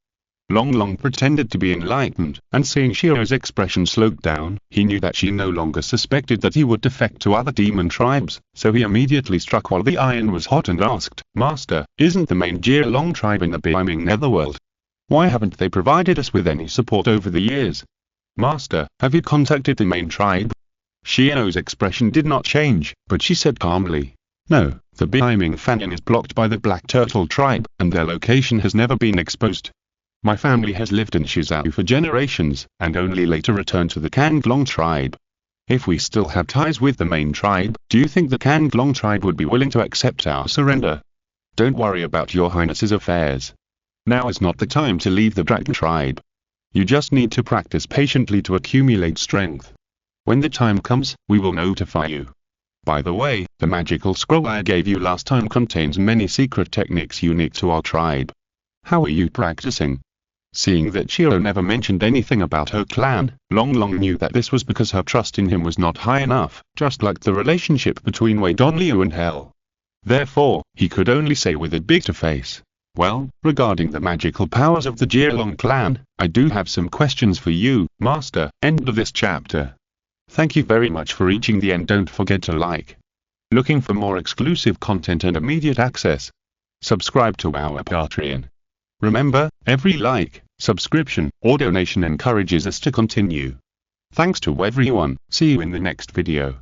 Long pretended to be enlightened, and seeing Shiro's expression slowed down, he knew that she no longer suspected that he would defect to other demon tribes, so he immediately struck while the iron was hot and asked, "Master, isn't the main Jialong tribe in the beaming netherworld? Why haven't they provided us with any support over the years? Master, have you contacted the main tribe?" Shiro's expression did not change, but she said calmly, "No, the beaming Fanyan is blocked by the Black Turtle tribe, and their location has never been exposed. My family has lived in Shizhou for generations, and only later returned to the Kanglong tribe. If we still had ties with the main tribe, do you think the Kanglong tribe would be willing to accept our surrender? Don't worry about your highness's affairs. Now is not the time to leave the dragon tribe. You just need to practice patiently to accumulate strength. When the time comes, we will notify you. By the way, the magical scroll I gave you last time contains many secret techniques unique to our tribe. How are you practicing? Seeing that Shiro never mentioned anything about her clan, Long Long knew that this was because her trust in him was not high enough, just like the relationship between Wei Donliu and Hell. Therefore, he could only say with a bitter face, "Well, regarding the magical powers of the Jialong clan, I do have some questions for you, Master." End of this chapter. Thank you very much for reaching the end. Don't forget to like. Looking for more exclusive content and immediate access? Subscribe to our Patreon. Remember, every like, subscription, or donation encourages us to continue. Thanks to everyone. See you in the next video.